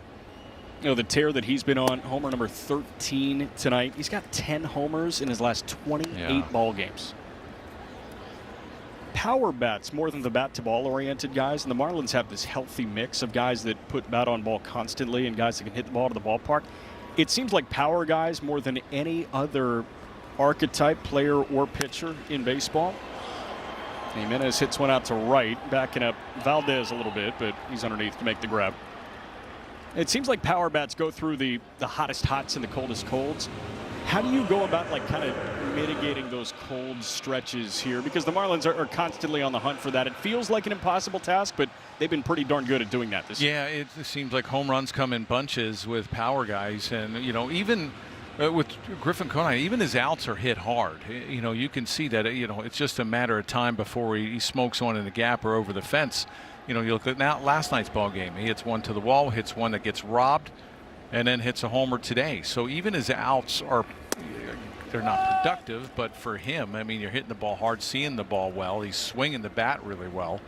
the tear that he's been on, homer number 13 tonight. He's got 10 homers in his last 28 ball games. Power bats more than the bat-to-ball oriented guys, and the Marlins have this healthy mix of guys that put bat on ball constantly and guys that can hit the ball to the ballpark. It seems like power guys more than any other archetype player or pitcher in baseball. Jimenez hits one out to right, backing up Valdez a little bit, but he's underneath to make the grab. It seems like power bats go through the hottest hots and the coldest colds. How do you go about kind of mitigating those cold stretches here? Because the Marlins are constantly on the hunt for that. It feels like an impossible task, but they've been pretty darn good at doing that this year. Yeah, it seems like home runs come in bunches with power guys. And, even with Griffin Conine, even his outs are hit hard. You can see that, it's just a matter of time before he smokes one in the gap or over the fence. You look at last night's ball game. He hits one to the wall, hits one that gets robbed, and then hits a homer today. So even his outs they're not productive, but for him, you're hitting the ball hard, seeing the ball well. He's swinging the bat really well,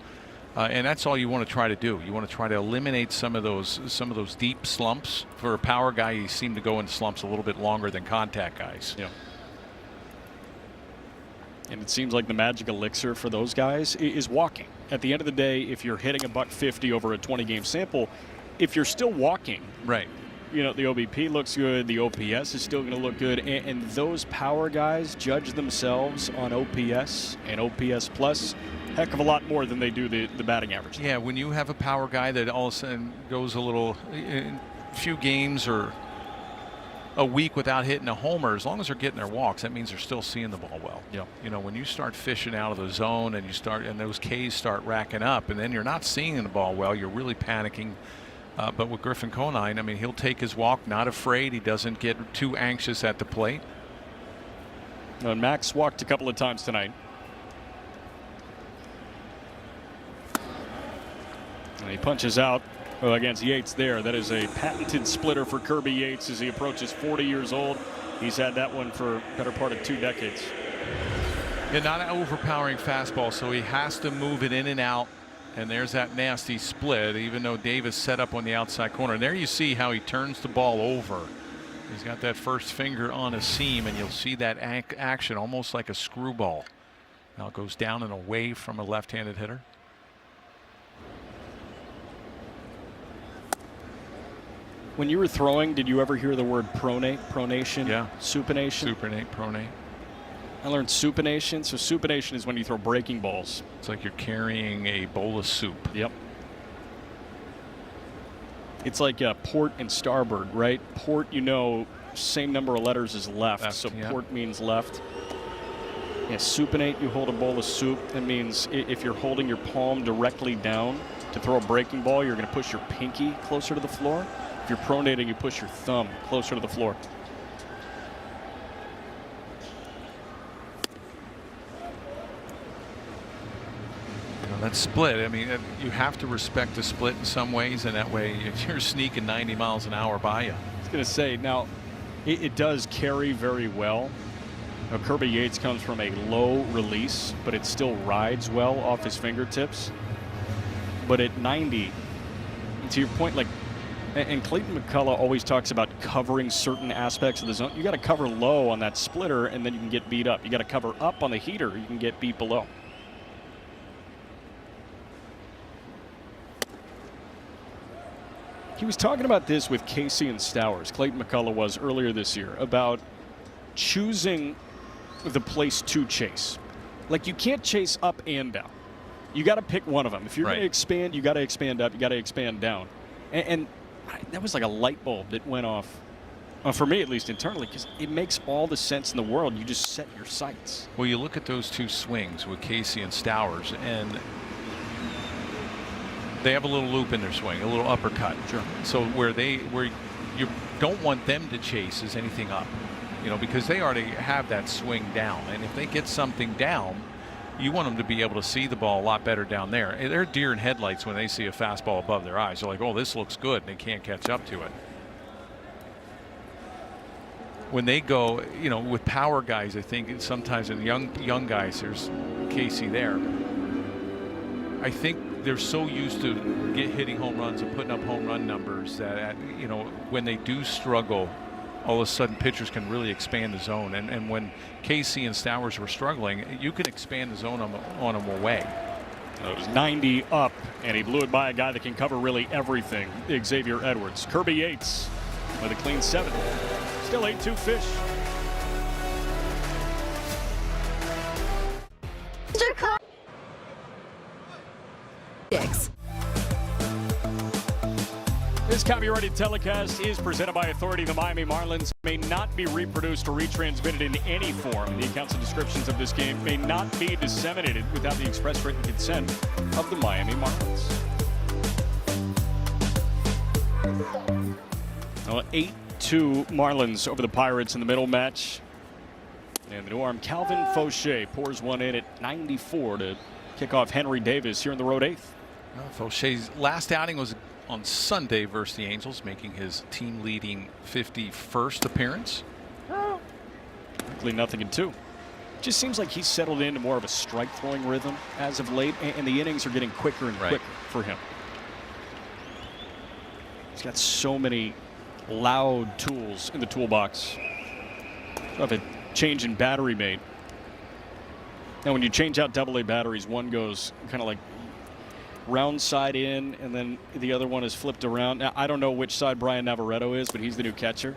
and that's all you want to try to do. You want to try to eliminate some of those deep slumps. For a power guy, you seem to go into slumps a little bit longer than contact guys. Yeah. And it seems like the magic elixir for those guys is walking. At the end of the day, if you're hitting a $150 over a 20-game sample, if you're still walking, right? The OBP looks good. The OPS is still going to look good. And those power guys judge themselves on OPS and OPS plus heck of a lot more than they do the batting average. Yeah, when you have a power guy that all of a sudden goes a few games or a week without hitting a homer, as long as they're getting their walks, that means they're still seeing the ball well. Yeah. When you start fishing out of the zone and those Ks start racking up, and then you're not seeing the ball well, you're really panicking. But with Griffin Conine, he'll take his walk, not afraid. He doesn't get too anxious at the plate. And Max walked a couple of times tonight. And he punches out against Yates there. That is a patented splitter for Kirby Yates as he approaches 40 years old. He's had that one for a better part of 2 decades. Yeah, not an overpowering fastball, so he has to move it in and out. And there's that nasty split, even though Davis set up on the outside corner. And there you see how he turns the ball over. He's got that first finger on a seam, and you'll see that action almost like a screwball. Now it goes down and away from a left-handed hitter. When you were throwing, did you ever hear the word pronate, pronation? Yeah. Supination? Supinate, pronate. I learned supination. So supination is when you throw breaking balls. It's like you're carrying a bowl of soup. Yep. It's like port and starboard, right? Port, same number of letters as left, so yeah. Port means left. Yeah, supinate, you hold a bowl of soup. That means if you're holding your palm directly down to throw a breaking ball, you're going to push your pinky closer to the floor. If you're pronating, you push your thumb closer to the floor. That split, you have to respect the split in some ways, and that way you're sneaking 90 miles an hour by you. I was going to say, now, it does carry very well. Now, Kirby Yates comes from a low release, but it still rides well off his fingertips. But at 90, to your point, and Clayton McCullough always talks about covering certain aspects of the zone. You got to cover low on that splitter, and then you can get beat up. You got to cover up on the heater, you can get beat below. He was talking about this with Casey and Stowers. Clayton McCullough was earlier this year about choosing the place to chase. Like, you can't chase up and down. You got to pick one of them. If you're going to expand, you got to expand up. You got to expand down. And that was like a light bulb that went off, for me at least internally, because it makes all the sense in the world. You just set your sights. Well, you look at those two swings with Casey and Stowers, and they have a little loop in their swing, a little uppercut. Sure. So where you don't want them to chase is anything up, because they already have that swing down, and if they get something down, you want them to be able to see the ball a lot better down there. They're deer in headlights when they see a fastball above their eyes. They're like, oh, this looks good, and they can't catch up to it. When they go, with power guys, I think sometimes in young guys, there's Casey there. I think they're so used to hitting home runs and putting up home run numbers that, when they do struggle, all of a sudden pitchers can really expand the zone. And when Casey and Stowers were struggling, you can expand the zone on them away. It was 90 up, and he blew it by a guy that can cover really everything, Xavier Edwards. Kirby Yates with a clean 7. Still 8-2 fish. This copyrighted telecast is presented by authority of the Miami Marlins. May not be reproduced or retransmitted in any form. The accounts and descriptions of this game may not be disseminated without the express written consent of the Miami Marlins. 8-2 Marlins over the Pirates in the middle match. And the new arm Calvin Fauché pours one in at 94 to kick off Henry Davis here in the road 8th. Fauché's last outing was on Sunday versus the Angels, making his team-leading 51st appearance. Luckily, nothing in 2. Just seems like he's settled into more of a strike-throwing rhythm as of late, and the innings are getting quicker and quicker for him. He's got so many loud tools in the toolbox. Of a change in battery made. Now, when you change out AA batteries, one goes kind of like round side in, and then the other one is flipped around. Now, I don't know which side Brian Navarretto is, but he's the new catcher.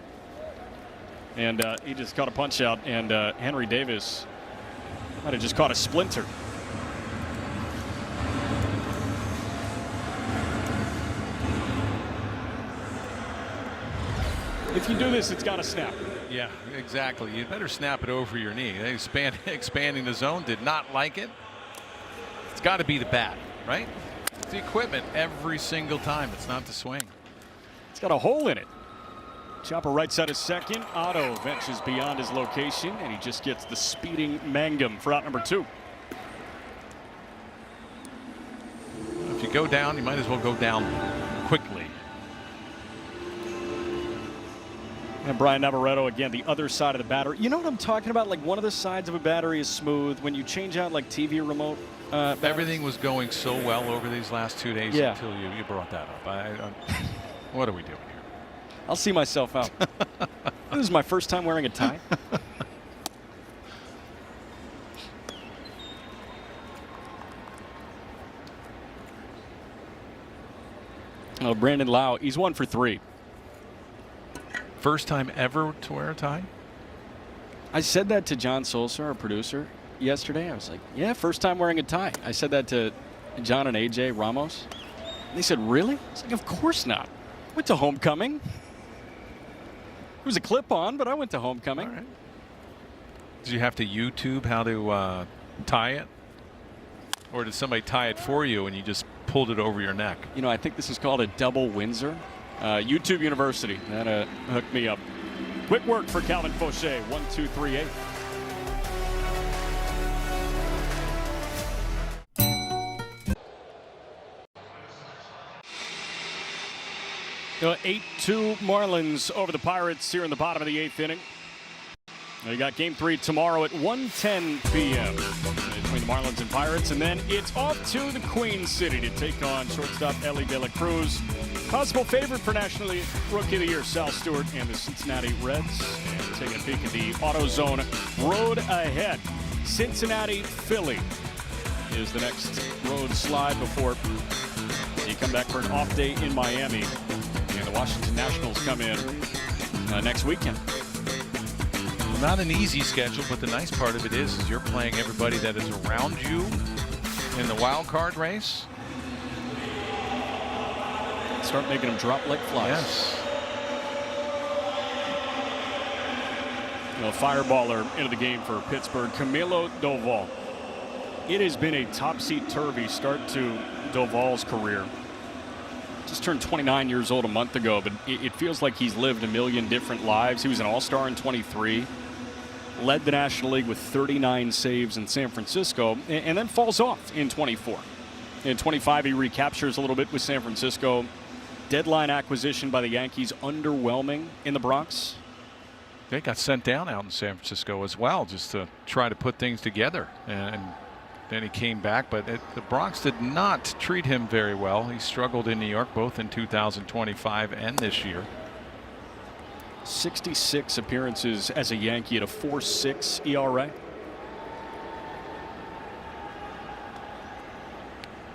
And he just caught a punch out, and Henry Davis might have just caught a splinter. If you do this, it's got to snap. Yeah, exactly. You better snap it over your knee. Expanding the zone, did not like it. It's got to be the bat, right? It's the equipment every single time. It's not the swing. It's got a hole in it. Chopper right side of second. Otto ventures beyond his location, and he just gets the speeding Mangum for out number 2. If you go down, you might as well go down quickly. And Brian Navarretto, again, the other side of the battery. You know what I'm talking about? Like, one of the sides of a battery is smooth. When you change out, like, TV remote. Everything was going so well over these last 2 days until you brought that up. What are we doing here? I'll see myself out. This is my first time wearing a tie. Oh, Brandon Lau, he's 1 for 3. First time ever to wear a tie? I said that to John Solser, our producer, yesterday. I was like, yeah, first time wearing a tie. I said that to John and AJ Ramos. And they said, really? I was like, of course not. I went to homecoming. It was a clip-on, but I went to homecoming. All right. Did you have to YouTube how to tie it? Or did somebody tie it for you and you just pulled it over your neck? You know, I think this is called a double Windsor. YouTube University, that hooked me up. Quick work for Calvin Fauché, 1-2-3-8. The 8-2 Marlins over the Pirates here in the bottom of the 8th inning. You got Game 3 tomorrow at 1:10 p.m. between the Marlins and Pirates, and then it's off to the Queen City to take on shortstop Ellie De La Cruz. Possible favorite for National Rookie of the Year, Sal Stewart and the Cincinnati Reds. And taking a peek at the AutoZone road ahead. Cincinnati, Philly is the next road slide before you come back for an off day in Miami. The Washington Nationals come in next weekend. Not an easy schedule, but the nice part of it is you're playing everybody that is around you in the wild card race. Start making them drop like flies. Yes. A fireballer into the game for Pittsburgh, Camilo Doval. It has been a topsy-turvy start to Doval's career. Just turned 29 years old a month ago, but it feels like he's lived a million different lives. He was an all-star in 23, led the National League with 39 saves in San Francisco, and then falls off in 24. In 25, he recaptures a little bit with San Francisco. Deadline acquisition by the Yankees, underwhelming in the Bronx. They got sent down out in San Francisco as well, just to try to put things together. And then he came back, but the Bronx did not treat him very well. He struggled in New York, both in 2025 and this year. 66 appearances as a Yankee at a 4.6 ERA.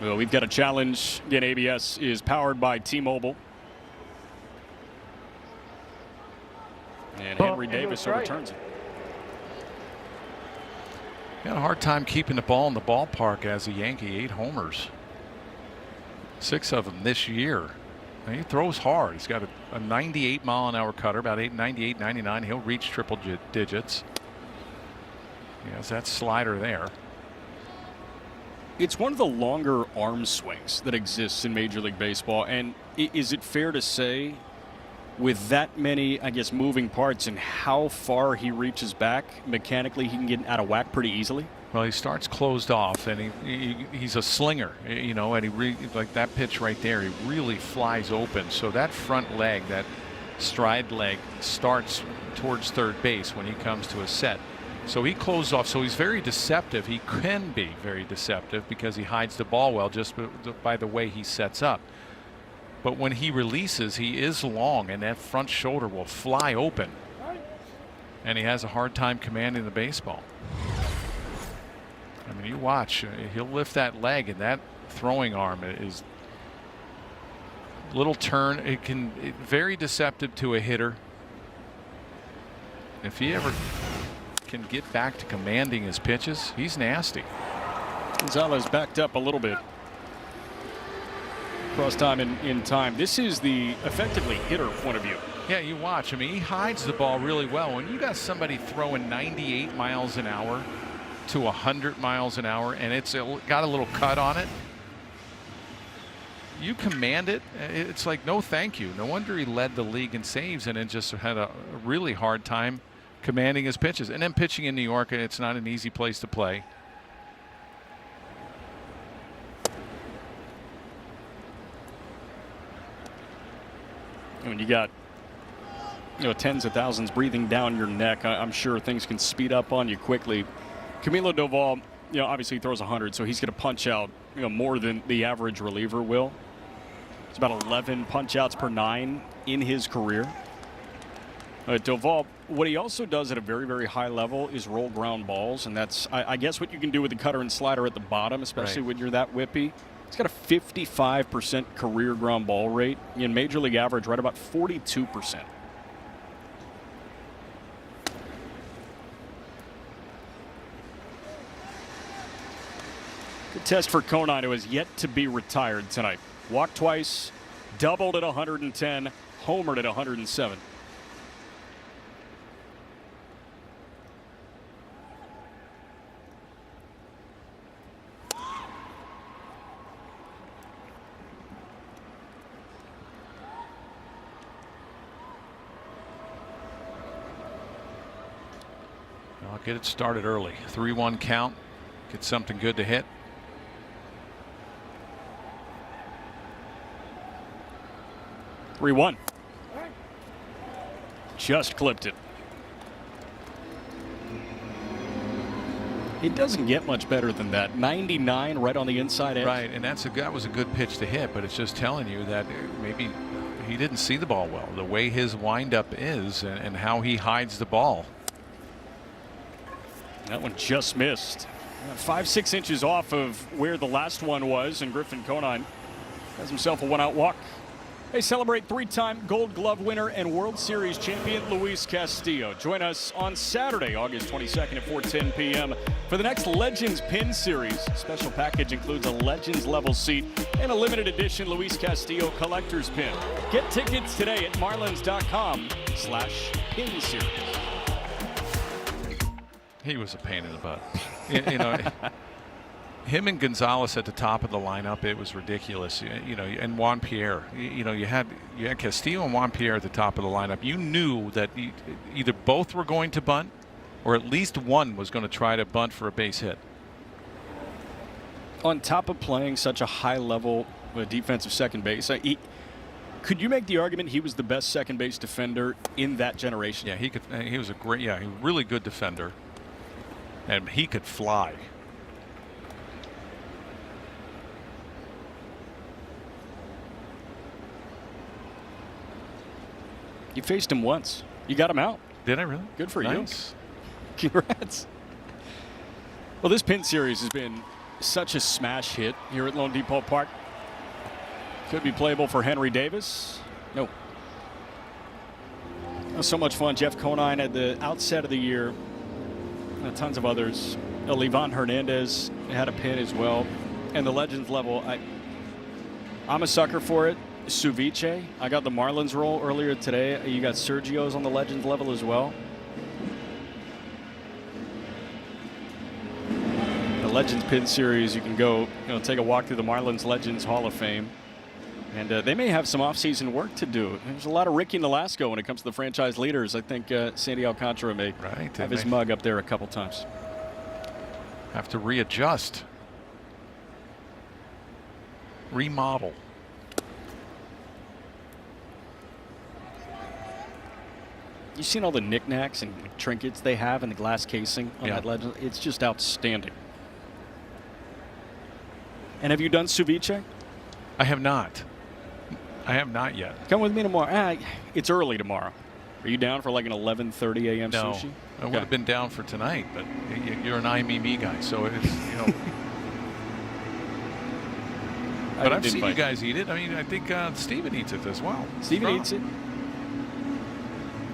Well, we've got a challenge. Again, ABS is powered by T-Mobile. And Henry Davis overturns it. He had a hard time keeping the ball in the ballpark as a Yankee. 8 homers. 6 of them this year. And he throws hard. He's got a 98-mile-an-hour cutter, about 98, 99. He'll reach triple digits. He has that slider there. It's one of the longer arm swings that exists in Major League Baseball. And is it fair to say, with that many, I guess, moving parts and how far he reaches back, mechanically he can get out of whack pretty easily? Well, he starts closed off, and he's a slinger, you know, and like that pitch right there, he really flies open. So that front leg, that stride leg, starts towards third base when he comes to a set. So he closed off. So he's very deceptive. He can be very deceptive because he hides the ball well just by the way he sets up. But when he releases, he is long, and that front shoulder will fly open. And he has a hard time commanding the baseball. I mean, you watch, he'll lift that leg, and that throwing arm is little turn. Very deceptive to a hitter. If he ever can get back to commanding his pitches, he's nasty. Gonzalez backed up a little bit. Cross time in time. This is the effectively hitter point of view. Yeah, you watch. I mean, he hides the ball really well. When you got somebody throwing 98 miles an hour to 100 miles an hour, and it's got a little cut on it, you command it. It's like, no thank you. No wonder he led the league in saves and then just had a really hard time commanding his pitches. And then pitching in New York, it's not an easy place to play. When you got, tens of thousands breathing down your neck, I'm sure things can speed up on you quickly. Camilo Doval, obviously he throws 100, so he's going to punch out, more than the average reliever will. It's about 11 punch outs per 9 in his career. Doval, what he also does at a very, very high level is roll ground balls, and that's, I guess, what you can do with the cutter and slider at the bottom, especially when you're that whippy. He's got a 55% career ground ball rate. In Major League average, right about 42%. Good test for Conine, who has yet to be retired tonight. Walked twice, doubled at 110, homered at 107. I'll get it started early. 3-1 count. Get something good to hit. Three-1. Just clipped it. It doesn't get much better than that. 99 right on the inside edge. Right, and that was a good pitch to hit, but it's just telling you that maybe he didn't see the ball well. The way his windup is and how he hides the ball. That one just missed. 5-6 inches off of where the last one was, and Griffin Conine has himself a one-out walk. They celebrate 3-time Gold Glove winner and World Series champion Luis Castillo. Join us on Saturday, August 22nd at 4:10 p.m. for the next Legends Pin Series. Special package includes a Legends level seat and a limited edition Luis Castillo collector's pin. Get tickets today at marlins.com/pin series. He was a pain in the butt. You know, him and Gonzalez at the top of the lineup, it was ridiculous. You know, and Juan Pierre. You know, you had Castillo and Juan Pierre at the top of the lineup. You knew that either both were going to bunt, or at least one was going to try to bunt for a base hit. On top of playing such a high level defensive second base, could you make the argument he was the best second base defender in that generation? Yeah, he could. He was a great, he was a really good defender, and he could fly. You faced him once. You got him out. Did I really? Good for nice. You. Congrats. Well, this pin series has been such a smash hit here at Lone Depot Park. Could be playable for Henry Davis. No. It was so much fun. Jeff Conine at the outset of the year. Tons of others. Livan Hernandez had a pin as well. And the Legends level, I'm a sucker for it. Suvice. I got the Marlins roll earlier today. You got Sergio's on the Legends level as well. The Legends Pin Series, you can go, take a walk through the Marlins Legends Hall of Fame. And they may have some offseason work to do. There's a lot of Ricky Nolasco when it comes to the franchise leaders. I think Sandy Alcantara may have his mug up there a couple times. Have to readjust. Remodel. You've seen all the knickknacks and trinkets they have in the glass casing on that Legend. It's just outstanding. And have you done ceviche? I have not. I have not yet. Come with me tomorrow. It's early tomorrow. Are you down for like an 11:30 a.m. No, sushi? I would have been down for tonight, but you're an I, me guy, so it's, But I've seen you guys eat it. I mean, I think Steven eats it as well. Steven eats it.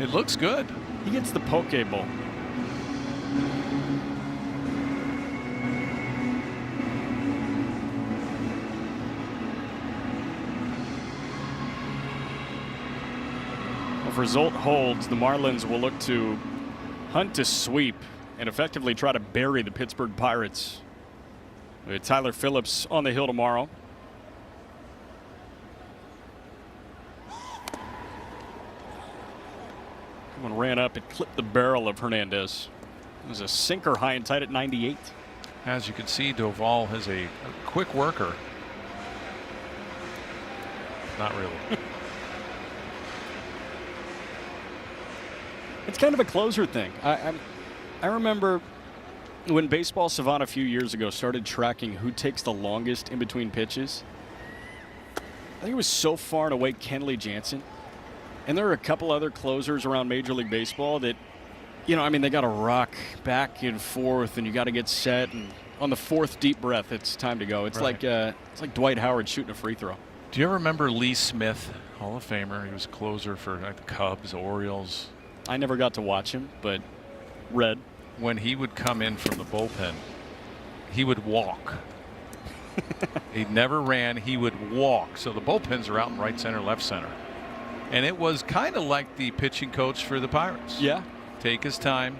It looks good. He gets the poke bowl. If result holds, the Marlins will look to hunt a sweep and effectively try to bury the Pittsburgh Pirates. With Tyler Phillips on the hill tomorrow. One ran up and clipped the barrel of Hernandez. It was a sinker high and tight at 98. As you can see, Doval has a quick worker. Not really. It's kind of a closer thing. I remember when Baseball Savant a few years ago started tracking who takes the longest in between pitches. I think it was so far and away Kenley Jansen. And there are a couple other closers around Major League Baseball that, they got to rock back and forth, and you got to get set. And on the fourth deep breath, it's time to go. It's like Dwight Howard shooting a free throw. Do you ever remember Lee Smith, Hall of Famer? He was a closer for the Cubs, Orioles. I never got to watch him, but read. When he would come in from the bullpen, he would walk. He never ran. He would walk. So the bullpens are out in right center, left center. And it was kind of like the pitching coach for the Pirates. Yeah. Take his time.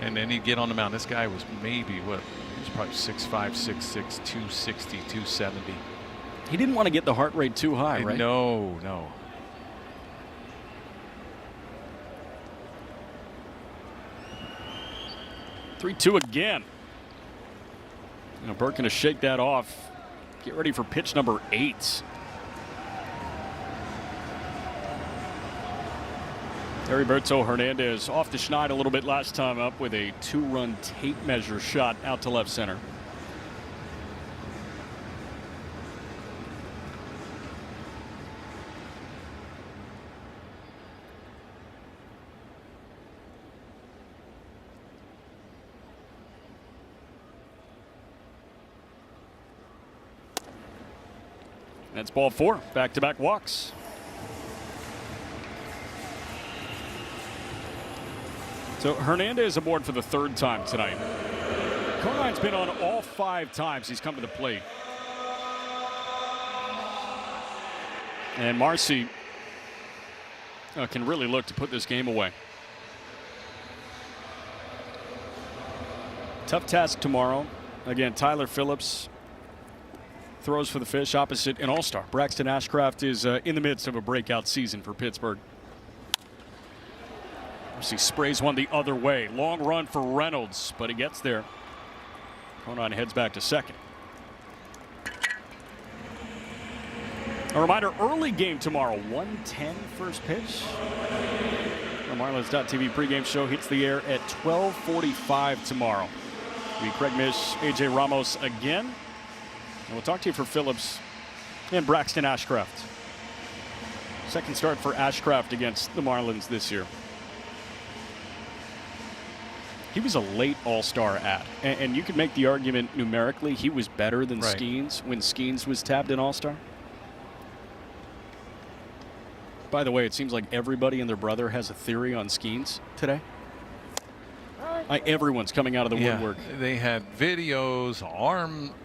And then he'd get on the mound. This guy was maybe, he was probably 6'5", 6'6", 260, 270. He didn't want to get the heart rate too high, right? No. 3-2 again. Burke going to shake that off. Get ready for pitch number 8. Heriberto Hernandez off the schneid a little bit last time up with a 2-run tape measure shot out to left center. That's ball 4. Back-to-back walks. So Hernandez aboard for the 3rd time tonight. Conine's been on all 5 times he's come to the plate. And Marcy can really look to put this game away. Tough task tomorrow. Again, Tyler Phillips throws for the Fish opposite an all-star. Braxton Ashcraft is in the midst of a breakout season for Pittsburgh. He sprays one the other way. Long run for Reynolds, but he gets there. Conan heads back to second. A reminder, early game tomorrow, 1:10 first pitch. The Marlins.tv pregame show hits the air at 12:45 tomorrow. It'll be Craig Mish, AJ Ramos again. And we'll talk to you for Phillips and Braxton Ashcraft. Second start for Ashcraft against the Marlins this year. He was a late all-star ad, and you could make the argument numerically he was better than Skeens when Skeens was tabbed an all-star. By the way, it seems like everybody and their brother has a theory on Skeens today. Everyone's coming out of the woodwork. They had videos, arm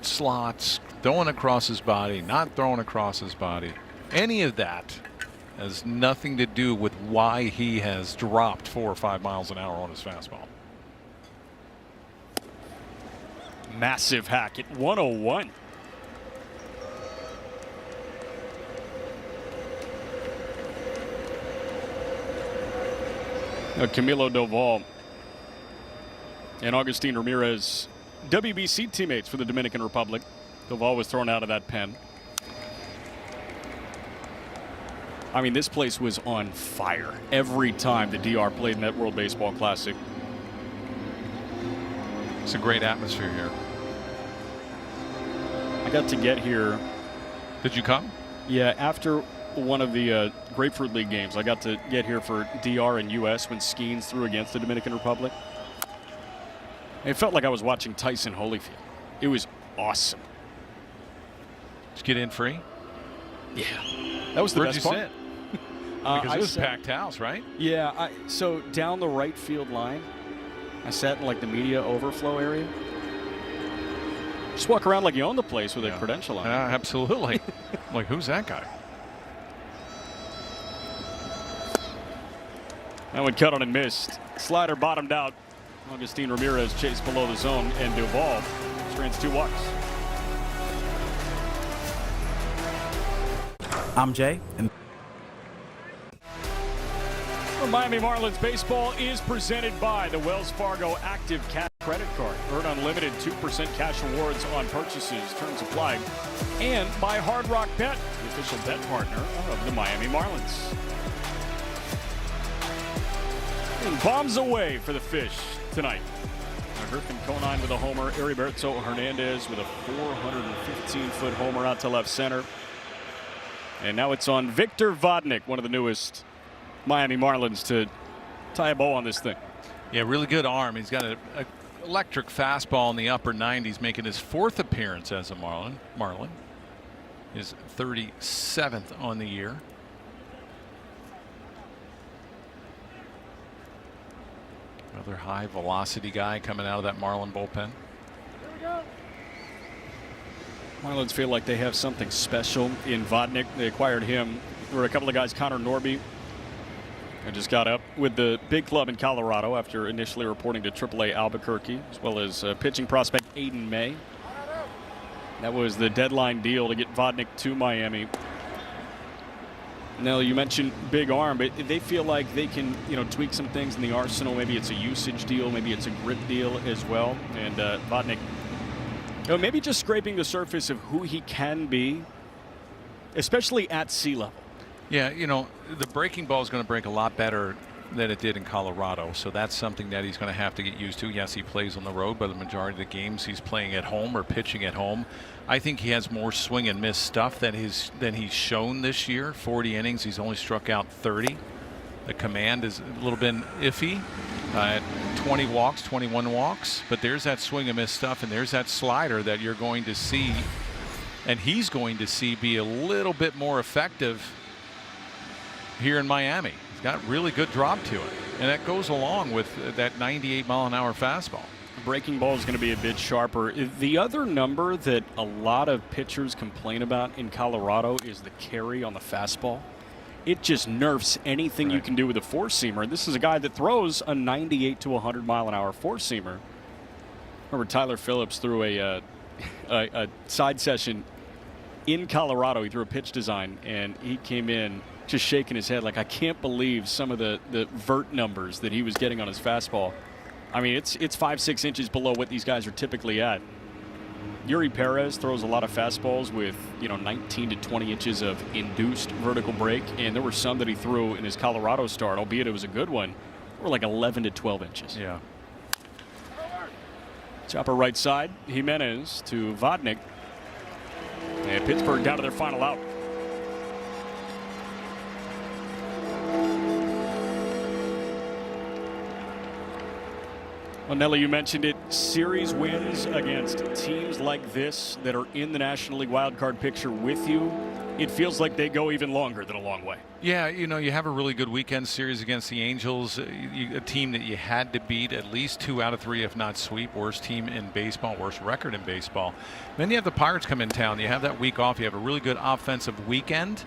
slots, throwing across his body, not throwing across his body. Any of that has nothing to do with why he has dropped 4 or 5 miles an hour on his fastball. Massive hack at 101. Camilo Doval and Augustine Ramirez, WBC teammates for the Dominican Republic. Doval was thrown out of that pen. I mean, this place was on fire every time the DR played in that World Baseball Classic. It's a great atmosphere here. I got to get here. Did you come? Yeah, after one of the Grapefruit League games. I got to get here for DR and US when Skeens threw against the Dominican Republic. It felt like I was watching Tyson Holyfield. It was awesome. Did you get in free? Yeah. That was the best part. Where'd you sit? Because it was a packed house, right? Yeah. So down the right field line, I sat in like the media overflow area. Just walk around like you own the place with a credential on. Absolutely. Like, who's that guy? That one cut on and missed. Slider bottomed out. Augustine Ramirez chased below the zone, and Duval strands 2 walks. I'm Jay, and Well, Miami Marlins baseball is presented by the Wells Fargo Active Cash Credit Card. Earn unlimited 2% cash rewards on purchases. Terms apply. And by Hard Rock Bet, the official bet partner of the Miami Marlins. And bombs away for the Fish tonight. Griffin Conine with a homer. Heriberto Hernandez with a 415-foot homer out to left center. And now it's on Victor Vodnik, one of the newest Miami Marlins, to tie a bow on this thing. Yeah, really good arm. He's got an electric fastball in the upper 90s, making his 4th appearance as a Marlin. His 37th on the year. Another high velocity guy coming out of that Marlin bullpen. Marlins feel like they have something special in Vodnik. They acquired him. There were a couple of guys, Connor Norby, who just got up with the big club in Colorado after initially reporting to AAA Albuquerque, as well as pitching prospect Aiden May. That was the deadline deal to get Vodnik to Miami. Now, you mentioned big arm, but they feel like they can, tweak some things in the arsenal. Maybe it's a usage deal, maybe it's a grip deal as well. And Vodnik, maybe just scraping the surface of who he can be, especially at sea level. Yeah, the breaking ball is going to break a lot better than it did in Colorado, so that's something that he's going to have to get used to. Yes, he plays on the road, but the majority of the games he's playing at home or pitching at home. I think he has more swing and miss stuff than he's shown this year. 40 innings, he's only struck out 30. The command is a little bit iffy. 20 walks, 21 walks, but there's that swing and miss stuff, and there's that slider that you're going to see and he's going to see be a little bit more effective here in Miami. He's got really good drop to it, and that goes along with that 98-mile-an-hour fastball. Breaking ball is going to be a bit sharper. The other number that a lot of pitchers complain about in Colorado is the carry on the fastball. It just nerfs anything you can do with a four-seamer. This is a guy that throws a 98 to 100-mile-an-hour four-seamer. Remember Tyler Phillips threw a side session in Colorado. He threw a pitch design, and he came in just shaking his head like, I can't believe some of the vert numbers that he was getting on his fastball. I mean, it's 5-6 inches below what these guys are typically at. Yuri Perez throws a lot of fastballs with 19 to 20 inches of induced vertical break, and there were some that he threw in his Colorado start, albeit it was a good one, were like 11 to 12 inches. Yeah. Chopper right side, Jimenez to Vodnik, and Pittsburgh down to their final out. Well, Nelly, you mentioned it. Series wins against teams like this that are in the National League wildcard picture with you, it feels like they go even longer than a long way. Yeah, you have a really good weekend series against the Angels, a team that you had to beat at least 2 out of 3, if not sweep. Worst team in baseball, worst record in baseball. Then you have the Pirates come in town. You have that week off. You have a really good offensive weekend.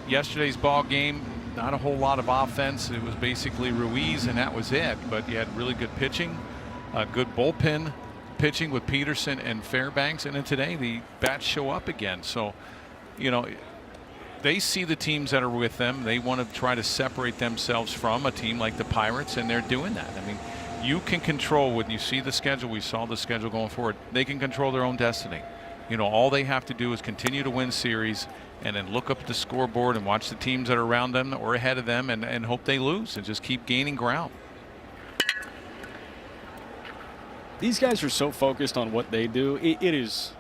Yesterday's ball game, not a whole lot of offense. It was basically Ruiz, and that was it. But you had really good pitching, good bullpen pitching with Peterson and Fairbanks. And then today the bats show up again. So, they see the teams that are with them. They want to try to separate themselves from a team like the Pirates, and they're doing that. I mean, you can control when you see the schedule. We saw the schedule going forward. They can control their own destiny. All they have to do is continue to win series and then look up at the scoreboard and watch the teams that are around them or ahead of them and hope they lose and just keep gaining ground. These guys are so focused on what they do. It is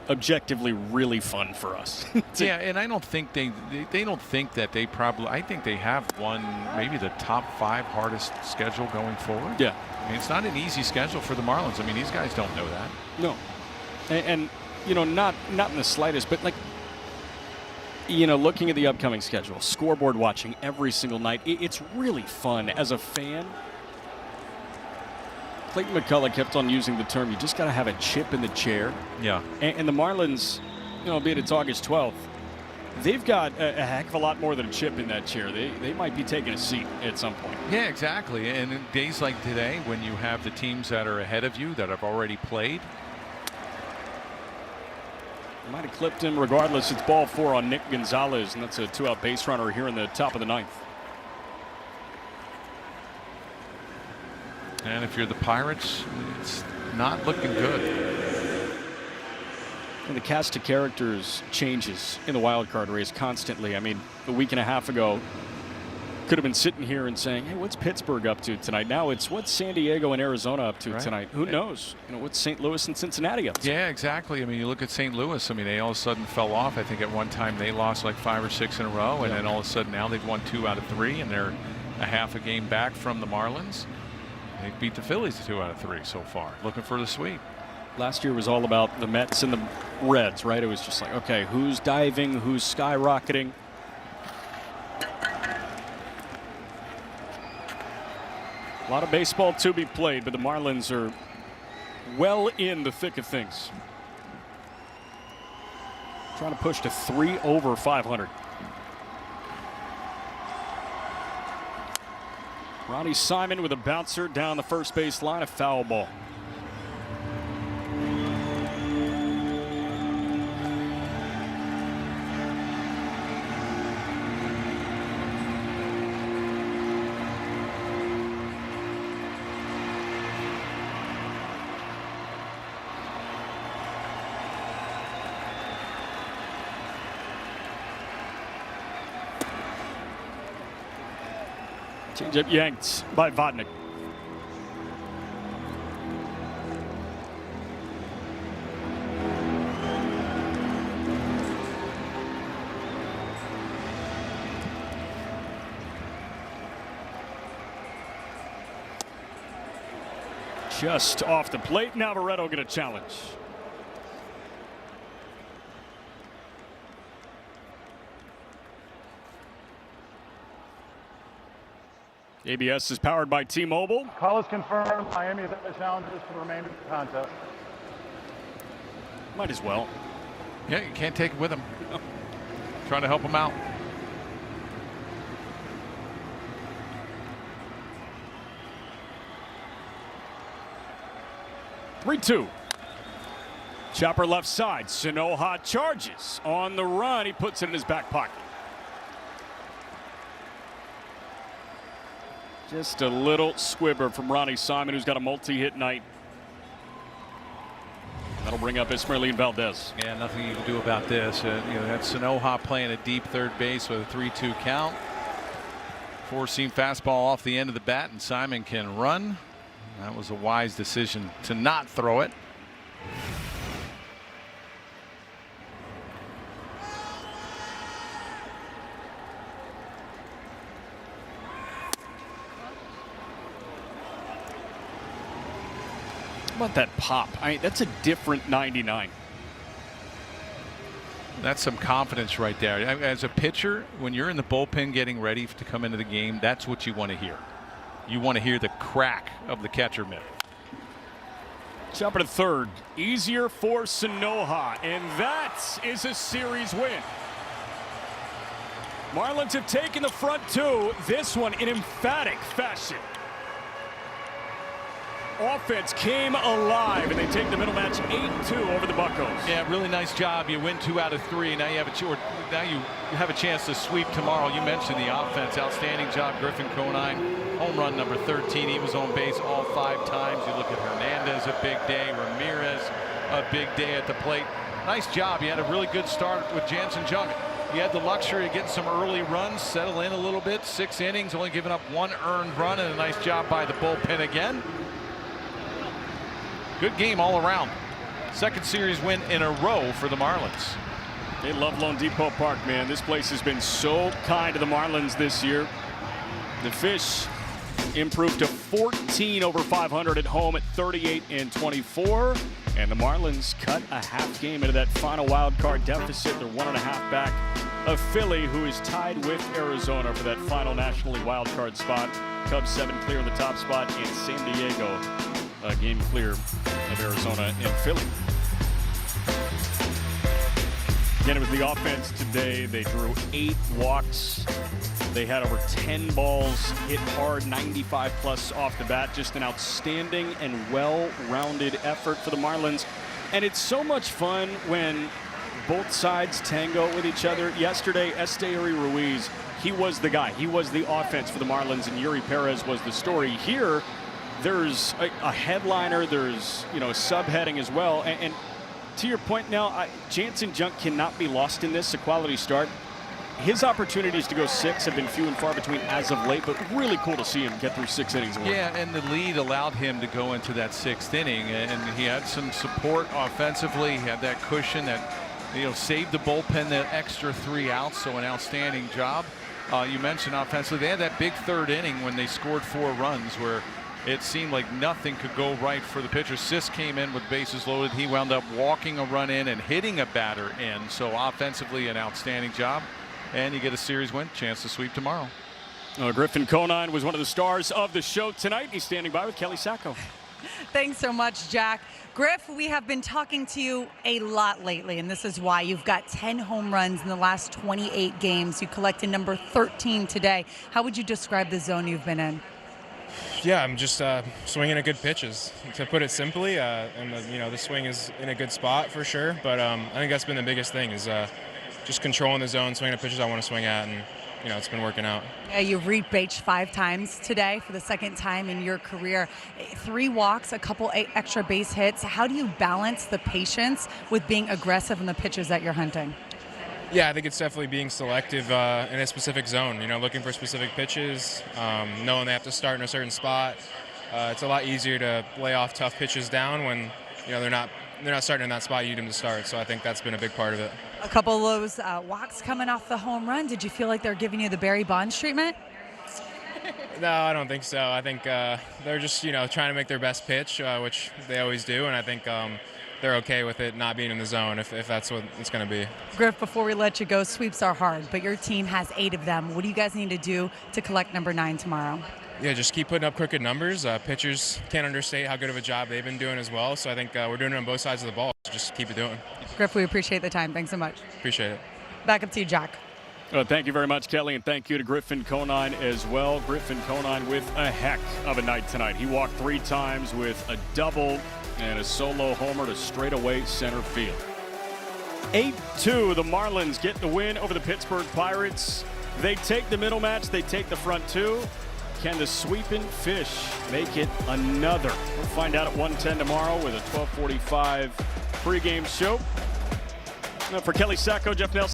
objectively really fun for us. Yeah, and I don't think they don't think that they probably. I think they have one, maybe the top 5 hardest schedule going forward. Yeah, I mean, it's not an easy schedule for the Marlins. I mean, these guys don't know that. No, and not in the slightest, but like, looking at the upcoming schedule, scoreboard watching every single night, it's really fun as a fan. Clayton McCullough kept on using the term, you just got to have a chip in the chair. Yeah. And the Marlins, albeit it's August 12th, they've got a heck of a lot more than a chip in that chair. They might be taking a seat at some point. Yeah, exactly. And in days like today, when you have the teams that are ahead of you that have already played. Might have clipped him regardless. It's ball 4 on Nick Gonzalez, and that's a 2-out base runner here in the top of the 9th. And if you're the Pirates, it's not looking good. And the cast of characters changes in the wild card race constantly. I mean, a week and a half ago, could have been sitting here and saying, hey, what's Pittsburgh up to tonight? Now it's what's San Diego and Arizona up to tonight? Who knows? What's St. Louis and Cincinnati up to? Yeah, exactly. I mean, you look at St. Louis. I mean, they all of a sudden fell off. I think at one time they lost like 5 or 6 in a row, and then all of a sudden now they've won 2 out of 3, and they're a half a game back from the Marlins. They beat the Phillies 2 out of 3 so far. Looking for the sweep. Last year was all about the Mets and the Reds, right? It was just like, okay, who's diving, who's skyrocketing? A lot of baseball to be played, but the Marlins are well in the thick of things. Trying to push to 3 over 500. Ronnie Simon with a bouncer down the first base line, a foul ball. Changeup yanked by Vodnik. Just off the plate. Now Barreto going to challenge. ABS is powered by T-Mobile. Call is confirmed. Miami is at the challenges for the remainder of the contest. Might as well. Yeah, you can't take it with him. Trying to help him out. Three-two. Chopper left side. Sanoha charges on the run. He puts it in his back pocket. Just a little squibber from Ronnie Simon, who's got a multi-hit night. That'll bring up Ismaelin Valdez. Yeah, nothing you can do about this. That's Sanoha playing a deep third base with a 3-2 count. Four-seam fastball off the end of the bat, and Simon can run. That was a wise decision to not throw it. How about that pop? I mean, that's a different 99. That's some confidence right there. As a pitcher, when you're in the bullpen getting ready to come into the game, that's what you want to hear. You want to hear the crack of the catcher mitt. Chopper to third. Easier for Sanoha, and that is a series win. Marlins have taken the front two. This one in emphatic fashion. Offense came alive, and they take the middle match 8-2 over the Buccos. Yeah, really nice job. You win 2 out of 3. Now you have a chance to sweep tomorrow. You mentioned the offense. Outstanding job, Griffin Conine. Home run number 13. He was on base all 5 times. You look at Hernandez, a big day. Ramirez, a big day at the plate. Nice job. You had a really good start with Jansen Jung. You had the luxury of getting some early runs, settle in a little bit. 6 innings, only giving up 1 earned run, and a nice job by the bullpen again. Good game all around. Second series win in a row for the Marlins. They love Lone Depot Park, man. This place has been so kind to the Marlins this year. The Fish improved to 14 over 500 at home at 38-24. And the Marlins cut a half game into that final wild card deficit. They're 1.5 back of Philly, who is tied with Arizona for that final nationally wild card spot. Cubs 7 clear in the top spot, and San Diego a game clear of Arizona and Philly. Again, it was the offense today. They drew 8 walks. They had over 10 balls hit hard, 95 plus off the bat. Just an outstanding and well-rounded effort for the Marlins. And it's so much fun when both sides tango with each other. Yesterday, Esteury Ruiz, he was the guy. He was the offense for the Marlins, and Yuri Perez was the story. Here, there's a headliner, there's a subheading as well. And to your point now, Jansen Junk cannot be lost in this. A quality start. His opportunities to go 6 have been few and far between as of late, but really cool to see him get through 6 innings. Yeah, and the lead allowed him to go into that 6th inning, and he had some support offensively. He had that cushion that saved the bullpen that extra 3 outs, so an outstanding job. You mentioned offensively, they had that big 3rd inning when they scored 4 runs where it seemed like nothing could go right for the pitcher. Sis came in with bases loaded. He wound up walking a run in and hitting a batter in. So offensively, an outstanding job. And you get a series win, chance to sweep tomorrow. Griffin Conine was one of the stars of the show tonight. He's standing by with Kelly Sacco. Thanks so much, Jack. Griff, we have been talking to you a lot lately, and this is why. You've got 10 home runs in the last 28 games. You collected number 13 today. How would you describe the zone you've been in? Yeah, I'm just swinging at good pitches, to put it simply. And the swing is in a good spot for sure. But I think that's been the biggest thing is just controlling the zone, swinging at pitches I want to swing at, and it's been working out. Yeah, you've reached base 5 times today for the 2nd time in your career. 3 walks, a couple extra base hits. How do you balance the patience with being aggressive in the pitches that you're hunting? Yeah, I think it's definitely being selective in a specific zone, looking for specific pitches, knowing they have to start in a certain spot. It's a lot easier to lay off tough pitches down when they're not starting in that spot you need them to start. So I think that's been a big part of it. A couple of those walks coming off the home run. Did you feel like they're giving you the Barry Bonds treatment? No, I don't think so. I think they're just trying to make their best pitch, which they always do, and I think they're okay with it not being in the zone if that's what it's going to be. Griff, before we let you go, sweeps are hard, but your team has 8 of them. What do you guys need to do to collect number 9 tomorrow? Yeah, just keep putting up crooked numbers. Pitchers can't understate how good of a job they've been doing as well. So I think we're doing it on both sides of the ball. So just keep it doing. Griff, we appreciate the time. Thanks so much. Appreciate it. Back up to you, Jack. Thank you very much, Kelly, and thank you to Griffin Conine as well. Griffin Conine with a heck of a night tonight. He walked 3 times with a double and a solo homer to straightaway center field. 8-2, the Marlins get the win over the Pittsburgh Pirates. They take the middle match, they take the front 2. Can the sweeping fish make it another? We'll find out at 1:10 tomorrow with a 12:45 pregame show. For Kelly Sacco, Jeff Nelson.